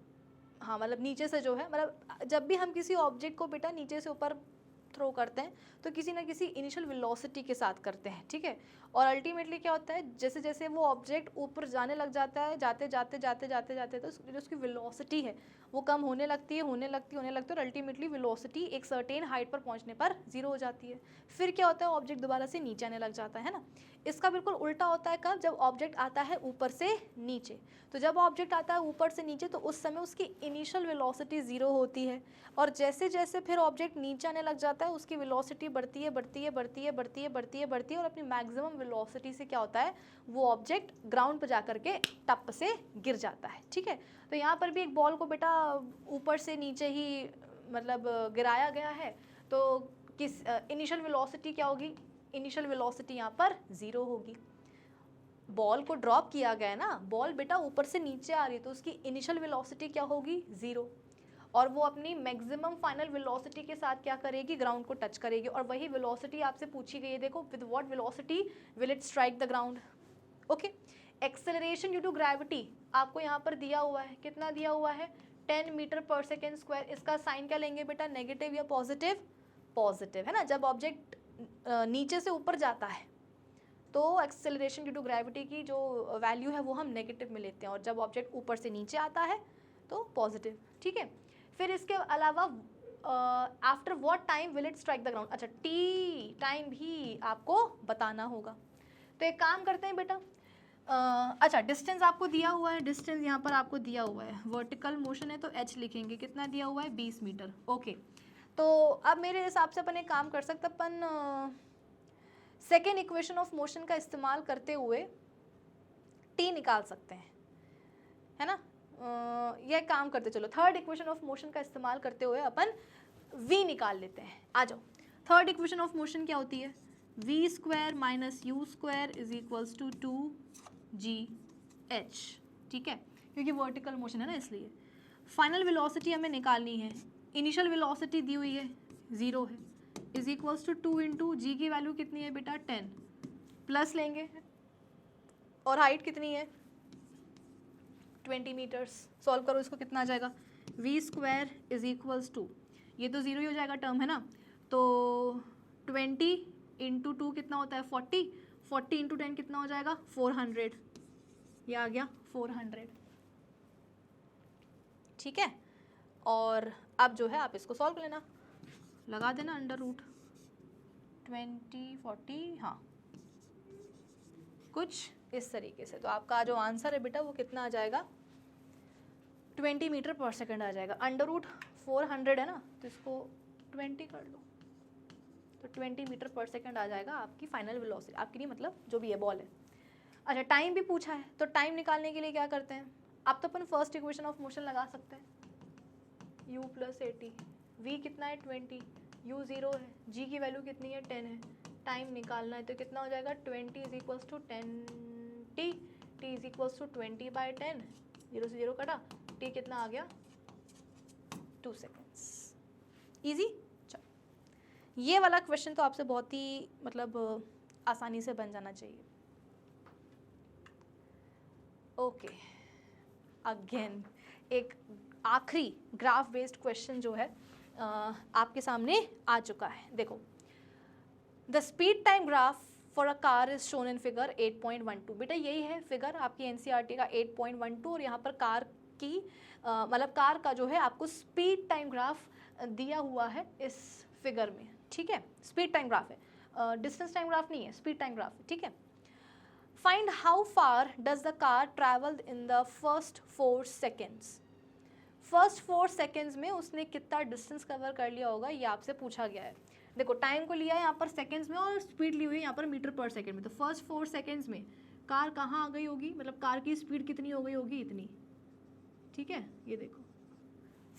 हाँ मतलब नीचे से जो है, मतलब जब भी हम किसी ऑब्जेक्ट को बेटा नीचे से ऊपर थ्रो करते हैं तो किसी ना किसी इनिशियल वेलोसिटी के साथ करते हैं। ठीक है, और अल्टीमेटली क्या होता है, जैसे जैसे वो ऑब्जेक्ट ऊपर जाने लग जाता है, जाते जाते जाते जाते जाते तो जो उसकी वेलोसिटी है वो कम होने लगती है, होने लगती है और अल्टीमेटली वेलोसिटी एक सर्टेन हाइट पर पहुंचने पर 0 हो जाती है। फिर क्या होता है, ऑब्जेक्ट दोबारा से नीचे आने लग जाता है ना। इसका बिल्कुल उल्टा होता है कब, जब ऑब्जेक्ट आता है ऊपर से नीचे। तो जब ऑब्जेक्ट आता है ऊपर से नीचे तो उस समय उसकी इनिशियल वेलोसिटी 0 होती है, और जैसे जैसे फिर ऑब्जेक्ट नीचे आने लग जाता है उसकी वेलोसिटी बढ़ती है बढ़ती है बढ़ती है बढ़ती है बढ़ती है बढ़ती है, और अपनी मैक्सिमम वेलोसिटी से क्या होता है, वो ऑब्जेक्ट ग्राउंड पर जाकर के टप से गिर जाता है। ठीक है, तो यहाँ पर भी एक बॉल को बेटा ऊपर से नीचे ही मतलब गिराया गया है, तो किस इनिशियल वेलोसिटी क्या होगी, इनिशियल वेलोसिटी यहाँ पर 0 होगी। बॉल को ड्रॉप किया गया है ना, बॉल बेटा ऊपर से नीचे आ रही है तो उसकी इनिशियल वेलोसिटी क्या होगी, 0, और वो अपनी मैक्सिमम फाइनल वेलोसिटी के साथ क्या करेगी, ग्राउंड को टच करेगी। और वही वेलोसिटी आपसे पूछी गई है, देखो with what velocity will it strike the ground. Okay, acceleration due to gravity आपको यहाँ पर दिया हुआ है, कितना दिया हुआ है, 10 मीटर पर सेकेंड स्क्वायर। इसका साइन क्या लेंगे बेटा, नेगेटिव या पॉजिटिव, पॉजिटिव है ना। जब ऑब्जेक्ट नीचे से ऊपर जाता है तो एक्सेलरेशन ड्यू टू ग्रेविटी की जो वैल्यू है वो हम नेगेटिव में लेते हैं, और जब ऑब्जेक्ट ऊपर से नीचे आता है तो पॉजिटिव। ठीक है, फिर इसके अलावा after what time will it strike the ground, अच्छा टी टाइम भी आपको बताना होगा। तो एक काम करते हैं बेटा, अच्छा डिस्टेंस आपको दिया हुआ है, डिस्टेंस यहाँ पर आपको दिया हुआ है, वर्टिकल मोशन है तो h लिखेंगे, कितना दिया हुआ है, 20 मीटर। ओके, तो अब मेरे हिसाब से अपन एक काम कर सकते, अपन सेकेंड इक्वेशन ऑफ मोशन का इस्तेमाल करते हुए t निकाल सकते हैं, है ना। यह काम करते चलो, थर्ड इक्वेशन ऑफ मोशन का इस्तेमाल करते हुए अपन v निकाल लेते हैं। आ जाओ, थर्ड इक्वेशन ऑफ मोशन क्या होती है, v square minus u square is equals to 2gh। ठीक है, क्योंकि वर्टिकल मोशन है ना इसलिए। फाइनल वेलोसिटी हमें निकालनी है, इनिशियल वेलोसिटी दी हुई है 0 है, इज इक्वल्स टू 2 इंटू जी की वैल्यू कितनी है बेटा 10, प्लस लेंगे और हाइट कितनी है 20 मीटर्स। सॉल्व करो इसको, कितना आ जाएगा, v square is equals to, ये तो 0 ही हो जाएगा टर्म है ना, तो 20 इंटू 2 कितना होता है 40, 40 इंटू 10 कितना हो जाएगा 400, ये आ गया 400। ठीक है, और अब जो है आप इसको सॉल्व कर लेना, लगा देना अंडर रूट 20 40, हाँ कुछ इस तरीके से। तो आपका जो आंसर है बेटा वो कितना आ जाएगा, 20 मीटर पर सेकंड आ जाएगा। अंडर रूट 400 है ना, तो इसको 20 कर लो, तो 20 मीटर पर सेकंड आ जाएगा आपकी फाइनल वेलोसिटी, आपकी नहीं मतलब जो भी है बॉल है। अच्छा टाइम भी पूछा है, तो टाइम निकालने के लिए क्या करते हैं, आप तो अपन फर्स्ट इक्वेशन ऑफ मोशन लगा सकते हैं, u + at, v कितना है 20, u 0 है, g की वैल्यू कितनी है 10 है, टाइम निकालना है तो कितना हो जाएगा 20 = 10t, t = 20/10, 0 से 0 कटा, t कितना आ गया 2 सेकेंड्स। ईजी। चलो ये वाला क्वेश्चन तो आपसे बहुत ही मतलब आसानी से बन जाना चाहिए। ओके अगेन एक आखिरी ग्राफ बेस्ड क्वेश्चन जो है आपके सामने आ चुका है। देखो the speed time graph for a car is shown in figure 8.12। बेटा यही है फिगर आपकी एनसीईआरटी का 8.12 और यहाँ पर कार की मतलब कार का जो है आपको स्पीड टाइम ग्राफ दिया हुआ है इस फिगर में, ठीक है। स्पीड टाइम ग्राफ है, डिस्टेंस टाइम ग्राफ नहीं है, स्पीड टाइम ग्राफ है, ठीक है। Find how far does the car travel in the first 4 seconds. First 4 seconds में उसने कितना डिस्टेंस कवर कर लिया होगा ये आपसे पूछा गया है। देखो टाइम को लिया है यहाँ पर सेकेंड्स में और स्पीड ली हुई है यहाँ पर मीटर पर सेकेंड में, तो फर्स्ट 4 सेकेंड्स में कार कहाँ आ गई होगी, मतलब कार की स्पीड कितनी हो गई होगी, इतनी, ठीक है। ये देखो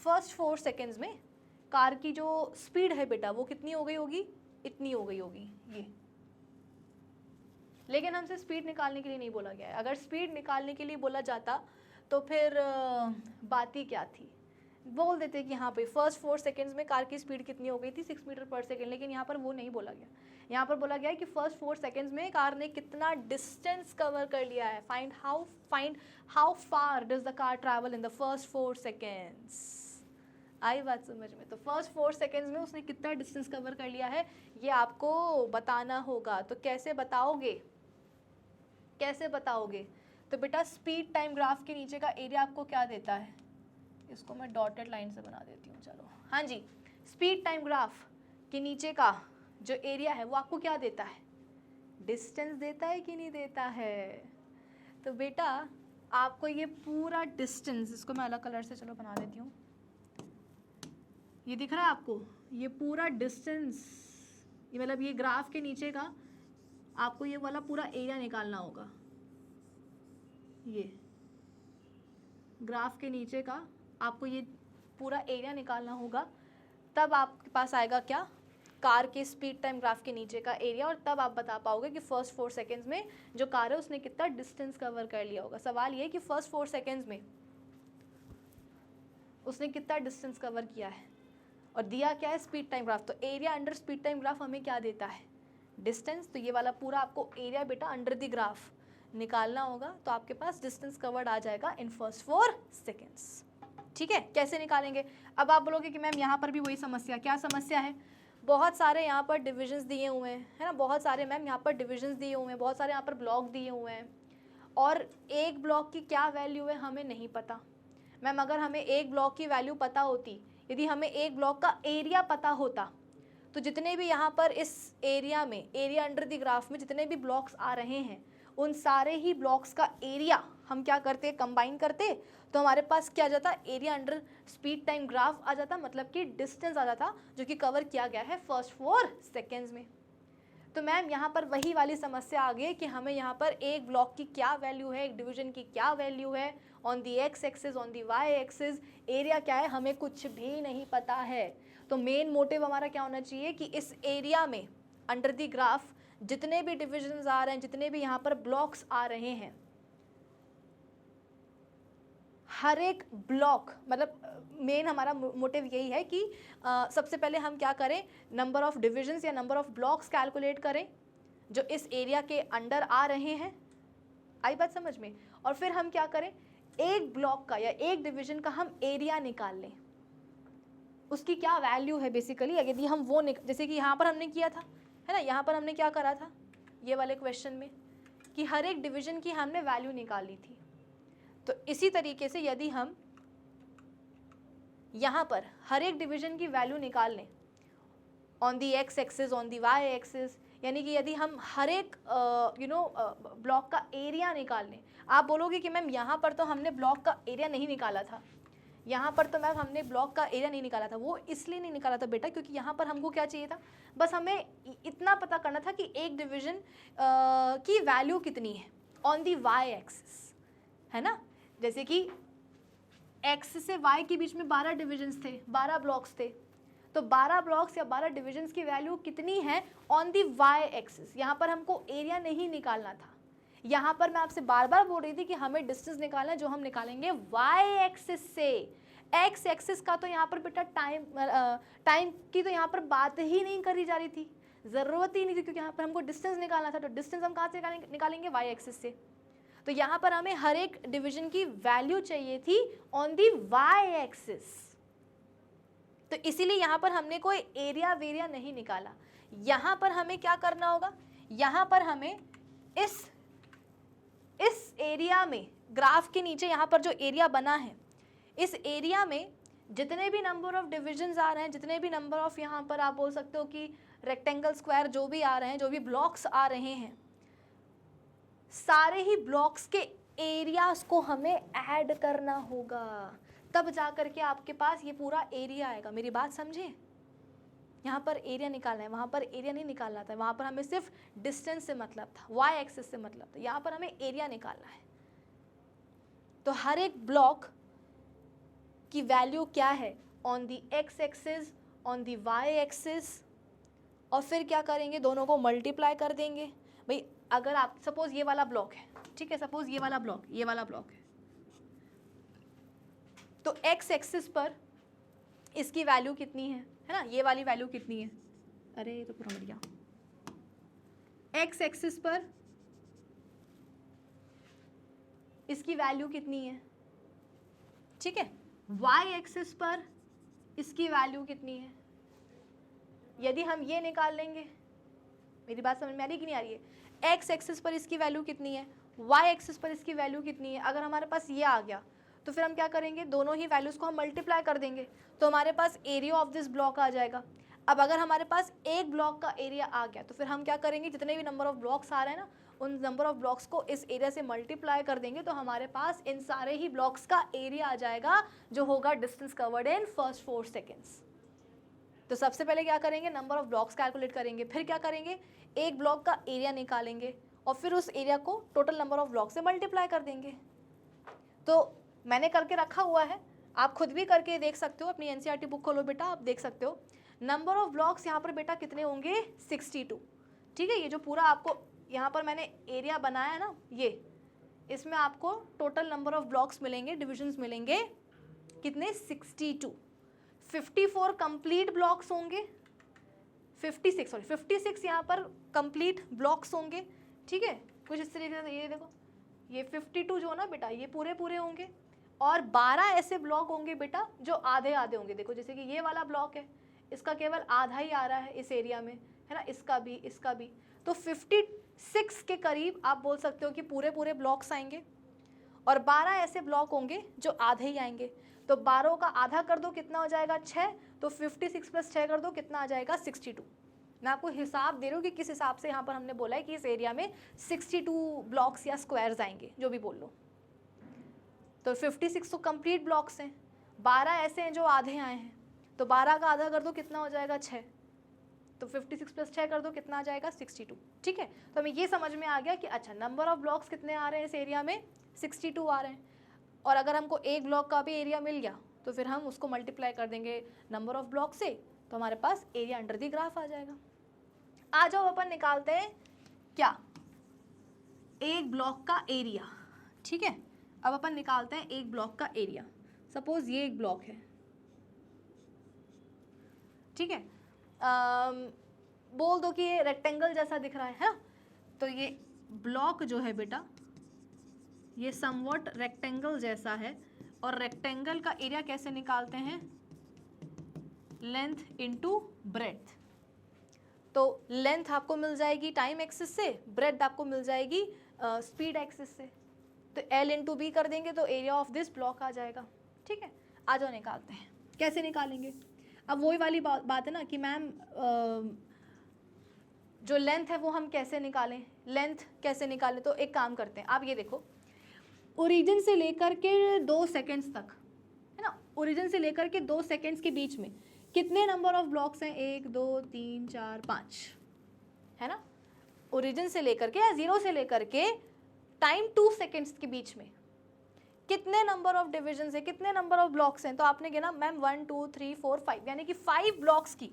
फर्स्ट 4 सेकेंड्स में कार की जो स्पीड है बेटा वो कितनी हो गई होगी, इतनी हो गई होगी ये। लेकिन हमसे स्पीड निकालने के लिए नहीं बोला गया है, अगर स्पीड निकालने के लिए बोला जाता तो फिर बात ही क्या थी, बोल देते कि हाँ भाई फर्स्ट 4 सेकेंड्स में कार की स्पीड कितनी हो गई थी 6 मीटर पर सेकेंड, लेकिन यहाँ पर वो नहीं बोला गया। यहाँ पर बोला गया है कि फर्स्ट 4 सेकेंड्स में कार ने कितना डिस्टेंस कवर कर लिया है। Find how far does the car travel in the first 4 seconds. आई बात समझ में, तो फर्स्ट 4 सेकेंड्स में उसने कितना डिस्टेंस कवर कर लिया है ये आपको बताना होगा। तो कैसे बताओगे, कैसे बताओगे, तो बेटा स्पीड टाइम ग्राफ के नीचे का एरिया आपको क्या देता है, इसको मैं डॉटेड लाइन से बना देती हूँ, चलो हाँ जी। स्पीड टाइम ग्राफ के नीचे का जो एरिया है वो आपको क्या देता है, डिस्टेंस देता है कि नहीं देता है। तो बेटा आपको ये पूरा डिस्टेंस, इसको मैं अलग कलर से चलो बना देती हूँ, ये दिख रहा है आपको, ये पूरा डिस्टेंस, ये मतलब ये ग्राफ के नीचे का आपको ये वाला पूरा एरिया निकालना होगा। ये ग्राफ के नीचे का आपको ये पूरा एरिया निकालना होगा, तब आपके पास आएगा क्या, कार के स्पीड टाइम ग्राफ के नीचे का एरिया, और तब आप बता पाओगे कि फर्स्ट 4 सेकेंड्स में जो कार है उसने कितना डिस्टेंस कवर कर लिया होगा। सवाल ये है कि फर्स्ट 4 सेकेंड्स में उसने कितना डिस्टेंस कवर किया है, और दिया क्या है स्पीड टाइम ग्राफ। तो area under speed time graph हमें क्या देता है, डिस्टेंस। तो ये वाला पूरा आपको एरिया बेटा अंडर द ग्राफ निकालना होगा, तो आपके पास डिस्टेंस कवर्ड आ जाएगा इन फर्स्ट 4 सेकेंड्स, ठीक है। कैसे निकालेंगे, अब आप बोलोगे कि मैम यहाँ पर भी वही समस्या, क्या समस्या है, बहुत सारे यहाँ पर डिविजन्स दिए हुए हैं, है ना, बहुत सारे मैम यहाँ पर डिविजन्स दिए हुए हैं, बहुत सारे यहाँ पर ब्लॉक दिए हुए हैं, और एक ब्लॉक की क्या वैल्यू है हमें नहीं पता। मैम अगर हमें एक ब्लॉक की वैल्यू पता होती, यदि हमें एक ब्लॉक का एरिया पता होता, तो जितने भी यहाँ पर इस एरिया में, एरिया अंडर द ग्राफ में जितने भी ब्लॉक्स आ रहे हैं उन सारे ही ब्लॉक्स का एरिया हम क्या करते, कंबाइन करते, तो हमारे पास क्या आ जाता, area under speed time graph आ जाता, मतलब कि डिस्टेंस आ जाता जो कि कवर किया गया है फर्स्ट 4 सेकेंड्स में। तो मैम यहाँ पर वही वाली समस्या आ गई कि हमें यहाँ पर एक ब्लॉक की क्या वैल्यू है, एक डिवीजन की क्या वैल्यू है, on the x axis, on the y axis, area क्या है हमें कुछ भी नहीं पता है। तो मेन मोटिव हमारा क्या होना चाहिए कि इस एरिया में अंडर दी ग्राफ जितने भी डिविजन्स आ रहे हैं, जितने भी यहाँ पर ब्लॉक्स आ रहे हैं, हर एक ब्लॉक, मतलब मेन हमारा मोटिव यही है कि सबसे पहले हम क्या करें, नंबर ऑफ डिविजन्स या नंबर ऑफ ब्लॉक्स कैलकुलेट करें जो इस एरिया के अंडर आ रहे हैं। आई बात समझ में, और फिर हम क्या करें, एक ब्लॉक का या एक डिवीजन का हम एरिया निकाल लें, उसकी क्या वैल्यू है बेसिकली। यदि हम वो जैसे कि यहाँ पर हमने किया था, है ना, यहाँ पर हमने क्या करा था ये वाले क्वेश्चन में कि हर एक डिवीजन की हमने वैल्यू निकाली थी। तो इसी तरीके से यदि हम यहाँ पर हर एक डिवीजन की वैल्यू निकाल लें on the x axis, on the y axis, यानी कि यदि हम हर एक ब्लॉक का एरिया निकाल लें। आप बोलोगे कि मैम यहाँ पर तो हमने ब्लॉक का एरिया नहीं निकाला था, यहाँ पर तो मैम हमने ब्लॉक का एरिया नहीं निकाला था, वो इसलिए नहीं निकाला था बेटा क्योंकि यहाँ पर हमको क्या चाहिए था, बस हमें इतना पता करना था कि एक डिवीजन की वैल्यू कितनी है ऑन दी वाई एक्सिस, है ना। जैसे कि एक्स से वाई के बीच में 12 डिविजन्स थे, 12 ब्लॉक्स थे, तो 12 ब्लॉक्स या 12 डिविजन्स की वैल्यू कितनी है ऑन दी वाई एक्सिस। यहाँ पर हमको एरिया नहीं निकालना था, यहाँ पर मैं आपसे बार बार बोल रही थी कि हमें डिस्टेंस निकालना है जो हम निकालेंगे वाई एक्सिस से। एक्स एक्सिस का तो यहाँ पर बेटा टाइम की तो यहाँ पर बात ही नहीं करी जा रही थी, ज़रूरत ही नहीं थी, क्योंकि यहाँ पर हमको डिस्टेंस निकालना था। तो डिस्टेंस हम कहाँ से निकालेंगे, वाई एक्सिस से। तो यहाँ पर हमें हर एक डिवीजन की वैल्यू चाहिए थी ऑन दी वाई एक्सिस, तो इसीलिए यहाँ पर हमने कोई एरिया वेरिया नहीं निकाला। यहाँ पर हमें क्या करना होगा, यहाँ पर हमें इस एरिया में, ग्राफ के नीचे यहाँ पर जो एरिया बना है, इस एरिया में जितने भी नंबर ऑफ डिविजन्स आ रहे हैं, जितने भी नंबर ऑफ, यहाँ पर आप बोल सकते हो कि रेक्टेंगल, स्क्वायर जो भी आ रहे हैं, जो भी ब्लॉक्स आ रहे हैं, सारे ही ब्लॉक्स के एरियाज को हमें ऐड करना होगा, तब जा करके आपके पास ये पूरा एरिया आएगा। मेरी बात समझे, यहाँ पर एरिया निकालना है, वहाँ पर एरिया नहीं निकालना था, वहाँ पर हमें सिर्फ डिस्टेंस से मतलब था, वाई एक्सिस से मतलब था, यहाँ पर हमें एरिया निकालना है। तो हर एक ब्लॉक की वैल्यू क्या है on the x axis, on the y axis, और फिर क्या करेंगे, दोनों को मल्टीप्लाई कर देंगे। भाई अगर आप सपोज ये वाला ब्लॉक है, ठीक है, सपोज ये वाला ब्लॉक है, तो एक्स एक्सिस पर इसकी वैल्यू कितनी है ना, ये वाली वैल्यू कितनी है, अरे ये तो पूरा मर गया। एक्स एक्सिस पर इसकी वैल्यू कितनी है, ठीक है। वाई एक्सिस पर इसकी वैल्यू कितनी है। यदि हम ये निकाल लेंगे, मेरी बात समझ में आ रही कि नहीं आ रही है, एक्स एक्सिस पर इसकी वैल्यू कितनी है, वाई एक्सिस पर इसकी वैल्यू कितनी है, अगर हमारे पास ये आ गया तो फिर हम क्या करेंगे, दोनों ही वैल्यूज़ को हम मल्टीप्लाई कर देंगे, तो हमारे पास एरिया ऑफ दिस ब्लॉक आ जाएगा। अब अगर हमारे पास एक ब्लॉक का एरिया आ गया तो फिर हम क्या करेंगे, जितने भी नंबर ऑफ ब्लॉक्स आ रहे हैं ना, उन नंबर ऑफ ब्लॉक्स को इस एरिया से मल्टीप्लाई कर देंगे, तो हमारे पास इन सारे ही ब्लॉक्स का एरिया आ जाएगा, जो होगा distance covered in first 4 seconds. तो सबसे पहले क्या करेंगे, नंबर ऑफ ब्लॉक्स कैलकुलेट करेंगे, फिर क्या करेंगे, एक ब्लॉक का एरिया निकालेंगे और फिर उस एरिया को टोटल नंबर ऑफ ब्लॉक से मल्टीप्लाई कर देंगे। तो मैंने करके रखा हुआ है, आप खुद भी करके देख सकते हो, अपनी एनसीईआरटी बुक खोलो बेटा, आप देख सकते हो नंबर ऑफ ब्लॉक्स यहाँ पर बेटा कितने होंगे, 62, ठीक है। ये जो पूरा आपको यहाँ पर मैंने एरिया बनाया है ना, ये इसमें आपको टोटल नंबर ऑफ ब्लॉक्स मिलेंगे, डिविजन्स मिलेंगे कितने, 62। 54 कंप्लीट ब्लॉक्स होंगे, 56 यहाँ पर कंप्लीट ब्लॉक्स होंगे, ठीक है। कुछ इस तरीके से, ये देखो, ये 52 जो है ना बेटा, ये पूरे होंगे, और 12 ऐसे ब्लॉक होंगे बेटा जो आधे आधे होंगे। देखो जैसे कि ये वाला ब्लॉक है, इसका केवल आधा ही आ रहा है इस एरिया में, है ना, इसका भी, तो 56 के करीब आप बोल सकते हो कि पूरे ब्लॉक्स आएंगे, और 12 ऐसे ब्लॉक होंगे जो आधे ही आएंगे। तो 12 का आधा कर दो, कितना हो जाएगा, 6, तो 56 + 6 कर दो, कितना आ जाएगा, 62। मैं आपको हिसाब दे रही हूँ कि किस हिसाब से यहाँ पर हमने बोला है कि इस एरिया में 62 ब्लॉक्स या स्क्वायर्स आएंगे, जो भी बोल लो। तो 56 तो कंप्लीट ब्लॉक्स हैं, 12 ऐसे हैं जो आधे आए हैं, तो 12 का आधा कर दो, कितना हो जाएगा, 6, तो 56 + 6 कर दो, कितना आ जाएगा, 62, ठीक है। तो हमें ये समझ में आ गया कि अच्छा नंबर ऑफ ब्लॉक्स कितने आ रहे हैं इस एरिया में, 62 आ रहे हैं, और अगर हमको एक ब्लॉक का भी एरिया मिल गया तो फिर हम उसको मल्टीप्लाई कर देंगे नंबर ऑफ ब्लॉक से, तो हमारे पास एरिया अंडर दी ग्राफ आ जाएगा। आ जाओ अपन निकालते हैं क्या, एक ब्लॉक का एरिया, ठीक है। अब अपन निकालते हैं एक ब्लॉक का एरिया। सपोज ये एक ब्लॉक है, ठीक है, बोल दो कि ये रेक्टेंगल जैसा दिख रहा है ना, तो ये ब्लॉक जो है बेटा, ये समवट रेक्टेंगल जैसा है, और रेक्टेंगल का एरिया कैसे निकालते हैं, लेंथ इनटू ब्रेड्थ। तो लेंथ आपको मिल जाएगी टाइम एक्सिस से, ब्रेड्थ आपको मिल जाएगी स्पीड एक्सिस से, तो L इंटू बी कर देंगे तो एरिया ऑफ दिस ब्लॉक आ जाएगा, ठीक है। आ जाओ निकालते हैं, कैसे निकालेंगे। अब वही वाली बात है ना कि मैम जो लेंथ है वो हम कैसे निकालें, लेंथ कैसे निकालें, तो एक काम करते हैं, आप ये देखो, ओरिजिन से लेकर के 2 सेकेंड्स तक, है ना, ओरिजिन से लेकर के 2 सेकेंड्स के बीच में कितने नंबर ऑफ ब्लॉक्स हैं? 1 2 3 4 5, है ना? ओरिजिन से लेकर के या 0 से लेकर के टाइम 2 सेकेंड्स के बीच में कितने नंबर ऑफ डिविजन है, कितने नंबर ऑफ ब्लॉक्स हैं? तो आपने गिना मैम 1 2 3 4 5, यानी कि 5 ब्लॉक्स की,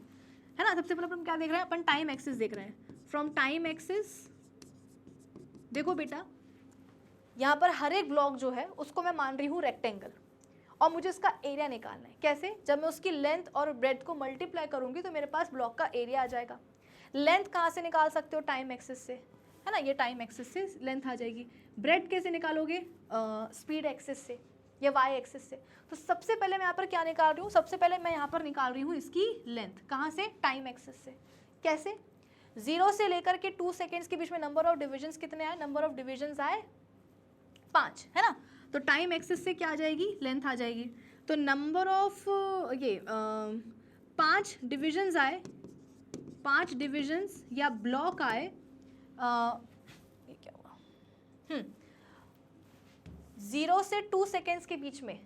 है ना? सबसे पहले अपन क्या देख रहे हैं? अपन टाइम एक्सिस देख रहे हैं। फ्रॉम टाइम एक्सिस देखो बेटा, यहाँ पर हर एक ब्लॉक जो है उसको मैं मान रही हूँ रेक्टेंगल, और मुझे इसका एरिया निकालना है। कैसे? जब मैं उसकी लेंथ और ब्रेड्थ को मल्टीप्लाई करूंगी तो मेरे पास ब्लॉक का एरिया आ जाएगा। लेंथ कहाँ से निकाल सकते हो? टाइम एक्सिस से, है ना? ये टाइम एक्सिस से लेंथ आ जाएगी। ब्रेड कैसे निकालोगे? स्पीड एक्सिस से या वाई एक्सिस से। तो सबसे पहले मैं यहाँ पर क्या निकाल रही हूँ? सबसे पहले मैं यहाँ पर निकाल रही हूँ इसकी लेंथ। कहाँ से? टाइम एक्सिस से। कैसे? 0 से लेकर के 2 सेकेंड्स के बीच में नंबर ऑफ डिविजन्स कितने आए? नंबर ऑफ डिविजन्स आए 5, है ना? तो टाइम एक्सिस से क्या आ जाएगी? लेंथ आ जाएगी। तो नंबर ऑफ 5 डिविजन्स आए, 5 डिविजन्स या ब्लॉक आए, ये क्या हुआ? 0 से 2 सेकेंड्स के बीच में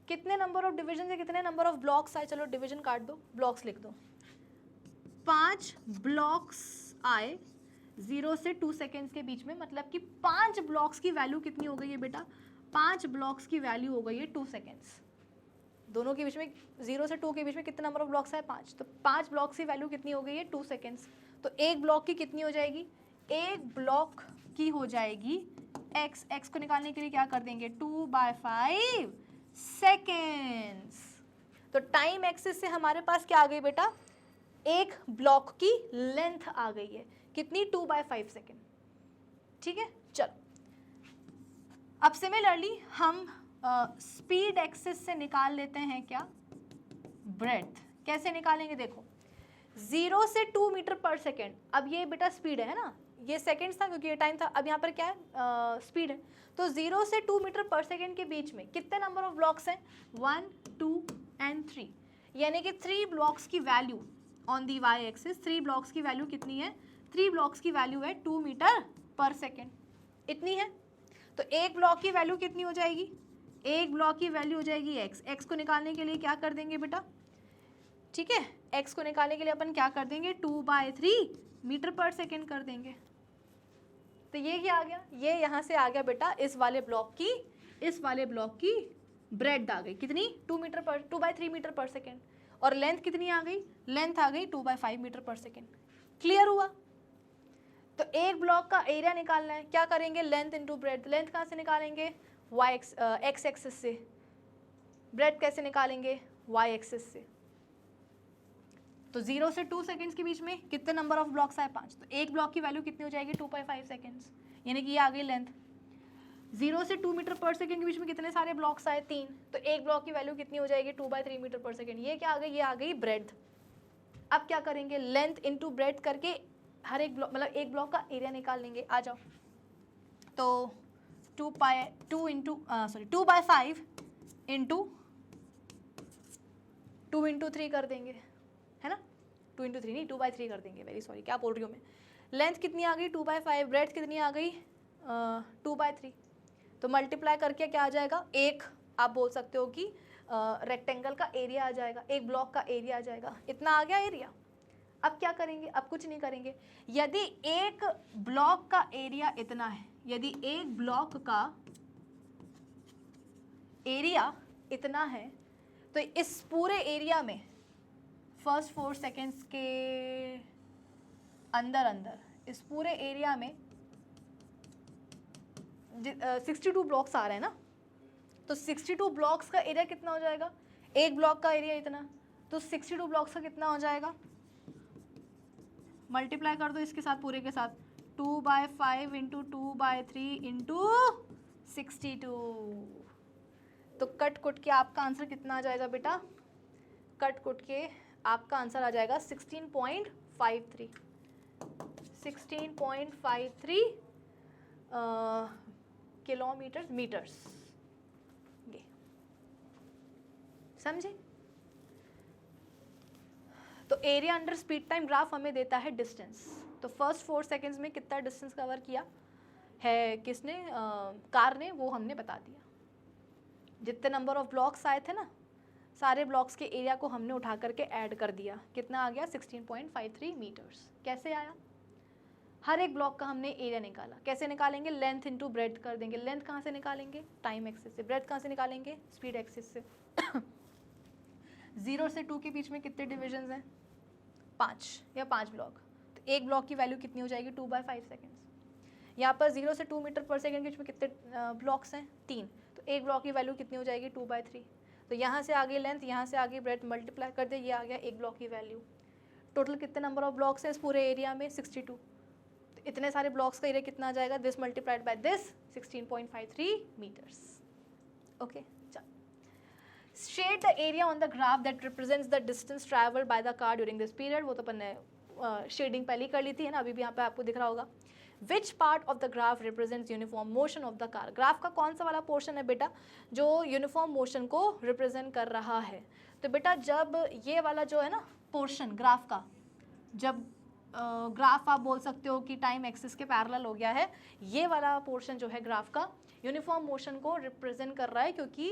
कितने नंबर ऑफ डिविजन है, कितने नंबर ऑफ ब्लॉक्स आए? चलो डिवीजन काट दो, ब्लॉक्स लिख दो। 5 ब्लॉक्स आए 0 से 2 सेकेंड्स के बीच में, मतलब कि 5 ब्लॉक्स की वैल्यू कितनी हो गई है बेटा? 5 ब्लॉक्स की वैल्यू हो गई है 2 सेकेंड्स। दोनों के बीच में 0 से 2 के बीच में कितने नंबर ऑफ ब्लॉक्स आए? 5। तो 5 ब्लॉक्स की वैल्यू कितनी हो गई है? 2 सेकेंड्स। तो एक ब्लॉक की कितनी हो जाएगी? एक ब्लॉक की हो जाएगी x को निकालने के लिए क्या कर देंगे? 2/5 सेकेंड्स। तो टाइम एक्सिस से हमारे पास क्या आ गई बेटा? एक ब्लॉक की लेंथ आ गई है। कितनी? 2/5 सेकेंड। ठीक है, चलो अब सिमिलरली हम स्पीड एक्सिस से निकाल लेते हैं क्या? ब्रेड्थ। कैसे निकालेंगे? देखो 0 से 2 मीटर पर सेकेंड। अब ये बेटा स्पीड है ना, ये सेकेंड्स था क्योंकि ये टाइम था, अब यहाँ पर क्या है? स्पीड है। तो 0 से 2 मीटर पर सेकेंड के बीच में कितने नंबर ऑफ ब्लॉक्स हैं? 1 2 एंड 3, यानी कि 3 ब्लॉक्स की value on the y axis. 3 blocks की वैल्यू कितनी है? 3 ब्लॉक्स की वैल्यू है 2 मीटर पर सेकेंड, इतनी है। तो एक ब्लॉक की वैल्यू कितनी हो जाएगी? एक ब्लॉक की वैल्यू हो जाएगी x को निकालने के लिए क्या कर देंगे बेटा? ठीक है, x को निकालने के लिए अपन क्या कर देंगे? 2/3 मीटर पर सेकेंड कर देंगे। तो ये क्या आ गया? ये यहाँ से आ गया बेटा इस वाले ब्लॉक की ब्रेड्थ आ गई। कितनी? 2/3 मीटर पर सेकेंड। और लेंथ कितनी आ गई? लेंथ आ गई 2/5 मीटर पर सेकेंड। क्लियर हुआ? तो एक ब्लॉक का एरिया निकालना है, क्या करेंगे? Length into breadth. लेंथ कहाँ से निकालेंगे? x एक्सिस से। ब्रेड्थ कैसे निकालेंगे? y एक्सिस से। तो 0 से 2 सेकेंड्स के बीच में कितने नंबर ऑफ ब्लॉक्स आए? 5। तो एक ब्लॉक की वैल्यू कितनी हो जाएगी? 2/5 सेकेंड्स, यानी कि ये आ गई लेंथ। 0 से 2 मीटर पर सेकेंड के बीच में कितने सारे ब्लॉक्स आए? 3। तो एक ब्लॉक की वैल्यू कितनी हो जाएगी? 2/3 मीटर पर सेकेंड। ये क्या आ गई? ये आ गई ब्रेड्थ। अब क्या करेंगे? लेंथ इंटू ब्रेड्थ करके हर एक ब्लॉक, मतलब एक ब्लॉक का एरिया निकाल लेंगे। आ जाओ। तो 2/5 इंटू 2 इंटू 3 कर देंगे, है ना? 2 इंटू 3 नहीं, 2/3 कर देंगे। वेरी सॉरी, क्या बोल रही हूँ मैं? लेंथ कितनी आ गई? 2/5। ब्रेड्थ कितनी आ गई? 2/3। तो मल्टीप्लाई करके क्या आ जाएगा? एक आप बोल सकते हो कि रेक्टेंगल का एरिया आ जाएगा, एक ब्लॉक का एरिया आ जाएगा। इतना आ गया एरिया। अब क्या करेंगे? अब कुछ नहीं करेंगे। यदि एक ब्लॉक का एरिया इतना है, यदि एक ब्लॉक का एरिया इतना है, तो इस पूरे एरिया में फर्स्ट 4 सेकेंड्स के अंदर इस पूरे एरिया में 62 ब्लॉक्स आ रहे हैं ना, तो 62 ब्लॉक्स का एरिया कितना हो जाएगा? एक ब्लॉक का एरिया इतना, तो 62 ब्लॉक्स का कितना हो जाएगा? मल्टीप्लाई कर दो इसके साथ, पूरे के साथ। 2/5 इंटू 2/3 इंटू 62। तो कट कुट के आपका आंसर कितना आ जाएगा बेटा? कट कुट के आपका आंसर आ जाएगा 16.53 किलोमीटर मीटर्स। ये समझे? तो area under speed time graph हमें देता है डिस्टेंस। तो फर्स्ट 4 सेकेंड्स में कितना डिस्टेंस कवर किया है किसने? कार ने, वो हमने बता दिया। जितने नंबर ऑफ ब्लॉक्स आए थे ना, सारे ब्लॉक्स के एरिया को हमने उठा करके ऐड कर दिया, कितना आ गया 16.53 मीटर्स। कैसे आया? हर एक ब्लॉक का हमने एरिया निकाला। कैसे निकालेंगे? लेंथ इंटू ब्रेड्थ कर देंगे। लेंथ कहाँ से निकालेंगे? टाइम एक्सिस से। ब्रेड्थ कहाँ से निकालेंगे? स्पीड एक्सिस से। 0 से 2 के बीच में कितने डिविजन्स हैं? 5 या 5 ब्लॉक। तो एक ब्लॉक की वैल्यू कितनी हो जाएगी? 2/5 सेकेंड्स। यहाँ पर 0 से 2 मीटर पर सेकेंड के बीच में कितने ब्लॉक्स हैं? 3। तो एक ब्लॉक की वैल्यू कितनी हो जाएगी? 2/3। तो यहाँ से आगे लेंथ, यहाँ से आगे ब्रेड्थ, मल्टीप्लाई कर दे, ये आ गया एक ब्लॉक की वैल्यू। टोटल कितने नंबर ऑफ ब्लॉक्स हैं इस पूरे एरिया में? 62। तो इतने सारे ब्लॉक्स का एरिया कितना आ जाएगा? This multiplied by this, 16.53 metres. Okay, चलो। Shade the area on the graph that represents the distance travelled by the car during this period. वो तो अपन ने शेडिंग पहले कर ली थी, है ना, अभी भी यहाँ पे आपको दिख रहा होगा। Which part of the graph represents uniform motion of the car. Graph का कौन सा वाला पोर्शन है बेटा जो यूनिफॉर्म मोशन को रिप्रेजेंट कर रहा है? तो बेटा जब ये वाला जो है ना पोर्शन ग्राफ का, जब ग्राफ आप बोल सकते हो कि टाइम एक्सिस के पैरेलल हो गया है, ये वाला पोर्शन जो है ग्राफ का यूनिफॉर्म मोशन को रिप्रेजेंट कर रहा है, क्योंकि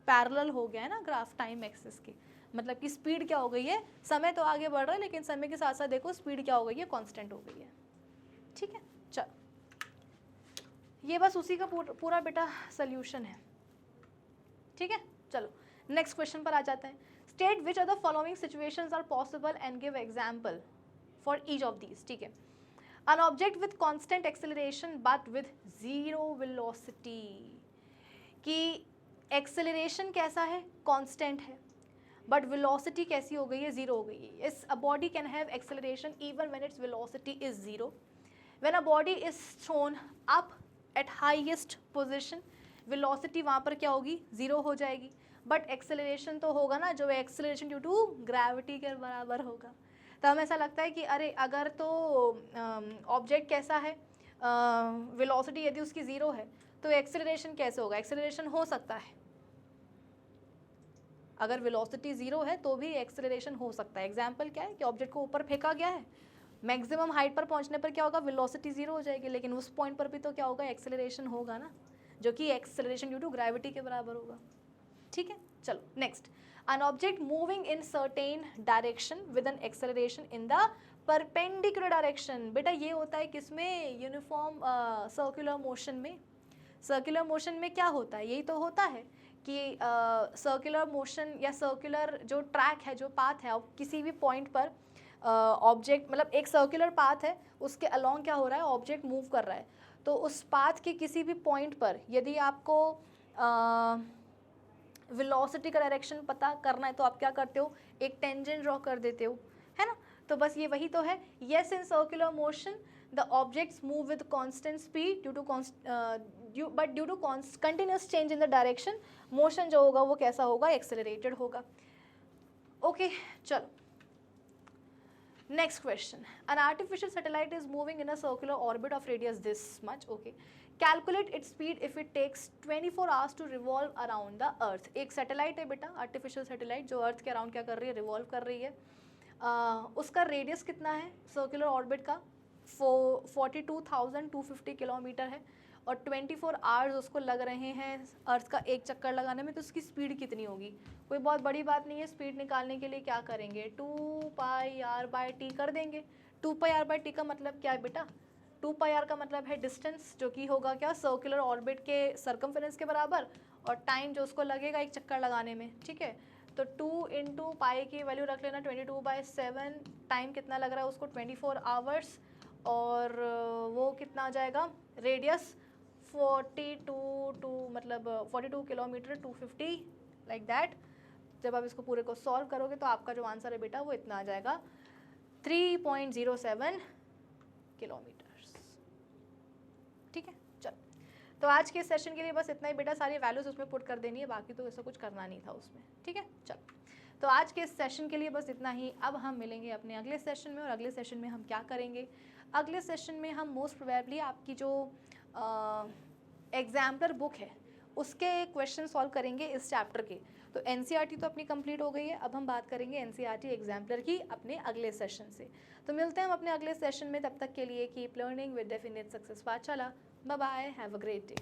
पैरेलल हो गया है ना ग्राफ टाइम एक्सिस के। मतलब कि स्पीड क्या हो गई है? समय तो आगे बढ़ रहा है, लेकिन समय के साथ साथ देखो स्पीड क्या हो गई है? कांस्टेंट हो गई है। ठीक है, चलो, ये बस उसी का पूरा बेटा सोल्यूशन है। ठीक है, चलो नेक्स्ट क्वेश्चन पर आ जाते हैं। State which are the following situations are possible and give example for each of these. ठीक है, an object with constant acceleration but with zero velocity, कि एक्सेलरेशन कैसा है? कांस्टेंट है, बट वेलोसिटी कैसी हो गई है? जीरो हो गई है। इस a body can have acceleration even when its velocity is zero. When a body is throne up at highest position, velocity वहाँ पर क्या होगी? जीरो हो जाएगी, बट एक्सेलरेशन तो होगा ना, जो एक्सेलरेशन ड्यू टू ग्रेविटी के बराबर होगा। तो हमें ऐसा लगता है कि अरे अगर तो ऑब्जेक्ट कैसा है, वेलोसिटी यदि उसकी ज़ीरो है, तो एक्सेलरेशन कैसे होगा? एक्सेलरेशन हो सकता है, अगर वेलोसिटी ज़ीरो है तो भी एक्सेलरेशन हो सकता है। एग्जाम्पल क्या है कि ऑब्जेक्ट को ऊपर फेंका गया है, मैक्सिमम हाइट पर पहुंचने पर क्या होगा? वेलोसिटी ज़ीरो हो जाएगी, लेकिन उस पॉइंट पर भी तो क्या होगा? एक्सेलरेशन होगा ना, जो कि एक्सेलरेशन ड्यू टू ग्रेविटी के बराबर होगा। ठीक है, चलो next. An object moving in certain direction with an acceleration in the perpendicular direction। बेटा ये होता है किसमें? यूनिफॉर्म सर्कुलर मोशन में। सर्कुलर मोशन में क्या होता है? यही तो होता है कि सर्कुलर मोशन या सर्कुलर जो ट्रैक है, जो पाथ है, किसी भी पॉइंट पर ऑब्जेक्ट, मतलब एक सर्कुलर पाथ है, उसके अलोंग क्या हो रहा है? ऑब्जेक्ट मूव कर रहा है। तो उस पाथ के किसी भी पॉइंट पर यदि आपको वेलोसिटी का डायरेक्शन पता करना है तो आप क्या करते हो? एक टेंजेंट ड्रॉ कर देते हो, है ना। तो बस ये वही तो है। Yes, in circular motion the objects move with constant speed due to continuous change in the direction, motion जो होगा वो कैसा होगा? एक्सेलरेटेड होगा। ओके, चलो next question. An artificial satellite is moving in a circular orbit of radius this much. Okay. Calculate its speed if it takes 24 hours to revolve around the earth। एक satellite है बेटा, artificial satellite, जो अर्थ के around क्या कर रही है? Revolve कर रही है। उसका रेडियस कितना है सर्कुलर ऑर्बिट का? 42,250 किलोमीटर है, और 24 आवर्स उसको लग रहे हैं अर्थ का एक चक्कर लगाने में। तो उसकी स्पीड कितनी होगी? कोई बहुत बड़ी बात नहीं है। स्पीड निकालने के लिए क्या करेंगे? 2πr/t कर देंगे। 2πr/t का मतलब क्या है बेटा? 2πr का मतलब है डिस्टेंस, जो कि होगा क्या? सर्कुलर ऑर्बिट के सर्कमफेरेंस के बराबर, और टाइम जो उसको लगेगा एक चक्कर लगाने में। ठीक है, तो 2 × पाई की वैल्यू रख लेना 22/7। टाइम कितना लग रहा है उसको? 24 आवर्स, और वो कितना आ जाएगा? Radius 42 kilometre, 250 like that. जब आप इसको पूरे को सॉल्व करोगे तो आपका जो आंसर है बेटा वो इतना आ जाएगा, 3.07 किलोमीटर्स। ठीक है, चलो, तो आज के सेशन के लिए बस इतना ही बेटा। सारी वैल्यूज उसमें पुट कर देनी है, बाकी तो ऐसा कुछ करना नहीं था उसमें। ठीक है, चलो, तो आज के सेशन के लिए बस इतना ही। अब हम मिलेंगे अपने अगले सेशन में, और अगले सेशन में हम क्या करेंगे? अगले सेशन में हम मोस्ट प्रोबेबली आपकी जो एग्जाम्पलर बुक है उसके क्वेश्चन सॉल्व करेंगे इस चैप्टर के। तो एनसीईआरटी तो अपनी कंप्लीट हो गई है, अब हम बात करेंगे एनसीईआरटी एग्जाम्पलर की अपने अगले सेशन से। तो मिलते हैं हम अपने अगले सेशन में, तब तक के लिए keep learning with definite success. Pathshala, bye bye, have a great day.